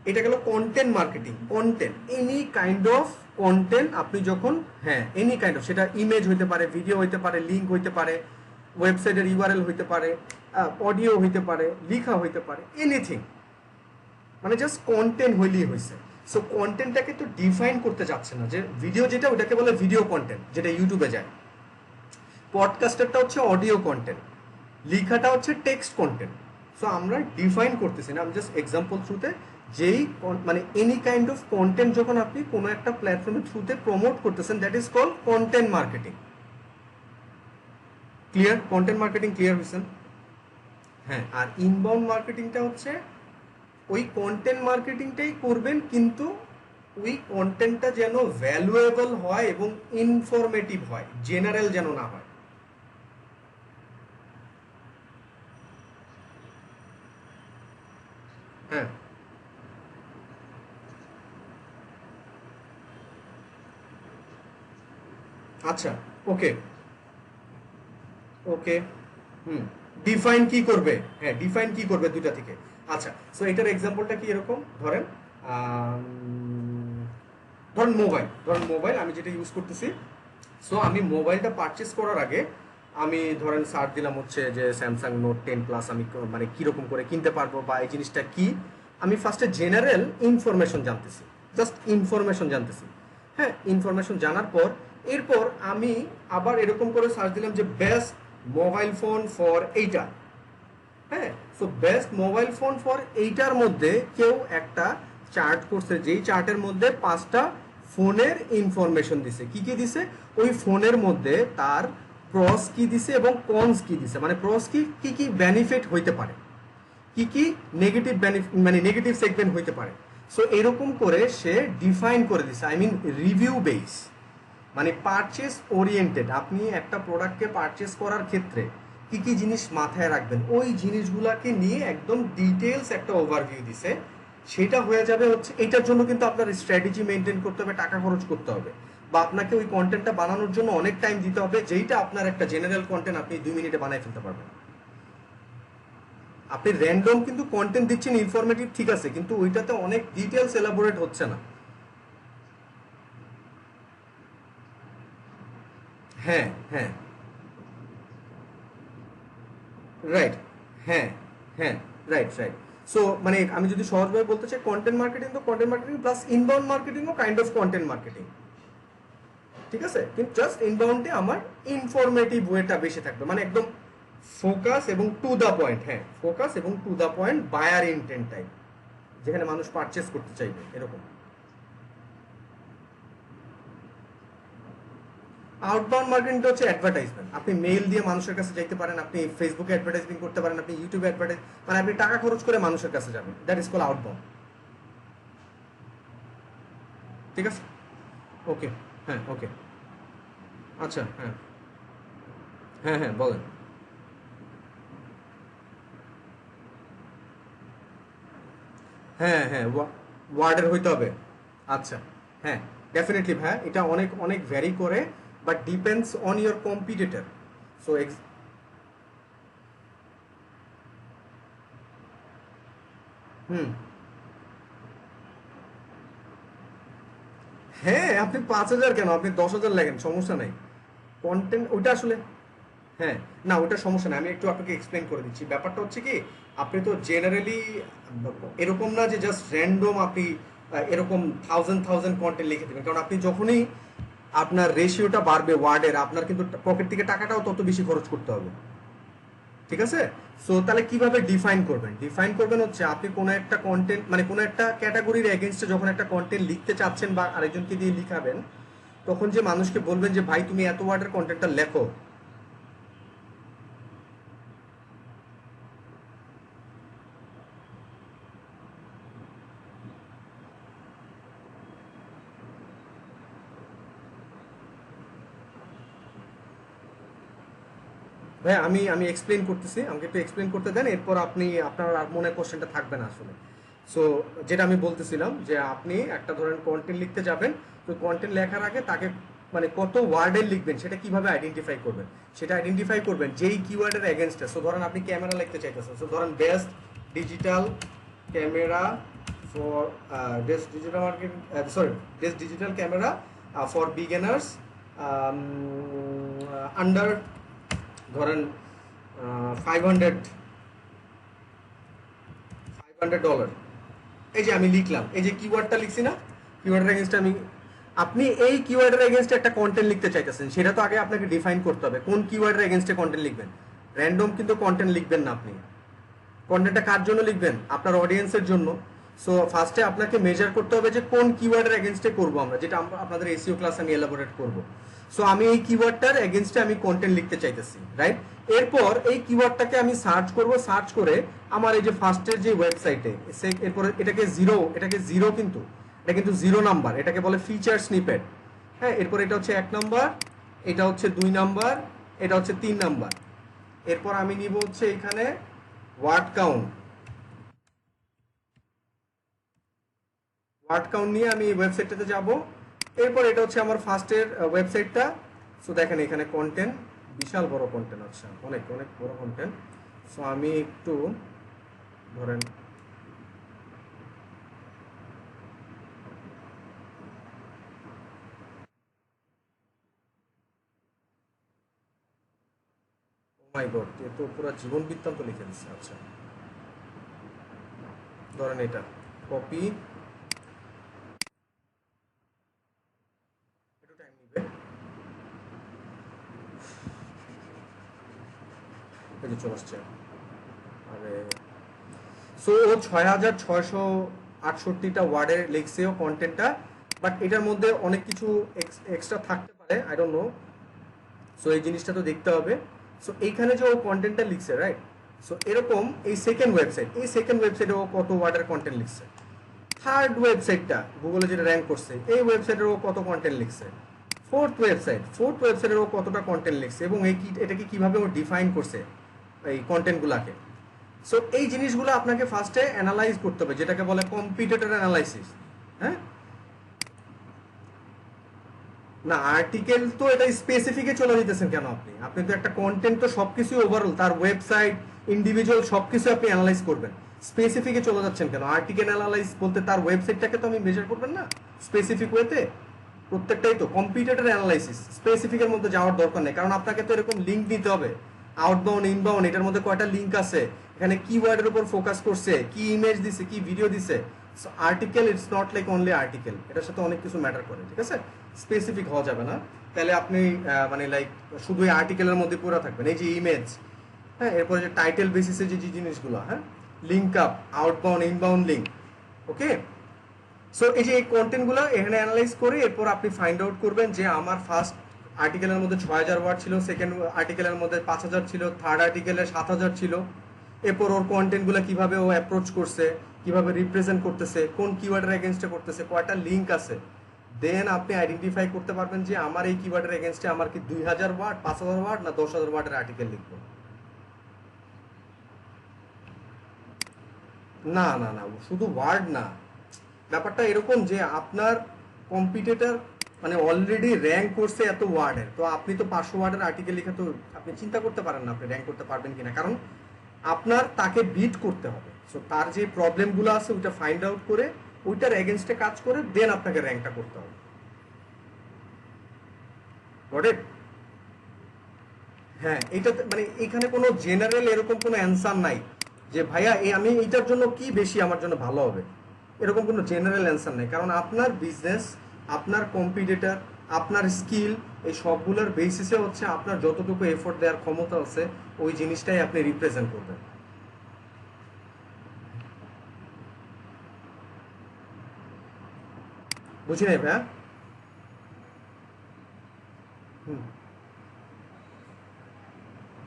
এটা গেল content marketing. Content, any kind of content আপনি যখন, হ্যাঁ এনি কাইন্ড অফ, সেটা ইমেজ হইতে পারে, ভিডিও হইতে পারে, লিঙ্ক হইতে পারে, ওয়েবসাইটের ইউআরএল হইতে পারে, অডিও হইতে পারে, লিখা হইতে পারে, এনিথিং, মানে জাস্ট কন্টেন্ট হইলেই হয়েছে। সো কন্টেন্টটাকে তো ডিফাইন করতে যাচ্ছে না যে ভিডিও যেটা ওটাকে বলে ভিডিও কন্টেন্ট যেটা ইউটিউবে যায়, পডকাস্টারটা হচ্ছে অডিও কন্টেন্ট, লিখাটা হচ্ছে টেক্সট কন্টেন্ট। সো আমরা ডিফাইন করতেছি না, আমি জাস্ট এক্সাম্পল থ্রুতে যেই মানে এনি কাইন্ড অফ কন্টেন্ট যখন আপনি কোনো একটা প্ল্যাটফর্মের থ্রুতে প্রমোট করতেছেন, that is call content marketing. Clear? Content marketing clear হয়েছেন? হ্যাঁ, আর ইনবাউন্ড মার্কেটিংটা হচ্ছে ওই কন্টেন্ট মার্কেটিংটাই করবেন, কিন্তু ওই কন্টেন্টটা যেন ভ্যালুয়েবল হয় এবং ইনফরমেটিভ হয়, জেনারেল যেন না হয়। হ্যাঁ, আচ্ছা, ওকে ওকে। হুম, ডিফাইন কি করবে? হ্যাঁ, ডিফাইন কি করবে দুইটা থেকে। আচ্ছা, সো এটার এক্সাম্পলটা কি এরকম ধরেন, ধরেন মোবাইল, আমি যেটা ইউজ করতেছি। সো আমি মোবাইলটা পারচেস করার আগে আমি ধরেন সার্চ দিলাম হচ্ছে যে স্যামসাং নোট 10 প্লাস আমি মানে কীরকম করে কিনতে পারবো বা এই জিনিসটা কি, আমি ফার্স্টে জেনারেল ইনফরমেশন জানতেছি, জাস্ট ইনফরমেশন জানতেছি। হ্যাঁ, ইনফরমেশন জানার পর এরপর আমি আবার এরকম করে সার্চ দিলাম যে বেস্ট মোবাইল ফোন ফর এইটা। হ্যাঁ, so best mobile phone for এইটার মধ্যে কেউ একটা চার্ট করছে, যেই চার্টের মধ্যে 5টা ফোনের ইনফরমেশন দিছে। কি কি দিছে? ওই ফোনের মধ্যে তার প্রস কি দিছে এবং কনস কি দিছে, মানে প্রস কি কি কি বেনিফিট হইতে পারে, কি কি নেগেটিভ বেনিফিট মানে নেগেটিভ সেগমেন্ট হইতে পারে। সো এরকম করে সে ডিফাইন করে দিছে, আই মিন রিভিউ বেস, মানে পারচেস ওরিয়েন্টেড। আপনি একটা প্রোডাক্টকে পারচেস করার ক্ষেত্রে কি কি জিনিস মাথায় রাখবেন, ওই জিনিসগুলোকে নিয়ে একদম ডিটেলস একটা ওভারভিউ দিছে। সেটা হয়ে যাবে হচ্ছে, এটার জন্য কিন্তু আপনার স্ট্র্যাটেজি মেনটেন করতে হবে, টাকা খরচ করতে হবে, বা আপনাকে ওই কন্টেন্টটা বানানোর জন্য অনেক টাইম দিতে হবে, যেইটা আপনার একটা জেনারেল কন্টেন্ট আপনি 2 মিনিটে বানায় ফেলতে পারবেন। আপনি র্যান্ডম কিন্তু কন্টেন্ট দিচ্ছেন ইনফরমেটিভ, ঠিক আছে, কিন্তু ওইটাতে অনেক ডিটেলস এলাবোরেট হচ্ছে না। হ্যাঁ হ্যাঁ, রাইট। হ্যাঁ হ্যাঁ, রাইট রাইট। সো মানে আমি যদি সহজভাবে বলতে চাই, কন্টেন্ট মার্কেটিং তো কন্টেন্ট মার্কেটিং প্লাস ইনবাউন্ড মার্কেটিংও কাইন্ড অফ কন্টেন্ট মার্কেটিং, ঠিক আছে, কিন্তু জাস্ট ইনবাউন্ডে আমার ইনফরমেটিভ ওয়েটা বেশি থাকবে, মানে একদম ফোকাস এবং টু দা পয়েন্ট। হ্যাঁ, ফোকাস এবং to the point, buyer intent type, যেখানে মানুষ পারচেস করতে চাইবে এরকম। আউটবাউন্ড মার্কেটিংটা হচ্ছে অ্যাডভার্টাইজমেন্ট। আপনি মেইল দিয়ে মানুষের কাছে যাইতে পারেন, আপনি ফেসবুকে অ্যাডভার্টাইজিং করতে পারেন, আপনি ইউটিউবে অ্যাডভার্টাইজ, মানে আপনি টাকা খরচ করে মানুষের কাছে যাবেন, দ্যাট ইজ কল আউটবাউন্ড। ঠিক আছে, ওকে। হ্যাঁ, ওকে। আচ্ছা, হ্যাঁ হ্যাঁ হ্যাঁ, বলেন। হ্যাঁ হ্যাঁ, ওয়ার্ডের হইতে হবে। আচ্ছা, হ্যাঁ, ডেফিনেটলি ভাই, এটা অনেক অনেক ভ্যারি করে, but depends on your competitor. So hmm, হ্যাঁ, আপনি 5,000 কেন, আপনি 10,000 লেখেন, সমস্যা নাই। কন্টেন্ট ওইটা আসলে, হ্যাঁ, না ওটা সমস্যা না, আমি একটু আপনাকে এক্সপ্লেন করে দিচ্ছি। ব্যাপারটা হচ্ছে কি, আপনি তো জেনারেলি এরকম না যে জাস্ট র্যান্ডম আপনি এরকম থাউজেন্ড থাউজেন্ড কন্টেন্ট লিখে দেবেন, কারণ আপনি যখনই আপনার রেশিওটা বাড়বে ওয়ার্ডের, আপনার কিন্তু পকেট থেকে টাকাটাও তত বেশি খরচ করতে হবে। ঠিক আছে? সো তাহলে কিভাবে ডিফাইন করবেন? ডিফাইন করবেন হচ্ছে আপনি কোনো একটা কন্টেন্ট, মানে কোনো একটা ক্যাটাগরির এগেনস্টে যখন একটা কন্টেন্ট লিখতে চাচ্ছেন বা আরেকজনকে দিয়ে লিখাবেন, তখন যে মানুষকে বলবেন যে ভাই তুমি এত ওয়ার্ডের কন্টেন্টটা লেখো। ভাই আমি আমি এক্সপ্লেন করতেছি, আমাকে একটু এক্সপ্লেন করতে দেন, এরপর আপনি আপনার আর মনে কোশ্চেনটা থাকবে না আসলে। সো যেটা আমি বলতেছিলাম যে আপনি একটা ধরেন কন্টেন্ট লিখতে যাবেন, তো কন্টেন্ট লেখার আগে তাকে মানে কত ওয়ার্ডের লিখবেন সেটা কিভাবে আইডেন্টিফাই করবেন? সেটা আইডেন্টিফাই করবেন যেই কিওয়ার্ডের এগেনস্টে। সো ধরেন আপনি ক্যামেরা লিখতে চাইতেছেন, সো ধরেন best digital camera for best digital market, sorry, best digital camera for beginners under ধরেন $500, $500। এই যে আমি লিখলাম, এই যে কিওয়ার্ডটা লিখছি না, কিওয়ার্ডের এগেনস্টে আমি, আপনি এই কিওয়ার্ডের এগেনস্টে একটা কন্টেন্ট লিখতে চাইতেছেন, সেটা তো আগে আপনাকে ডিফাইন করতে হবে কোন কিওয়ার্ডের এগেনস্টে কন্টেন্ট লিখবেন। র্যান্ডম কিন্তু কন্টেন্ট লিখবেন না আপনি। কন্টেন্টটা কার জন্য লিখবেন? আপনার অডিয়েন্সের জন্য। সো ফার্স্টে আপনাকে মেজার করতে হবে যে কোন কিওয়ার্ডের এগেনস্টে করবো আমরা, যেটা আপনাদের এসইও ক্লাস আমি এলাবোরেট করব। সো আমি এই কিওয়ার্ডটার এগেনস্টে আমি কন্টেন্ট লিখতে চাইতেছি, রাইট? এরপর এই কিওয়ার্ডটাকে আমি সার্চ করব, সার্চ করে আমার এই যে ফার্স্টের যে ওয়েবসাইটে, এরপরে এটাকে জিরো কিন্তু, এটা কিন্তু জিরো নাম্বার, এটাকে বলে ফিচার স্নিপেট। হ্যাঁ, এরপর এটা হচ্ছে 1 নাম্বার, এটা হচ্ছে 2 নাম্বার, এটা হচ্ছে 3 নাম্বার। এরপর আমি নিব হচ্ছে এখানে ওয়ার্ড কাউন্ট। ওয়ার্ড কাউন্ট নিয়ে আমি ওয়েবসাইটটাতে যাব। এরপর এটা হচ্ছে আমার ফার্স্টের ওয়েবসাইটটা। সো দেখেন এখানে কন্টেন্ট, বিশাল বড় কন্টেন্ট, আচ্ছা অনেক অনেক বড় কন্টেন্ট। সো আমি একটু ধরেন, ও মাই গড, এ তো পুরো জীবন বৃত্তান্ত লিখে দিচ্ছে। আচ্ছা ধরেন এটা কপি, একটু টাইম নিবে, এই যে চলে আসছে। আরে, সো ও 6,668টা ওয়ার্ডে লিখছে ও কন্টেন্টটা, বাট এটার মধ্যে অনেক কিছু এক্সট্রা থাকতে পারে, আই ডোন্ট নো। সো এই জিনিসটা তো দেখতে হবে। সো এইখানে যে ও কন্টেন্টটা লিখছে, রাইট? সো এরকম এই সেকেন্ড ওয়েবসাইটে ও কত ওয়ার্ডের কন্টেন্ট লিখছে। থার্ড ওয়েবসাইটটা গুগলে যেটা র্যাঙ্ক করছে, এই ওয়েবসাইটের ও কত কন্টেন্ট লিখছে। ফোর্থ ওয়েবসাইটের ও কতটা কন্টেন্ট লিখছে, এবং এটাকে কিভাবে ও ডিফাইন করছে এই কন্টেন্টগুলোকে। সো এই জিনিসগুলো আপনাকে ফার্স্টে অ্যানালাইজ করতে হবে, যেটাকে বলে কম্পিটিটর অ্যানালাইসিস। হ্যাঁ, না আর্টিকেল তো এটা স্পেসিফিকে চলে যেতেছেন কেন আপনি? আপনি তো একটা কন্টেন্ট তো সবকিছু ওভারঅল, তার ওয়েবসাইট, ইন্ডিভিজুয়াল সবকিছু আপনি অ্যানালাইজ করবেন, স্পেসিফিকে চলে যাচ্ছেন কেন? আর্টিকেল অ্যানালাইজ বলতে তার ওয়েবসাইটটাকে তো আমি মেজার করবেন না স্পেসিফিক ওয়েতে? প্রত্যেকটাই তো কম্পিউটার অ্যানালাইসিস, স্পেসিফিকের মধ্যে যাওয়ার দরকার নেই, কারণ আপনাকে তো এরকম লিঙ্ক দিতে হবে, আউটবাউন্ড ইনবাউন্ড, এটার মধ্যে কয়টা লিঙ্ক আছে, এখানে কিওয়ার্ডের উপর ফোকাস করছে, কি ইমেজ দিছে, কি ভিডিও দিছে। So article it's not like only article, এটার সাথে অনেক কিছু ম্যাটার করে, ঠিক আছে? স্পেসিফিক হওয়া যাবে না, তাহলে আপনি মানে লাইক শুধু আর্টিকেলের মধ্যে পুরো থাকবেন। এই যে ইমেজ, হ্যাঁ, এরপরে যে টাইটেল বেসিসে যে জিনিসগুলো, হ্যাঁ, link up, outbound inbound link, okay. So এই যে এই কন্টেন্টগুলো এখানে অ্যানালাইজ করে এরপর আপনি ফাইন্ড আউট করবেন যে আমার ফার্স্ট আর্টিকেলের মধ্যে 6,000 ওয়ার্ড ছিল, সেকেন্ড আর্টিকেলের মধ্যে 5,000 ছিল, থার্ড আর্টিকেলে 7,000 ছিল। এরপর ওর কন্টেন্টগুলো কিভাবে ও অ্যাপ্রোচ করছে, কিভাবে রিপ্রেজেন্ট করতেছে, কোন কিওয়ার্ডের এগেনস্টে করতেছে, কয়টা লিঙ্ক আছে। দেন আপনি আইডেন্টিফাই করতে পারবেন যে আমার এই কিওয়ার্ডের এগেনস্টে আমার কি 2,000 ওয়ার্ড, 5,000 ওয়ার্ড, না 10,000 ওয়ার্ডের আর্টিকেল লিখবো। না না না, শুধু ওয়ার্ড না, ব্যাপারটা এরকম যে আপনার কম্পিটিটর মানে অলরেডি র্যাঙ্ক করছে এত ওয়ার্ডের, তো আপনি তো 500 ওয়ার্ডের আর্টিকেল লিখে তো আপনি চিন্তা করতে পারেন না আপনি র্যাঙ্ক করতে পারবেন কিনা, কারণ আপনার তাকে বিট করতে হবে। সো তার যে প্রবলেমগুলো আছে ওইটা ফাইন্ড আউট করে ওইটার এগেনস্টে কাজ করে দেন আপনাকে র্যাঙ্কটা করতে হবে। Got it? হ্যাঁ, এইটাতে মানে এখানে কোনো জেনারেল এরকম কোনো অ্যান্সার নাই যে ভাইয়া আমি এইটার জন্য কি বেশি আমার জন্য ভালো হবে, এরকম কোনো জেনারেল অ্যান্সার নাই। কারণ আপনার বিজনেস, আপনার কম্পিটিটর, আপনার স্কিল, এই সবগুলোর বেসিসে হচ্ছে আপনার যতটুকু এফোর্ট দেওয়ার ক্ষমতা আছে ওই জিনিসটাই আপনি রিপ্রেজেন্ট করবেন। বুঝি নাই ভাইয়া? হুম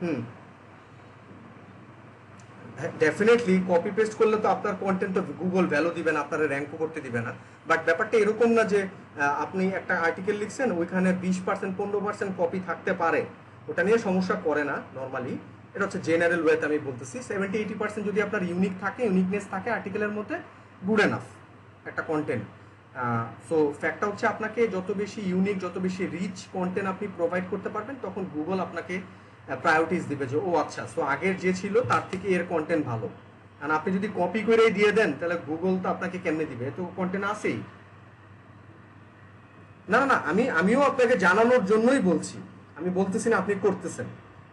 হুম। ডেফিনেটলি কপি পেস্ট করলে তো আপনার কন্টেন্ট তো গুগল ভ্যালু দিবে না, আপনারা র্যাঙ্কও করতে দিবে না। বাট ব্যাপারটা এরকম না যে আপনি একটা আর্টিকেল লিখছেন ওইখানে 20% 15% কপি থাকতে পারে, ওটা নিয়ে সমস্যা করে না নর্মালি। এটা হচ্ছে জেনারেল ওয়েতে আমি বলতেছি 70-80% যদি আপনার ইউনিক থাকে, ইউনিকনেস থাকে আর্টিকেলের মধ্যে, গুড এনাফ একটা কন্টেন্ট। সো ফ্যাক্টটা হচ্ছে আপনাকে যত বেশি ইউনিক, যত বেশি রিচ কন্টেন্ট আপনি প্রোভাইড করতে পারবেন তখন গুগল আপনাকে প্রায়োরিটিস দিবে যে ও আচ্ছা, সো আগের যে ছিল তার থেকে এর কন্টেন্ট ভালো। আর আপনি যদি কপি করেই দিয়ে দেন তাহলে গুগল তো আপনাকে কেমনে দিবে, তো কন্টেন্ট আছেই। না না না, আমিও আপনাকে জানানোর জন্যই বলছি, আমি বলতেছি না আপনি করতেছেন,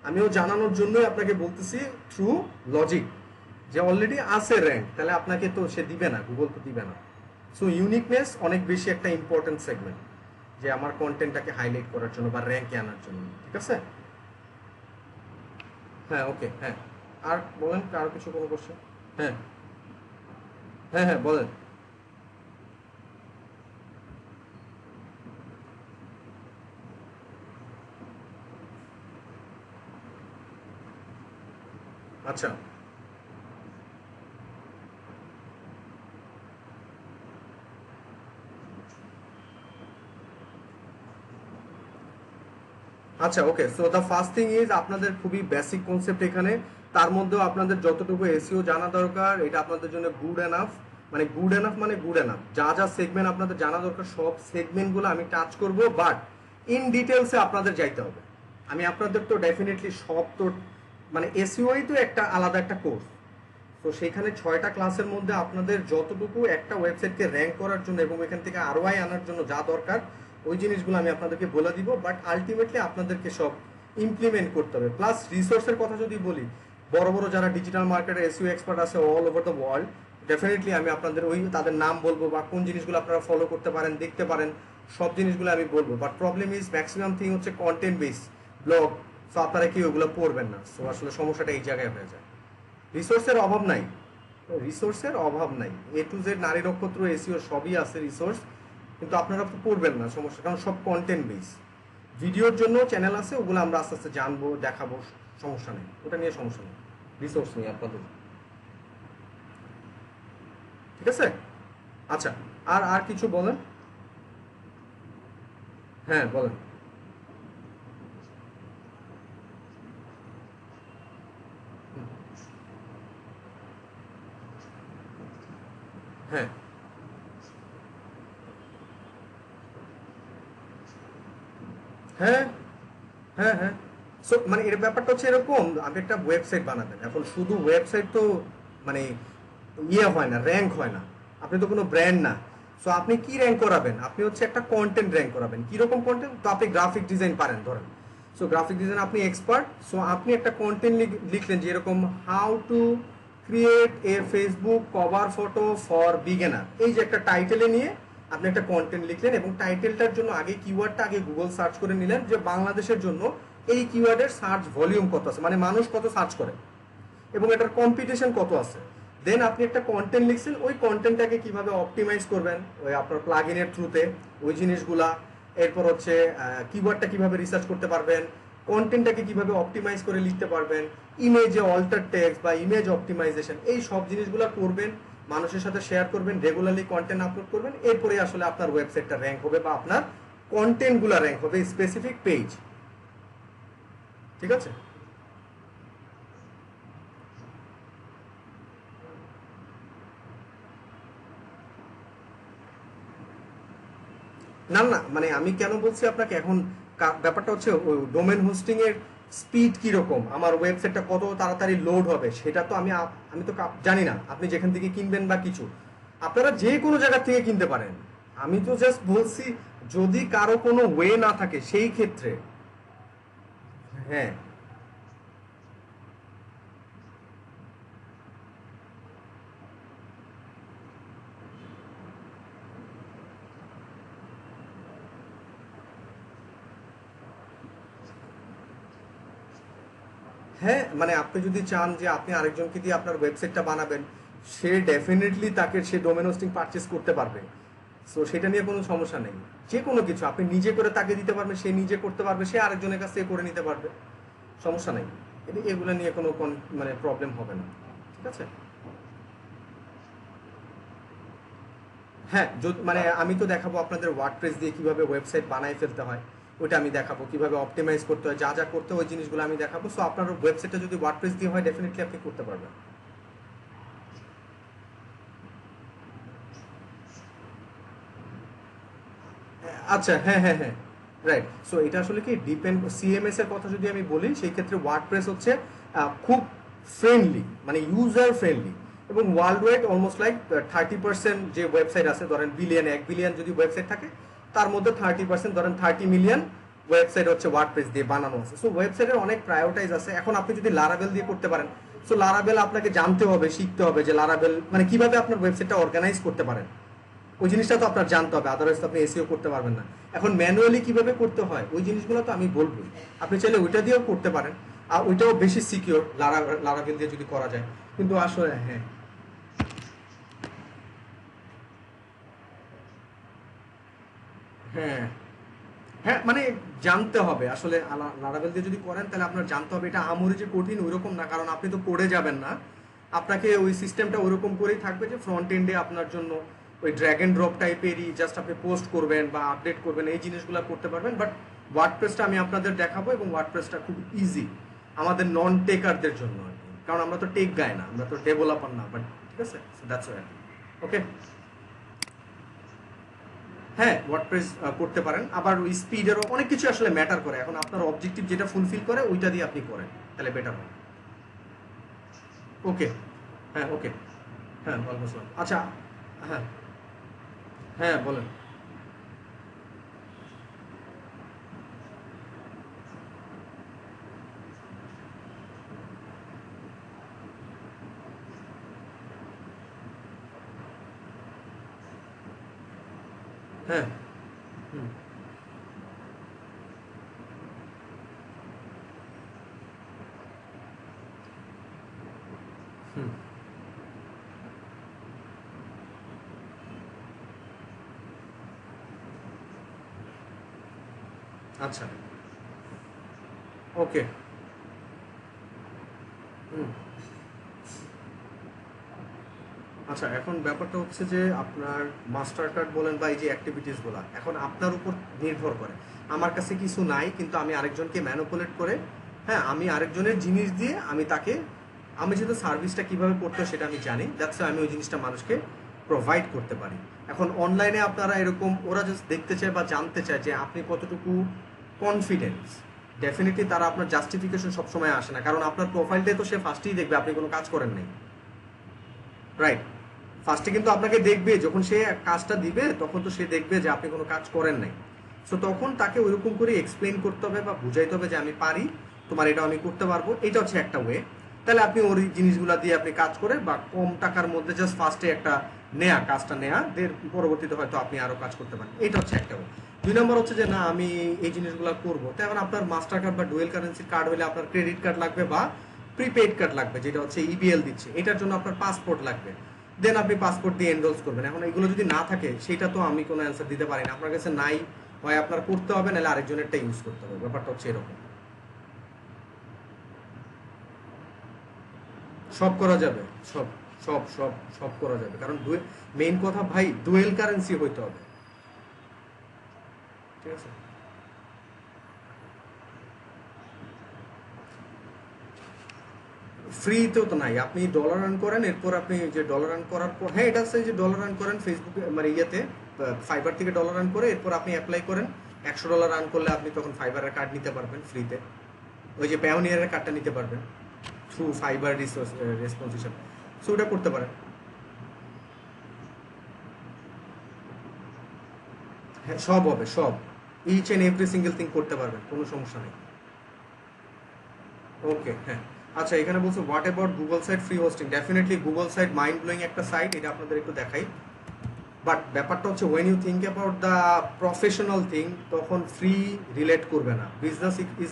আমিও জানানোর জন্যই আপনাকে বলতেছি থ্রু লজিক যে অলরেডি আছে র্যাঙ্ক, তাহলে আপনাকে তো সে দিবে না, গুগল তো দিবে না। সো ইউনিকনেস অনেক বেশি একটা ইম্পর্টেন্ট সেগমেন্ট যে আমার কন্টেন্টটাকে হাইলাইট করার জন্য বা র্যাঙ্কে আনার জন্য। ঠিক আছে? হ্যাঁ ওকে, হ্যাঁ। আর বলেন, কারো কিছু কোনো কোশ্চেন? হ্যাঁ হ্যাঁ হ্যাঁ বলেন। আচ্ছা আচ্ছা okay, so the first thing is আপনাদের খুবই বেসিক কনসেপ্ট এখানে, তার মধ্যেও আপনাদের যতটুকু এসইও জানা দরকার এটা আপনাদের জন্য গুড এনাফ। মানে গুড এনাফ মানে গুড এনাফ, যা যা সেগমেন্ট আপনাদের জানা দরকার সব সেগমেন্টগুলো আমি টাচ করব, বাট ইন ডিটেলসে আপনাদের যাইতে হবে। আমি আপনাদের তো ডেফিনেটলি সব তো মানে এসইওই তো একটা আলাদা একটা কোর্স, তো সেখানে 6টা ক্লাসের মধ্যে আপনাদের যতটুকু একটা ওয়েবসাইটকে র্যাঙ্ক করার জন্য এবং এখান থেকে আরওআই আনার জন্য যা দরকার ওই জিনিসগুলো আমি আপনাদেরকে বলে দিব, বাট আলটিমেটলি আপনাদেরকে সব ইমপ্লিমেন্ট করতে হবে। প্লাস রিসোর্সের কথা যদি বলি, বড় বড় যারা ডিজিটাল মার্কেটে এসইও এক্সপার্ট আছে all over the world, definitely আমি আপনাদের ওই তাদের নাম বলবো বা কোন জিনিসগুলো আপনারা ফলো করতে পারেন, দেখতে পারেন, সব জিনিসগুলো আমি বলবো। But problem is maximum thing হচ্ছে কন্টেন্ট বেস ব্লগ, সো আপনারা কি ওগুলো পড়বেন না, সো আসলে সমস্যাটা এই জায়গায় হয়ে যায়। রিসোর্সের অভাব নাই, রিসোর্সের অভাব নাই, এ টু জেড নারী নক্ষত্র এসিও সবই আছে রিসোর্স, কিন্তু আপনারা তো পড়বেন না সমস্যা, কারণ সব কন্টেন্ট বেস। ভিডিওর জন্য চ্যানেল আছে, ওগুলো আমরা আস্তে আস্তে জানবো দেখাবো, সমস্যা নেই, ওটা নিয়ে সমস্যা নেই, রিসোর্স নেই আপনাদের। ঠিক আছে? আচ্ছা, আর আর কিছু বলেন। হ্যাঁ বলেন। হ্যাঁ হ্যাঁ হ্যাঁ হ্যাঁ। সো মানে এর ব্যাপারটা হচ্ছে এরকম, আপনি একটা ওয়েবসাইট বানাবেন, এখন শুধু ওয়েবসাইট তো মানে ইয়ে হয় না, র্যাঙ্ক হয় না, আপনি তো কোনো ব্র্যান্ড না। সো আপনি কি র্যাঙ্ক করাবেন, আপনি হচ্ছে একটা কন্টেন্ট র্যাঙ্ক করাবেন। কিরকম কন্টেন্ট? তো আপনি গ্রাফিক ডিজাইন পারেন ধরেন, সো গ্রাফিক ডিজাইন আপনি এক্সপার্ট, সো আপনি একটা কন্টেন্ট লিখলেন যে এরকম how to create a Facebook cover photo for beginner, এই যে একটা টাইটেলে নিয়ে আপনি একটা কন্টেন্ট লিখলেন এবং টাইটেলটার জন্য আগে কিওয়ার্ডটা আগে গুগল সার্চ করে নিলেন যে বাংলাদেশের জন্য এই কিওয়ার্ডের সার্চ ভলিউম কত আছে, মানে মানুষ কত সার্চ করে এবং এটার কম্পিটিশন কত আছে। দেন আপনি একটা কন্টেন্ট লিখছেন, ওই কন্টেন্টটাকে কিভাবে অপটিমাইজ করবেন ওই আপনার প্লাগ ইনের থ্রুতে, ওই জিনিসগুলা। এরপর হচ্ছে কিওয়ার্ডটা কিভাবে রিসার্চ করতে পারবেন, কন্টেন্টটাকে কিভাবে অপটিমাইজ করে লিখতে পারবেন, ইমেজে অল্টার টেক্সট বা ইমেজ অপটিমাইজেশন, এই সব জিনিসগুলো করবেন, মানুষের সাথে শেয়ার করবেন, রেগুলারলি কন্টেন্ট আপলোড করবেন, এরপরে আসলে আপনার ওয়েবসাইটটা র্যাঙ্ক হবে বা আপনার কন্টেন্টগুলো র্যাঙ্ক হবে স্পেসিফিক পেজ। ঠিক আছে? না না, মানে আমি কেন বলছি আপনাকে এখন, ব্যাপারটা হচ্ছে ডোমেন হোস্টিং এর স্পিড কিরকম, আমার ওয়েবসাইটটা কত তাড়াতাড়ি লোড হবে সেটা তো আমি তো জানি না আপনি যেখান থেকে কিনবেন বা কিছু, আপনারা যে কোনো জায়গা থেকে কিনতে পারেন। আমি তো জাস্ট বলছি যদি কারো কোনো ওয়ে না থাকে সেই ক্ষেত্রে। হ্যাঁ হ্যাঁ, মানে আপনি যদি চান যে আপনি আরেকজনকে দিয়ে আপনার ওয়েবসাইটটা বানাবেন, সে ডেফিনেটলি তাকে সে ডোমেন হোস্টিং পারচেস করতে পারবে। সো সেটা নিয়ে কোনো সমস্যা নেই। যে কোনো কিছু আপনি নিজে করে তাকে দিতে পারবেন, সে নিজে করতে পারবে, সে আরেকজনের কাছ থেকে করে নিতে পারবে, সমস্যা নেই। এগুলো নিয়ে কোনো মানে প্রবলেম হবে না, ঠিক আছে। হ্যাঁ, মানে আমি তো দেখাবো আপনাদের ওয়ার্ডপ্রেস দিয়ে কিভাবে ওয়েবসাইট বানায় ফেলতে হয়, ওইটা আমি দেখাবো কিভাবে অপটিমাইজ করতে হয়, যা যা করতে হয় ওই জিনিসগুলো আমি দেখাবো। সো আপনার ওয়েবসাইটটা যদি ওয়ার্ডপ্রেস দিয়ে হয় ডেফিনেটলি আপনি করতে পারবেন। আচ্ছা, হ্যাঁ হ্যাঁ হ্যাঁ, রাইট। সো এটা আসলে কি ডিপেন্ড, সিএমএস এর কথা যদি আমি বলি সেই ক্ষেত্রে ওয়ার্ডপ্রেস হচ্ছে খুব ফ্রেন্ডলি, মানে ইউজার ফ্রেন্ডলি, এবং ওয়ার্ল্ড ওয়াইড অলমোস্ট লাইক 30% যে ওয়েবসাইট আছে, ধরেন বিলিয়ন 1 বিলিয়ন যদি ওয়েবসাইট থাকে তার মধ্যে 30%, ধরেন 30 মিলিয়ন ওয়েবসাইট হচ্ছে ওয়ার্ডপ্রেস দিয়ে বানানো আছে। সো ওয়েবসাইটের অনেক প্রায়োরিটাইজ আছে। এখন আপনি যদি লারাবেল দিয়ে করতে পারেন, সো লারাবেল আপনাকে জানতে হবে, শিখতে হবে যে লারাবেল মানে কিভাবে আপনার ওয়েবসাইটটা অর্গানাইজ করতে পারেন, ওই জিনিসটা তো আপনার জানতে হবে, আদারওয়াইজ আপনি এসিও করতে পারবেন না। এখন ম্যানুয়ালি কিভাবে করতে হয় ওই জিনিসগুলো তো আমি বলবোই, আপনি চাইলে ওইটা দিয়েও করতে পারেন, আর ওইটাও বেশি সিকিউর লারাভেল দিয়ে যদি করা যায়। কিন্তু আসলে হ্যাঁ হ্যাঁ হ্যাঁ, মানে জানতে হবে আসলে। লারাভেল দিয়ে যদি করেন তাহলে আপনার জানতে হবে, এটা আমরি যে কঠিন ওইরকম না, কারণ আপনি তো করে যাবেন না, আপনাকে ওই সিস্টেমটা ওরকম করেই থাকবে যে ফ্রন্ট এন্ডে আপনার জন্য ওই ড্র্যাগ এন্ড ড্রপ টাইপেরই জাস্ট আপনি পোস্ট করবেন বা আপডেট করবেন, এই জিনিসগুলো করতে পারবেন। বাট ওয়ার্ডপ্রেসটা আমি আপনাদের দেখাবো, এবং ওয়ার্ডপ্রেসটা খুব ইজি আমাদের নন টেকারদের জন্য আর কি, কারণ আমরা তো টেক গায় না, আমরা তো ডেভেলপার না, বাট ঠিক আছে, দ্যাটস ওয়াই। ওকে, হ্যাঁ ওয়ার্ডপ্রেস করতে পারেন। আবার ওই স্পিডেরও অনেক কিছু আসলে ম্যাটার করে, এখন আপনার অবজেক্টিভ যেটা ফুলফিল করে ওইটা দিয়ে আপনি করেন তাহলে বেটার হয়। ওকে, হ্যাঁ ওকে, হ্যাঁ ওয়ালাইকুম আসসালাম। আচ্ছা, হ্যাঁ হ্যাঁ বলেন। হ্যাঁ, হুম হুম, আচ্ছা ওকে, হুম। আচ্ছা, এখন ব্যাপারটা হচ্ছে যে আপনার মাস্টার কার্ড বলেন বা এই যে অ্যাক্টিভিটিসগুলো এখন আপনার উপর নির্ভর করে। আমার কাছে কিছু নাই, কিন্তু আমি আরেকজনকে ম্যানুপুলেট করে, হ্যাঁ আমি আরেকজনের জিনিস দিয়ে আমি তাকে, আমি যেহেতু সার্ভিসটা কিভাবে করতে হয় সেটা আমি জানি, দ্যাটস আমি ওই জিনিসটা মানুষকে প্রোভাইড করতে পারি। এখন অনলাইনে আপনারা এরকম ওরা জাস্ট দেখতে চায় বা জানতে চায় যে আপনি কতটুকু কনফিডেন্স, ডেফিনেটলি তারা আপনার জাস্টিফিকেশন সবসময় আসে না, কারণ আপনার প্রোফাইলটাই তো সে ফার্স্টেই দেখবে আপনি কোনো কাজ করেন নাই, রাইট। ফার্স্টে কিন্তু আপনাকে দেখবে, যখন সে কাজটা দিবে তখন তো সে দেখবে যে আপনি কোনো কাজ করেন নাই। সো তখন তাকে ওইরকম করে এক্সপ্লেন করতে হবে বা বুঝাইতে হবে যে আমি পারি, তোমার এটা আমি করতে পারবো, এটা হচ্ছে একটা ওয়ে। তাহলে আপনি ওর জিনিসগুলো দিয়ে আপনি কাজ করে বা কম টাকার মধ্যে জাস্ট ফার্স্টে একটা নেয়া, কাজটা নেয়া, পরবর্তীতে হয়তো আপনি আরো কাজ করতে পারেন, এটা হচ্ছে একটা ওয়ে। 2 নম্বর হচ্ছে যে না আমি এই জিনিসগুলো করবো, তো এখন আপনার মাস্টার কার্ড বা ডুয়েল কারেন্সির কার্ড হলে আপনার ক্রেডিট কার্ড লাগবে বা প্রিপেড কার্ড লাগবে, যেটা হচ্ছে ইবিএল দিচ্ছে, এটার জন্য আপনার পাসপোর্ট লাগবে। দেন আপনি পাসপোর্ট দিয়ে এনরোলস করবেন। এখন এগুলো যদি না থাকে সেটা তো আমি কোনো অ্যান্সার দিতে পারি না, আপনার কাছে নাই, হয় আপনার করতে হবে নাহলে আরেকজনেরটা ইউজ করতে হবে, ব্যাপারটা হচ্ছে এরকম। সব করা যাবে, সব সব সব সব করা যাবে, কারণ মেইন কথা ভাই ডুয়েল কারেন্সি হইতে হবে, ঠিক আছে। ফ্রিতেও তো নাই, আপনি ডলার রান করেন, এরপর আপনি যে ডলার রান করার পর, হ্যাঁ এটা আছে যে ডলার রান করেন ফেসবুকে মানে ইয়েতে ফাইবার থেকে ডলার আর্ন করে এরপর আপনি অ্যাপ্লাই করেন, $100 আর্ন করলে আপনি তখন ফাইবারের কার্ড নিতে পারবেন ফ্রিতে, ওই যে প্যাওনিয়ারের কার্ডটা নিতে পারবেন থ্রু ফাইবার রেসপন্স হিসাবে। সো ওটা করতে পারেন। হ্যাঁ সব হবে, সব each and every single thing করতে পারবেন, কোনো সমস্যা নেই। ওকে হ্যাঁ আচ্ছা, এখানে বলছো what about Google site free hosting? Definitely Google site mind blowing একটা সাইট, এটা আপনাদের একটু দেখাই। বাট ব্যাপারটা হচ্ছে when you think about the professional thing, তখন ফ্রি রিলেট করবে না, বিজনেস ইজ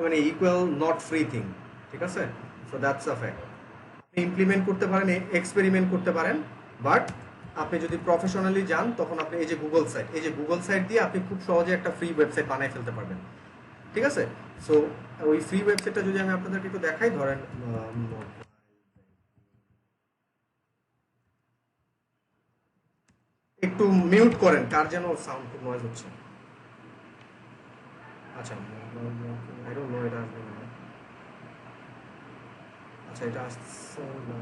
মানে ইকুয়াল নট ফ্রি থিং, ঠিক আছে? So that's a fact. আপনি ইমপ্লিমেন্ট করতে পারেন, এক্সপেরিমেন্ট করতে পারেন, বাট আপনি যদি প্রফেশনালি যান তখন আপনি এই যে গুগল সাইট দিয়ে আপনি খুব সহজে একটা ফ্রি ওয়েবসাইট বানিয়ে ফেলতে পারবেন, ঠিক আছে? সো ওই ফ্রি ওয়েবসাইটটা যদি আমি আপনাদেরকে একটু দেখাই, ধরেন একটু মিউট করেন, কার যেন সাউন্ড খুব নয়েজ হচ্ছে। আচ্ছা আই ডোন্ট নো এটা আসবে না। আচ্ছা এটা আসছে না।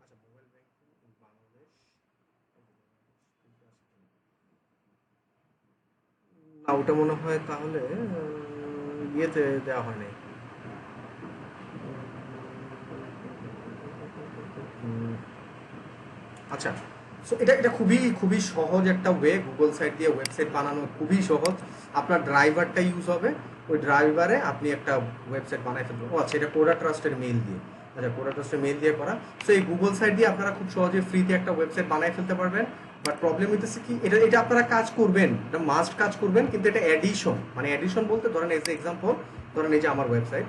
আচ্ছা মোবাইল ব্যাংকিং বাংলাদেশ, না ওটা মনে হয় তাহলে ইয়েতে দেওয়া হয় নাই। আচ্ছা সো এটা এটা খুবই খুবই সহজ একটা ওয়ে, গুগল সাইট দিয়ে ওয়েবসাইট বানানো খুবই সহজ। আপনার ড্রাইভারটা ইউজ হবে, ওই ড্রাইভারে আপনি একটা ওয়েবসাইট বানাই ফেলবেন। ও আচ্ছা এটা কোডা ট্রাস্টের মেইল দিয়ে, আচ্ছা কোডা ট্রাস্টের মেইল দিয়ে করা। সো এই গুগল সাইট দিয়ে আপনারা খুব সহজে ফ্রিতে একটা ওয়েবসাইট বানাই ফেলতে পারবেন। বাট প্রবলেম হইতেছে কি, এটা এটা আপনারা কাজ করবেন, এটা মাস্ট কাজ করবেন, কিন্তু এটা অ্যাডিশন, মানে অ্যাডিশন বলতে ধরেন এজ এক্সাম্পল, ধরেন এই যে আমার ওয়েবসাইট,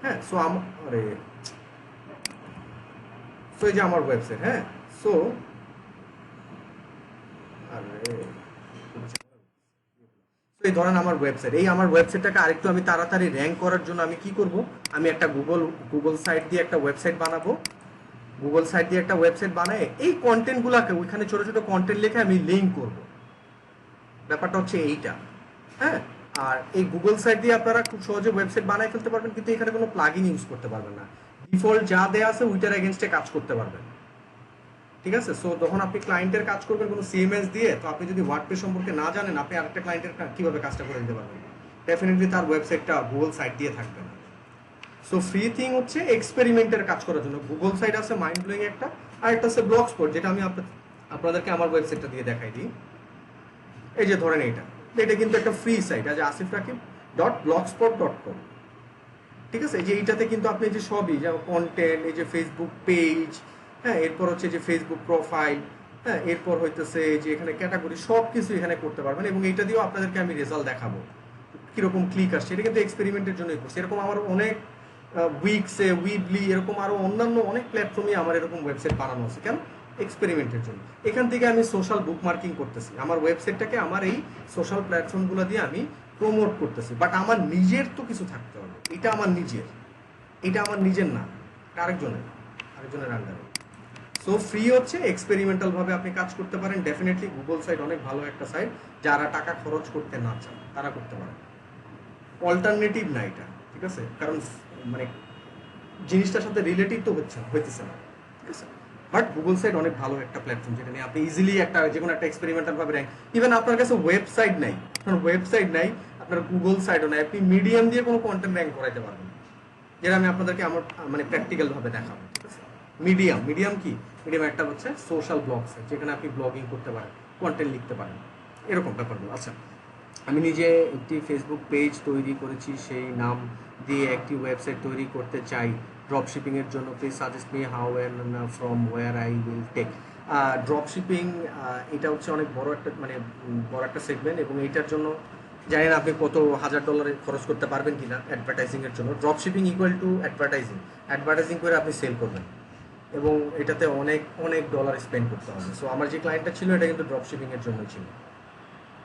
হ্যাঁ সো আরে সো এই যে আমার ওয়েবসাইট, হ্যাঁ সো আরে এই ধরেন আমার ওয়েবসাইট, এই আমার ওয়েবসাইটটাকে আরেকটু আমি তাড়াতাড়ি র্যাঙ্ক করার জন্য আমি কি করব, আমি একটা গুগল সাইট দিয়ে একটা ওয়েবসাইট বানাবো। গুগল সাইট দিয়ে একটা ওয়েবসাইট বানায় এই কন্টেন্টগুলোকে ওইখানে ছোট ছোট কন্টেন্ট লিখে আমি লিঙ্ক করব। ব্যাপারটা হচ্ছে এইটা, হ্যাঁ। আর এই গুগল সাইট দিয়ে আপনারা খুব সহজে ওয়েবসাইট বানায় ফেলতে পারবেন, কিন্তু এখানে কোনো প্লাগইন ইউজ করতে পারবেন না। ডিফল্ট যা দেয়া আছে ওইটার এগেনস্টে কাজ করতে পারবেন, ঠিক আছে? সো যখন আপনি ক্লায়েন্টের কাজ করবেন কোনো সিএমএস দিয়ে, তো আপনি যদি ওয়ার্ডপ্রেস সম্পর্কে না জানেন, আপনি আরেকটা ক্লায়েন্টের কিভাবে কাজটা করে দিতে পারবেন? ডেফিনেটলি তার ওয়েবসাইটটা গুগল সাইট দিয়ে থাকবে না। সো ফ্রি থিং হচ্ছে এক্সপেরিমেন্টের কাজ করার জন্য গুগল সাইট আছে মাইন্ড ব্লোয়িং একটা, আর একটা আছে ব্লগ স্পট, যেটা আমি আপনাদেরকে আমার ওয়েবসাইটটা দিয়ে দেখাই দিই। এই যে ধরেন এটা এটা কিন্তু একটা ফ্রি সাইট, আছে asifrakib.blogspot.com, ঠিক আছে? এই যে এইটাতে কিন্তু আপনি যে সবই, যেমন কন্টেন্ট, এই যে ফেসবুক পেজ, হ্যাঁ এরপর হচ্ছে যে ফেসবুক প্রোফাইল, হ্যাঁ এরপর হইতেছে যে এখানে ক্যাটাগরি, সব কিছু এখানে করতে পারবেন। এবং এইটা দিয়েও আপনাদেরকে আমি রেজাল্ট দেখাবো কিরকম ক্লিক আসছে। এটা কিন্তু এক্সপেরিমেন্টের জন্যই করছি। এরকম আমার অনেক উইকসে, উইকলি, এরকম আরো অন্যান্য অনেক প্ল্যাটফর্মে আমার এরকম ওয়েবসাইট বানানো আছে, কেন? এক্সপেরিমেন্টের জন্য। এখান থেকে আমি সোশ্যাল বুকমার্কিং করতেছি, আমার ওয়েবসাইটটাকে আমার এই সোশ্যাল প্ল্যাটফর্মগুলো দিয়ে আমি প্রমোট করতেছি। বাট আমার নিজের তো কিছু থাকতে হবে, এটা আমার নিজের, এটা আমার নিজের না, আরেকজনের আন্ডারে। সো ফ্রি হচ্ছে এক্সপেরিমেন্টাল ভাবে আপনি কাজ করতে পারেন। ডেফিনেটলি গুগল সাইট অনেক ভালো একটা সাইট, যারা টাকা খরচ করতে না চান তারা করতে পারেন। অল্টারনেটিভ না এটা, ঠিক আছে? কারণ মানে জিনিসটার সাথে রিলেটিভ তো হইতেছে না, ঠিক আছে? বাট গুগল সাইট অনেক ভালো একটা প্ল্যাটফর্ম, যেটা নিয়ে আপনি ইজিলি একটা যে কোনো একটা এক্সপেরিমেন্টাল ভাবে র্যাঙ্ক, ইভেন আপনার কাছে ওয়েবসাইট নাই, আপনার গুগল সাইটও নাই, আপনি মিডিয়াম দিয়ে কোনো কন্টেন্ট র্যাঙ্ক করাইতে পারবেন, যেটা আমি আপনাদেরকে আমার মানে প্র্যাকটিক্যাল ভাবে দেখাবো, ঠিক আছে? মিডিয়াম কি? মিডিয়াম একটা হচ্ছে সোশ্যাল ব্লগ সাইট, যেখানে আপনি ব্লগিং করতে পারেন, কন্টেন্ট লিখতে পারেন, এরকম ব্যাপারগুলো। আচ্ছা আমি নিজে একটি ফেসবুক পেজ তৈরি করেছি, সেই নাম দিয়ে একটি ওয়েবসাইট তৈরি করতে চাই ড্রপ শিপিংয়ের জন্য। Please suggest me how and from where I will take. Drop shipping এটা হচ্ছে অনেক বড় একটা মানে বড় একটা সেগমেন্ট, এবং এইটার জন্য জানি না আপনি কত $1000 খরচ করতে পারবেন কিনা অ্যাডভার্টাইজিংয়ের জন্য। Drop shipping equal to advertising করে আপনি সেল করবেন, এবং এটাতে অনেক অনেক ডলার স্পেন্ড করতে হবে। সো আমার যে ক্লায়েন্টটা ছিল এটা কিন্তু ড্রপ শিপিংয়ের জন্য ছিল,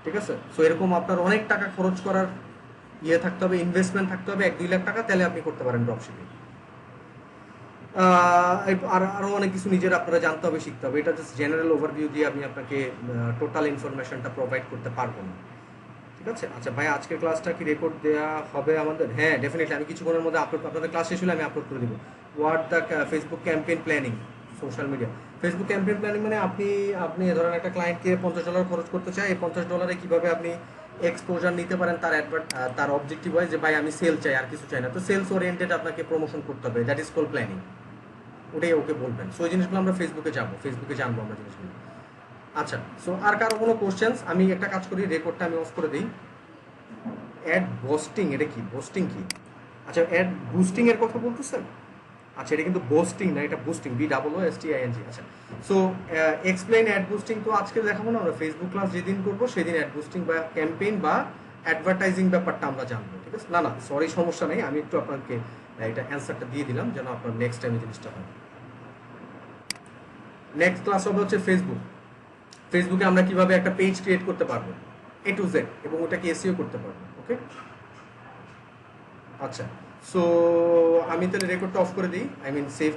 ঠিক আছে? সো এরকম আপনার অনেক টাকা খরচ করার ইয়ে থাকতে হবে, ইনভেস্টমেন্ট থাকতে হবে 1-2 লাখ টাকা, তাহলে আপনি করতে পারেন ড্রপ শিপিং। আর আরও অনেক কিছু নিজের আপনারা জানতে হবে, শিখতে হবে। এটা জাস্ট জেনারেল ওভারভিউ দিয়ে আমি আপনাকে টোটাল ইনফরমেশনটা প্রোভাইড করতে পারবো না, ঠিক আছে? আচ্ছা ভাই আজকের ক্লাসটা কি রেকর্ড দেওয়া হবে আমাদের? হ্যাঁ ডেফিনেটলি, আমি কিছুক্ষণের মধ্যে আপনাদের ক্লাস শেষ হলে আমি আপলোড করে দিব। What the Facebook campaign planning social media. Facebook campaign planning মানে আপনি আপনি ধরেন একটা ক্লায়েন্টকে $50 খরচ করতে চাই, এই $50 কিভাবে আপনি এক্সপোজার নিতে পারেন তার তার অবজেক্টিভ হয় যে ভাই আমি সেল চাই আর কিছু চাই না, তো সেলস ওরিয়েন্টেড আপনাকে প্রমোশন করতে হবে, দ্যাট ইজ কল প্ল্যানিং। ওটাই ওকে বলবেন। সো এই জিনিসগুলো আমরা ফেসবুকে যাবো, ফেসবুকে জানবো আমরা জিনিসগুলো। আচ্ছা, সো আর কারো কোনো কোশ্চেন্স? আমি একটা কাজ করি, রেকর্ডটা আমি অফ করে দিই। অ্যাড বোস্টিং, এটা কি বোস্টিং কি? আচ্ছা, অ্যাড বুস্টিং এর কথা বলতেছেন? আচ্ছা, এটা কিন্তু বোস্টিং না, এটা বুস্টিং, BOOSTING। আচ্ছা, সো এক্সপ্লেইন অ্যাড বুস্টিং তো আজকে দেখাবো না, আমরা ফেসবুক ক্লাস যেদিন করবো সেদিন অ্যাড বুস্টিং বা ক্যাম্পেইন বা অ্যাডভার্টাইজিং ব্যাপারটা আমরা জানবো, ঠিক আছে? না না সরি, সমস্যা নেই, আমি একটু আপনাকে এটা অ্যান্সারটা দিয়ে দিলাম যেন আপনার নেক্সট টাইম জিনিসটা হয়। নেক্সট ক্লাস হবে হচ্ছে ফেসবুক। ফেসবুকে আমরা কিভাবে একটা পেজ ক্রিয়েট করতে পারবো A to Z এবং ওটাকে এসইও করতে পারবো। ওকে, আচ্ছা, সো আমি তাহলে রেকর্ডটা অফ করে দিই, আই মিন সেভ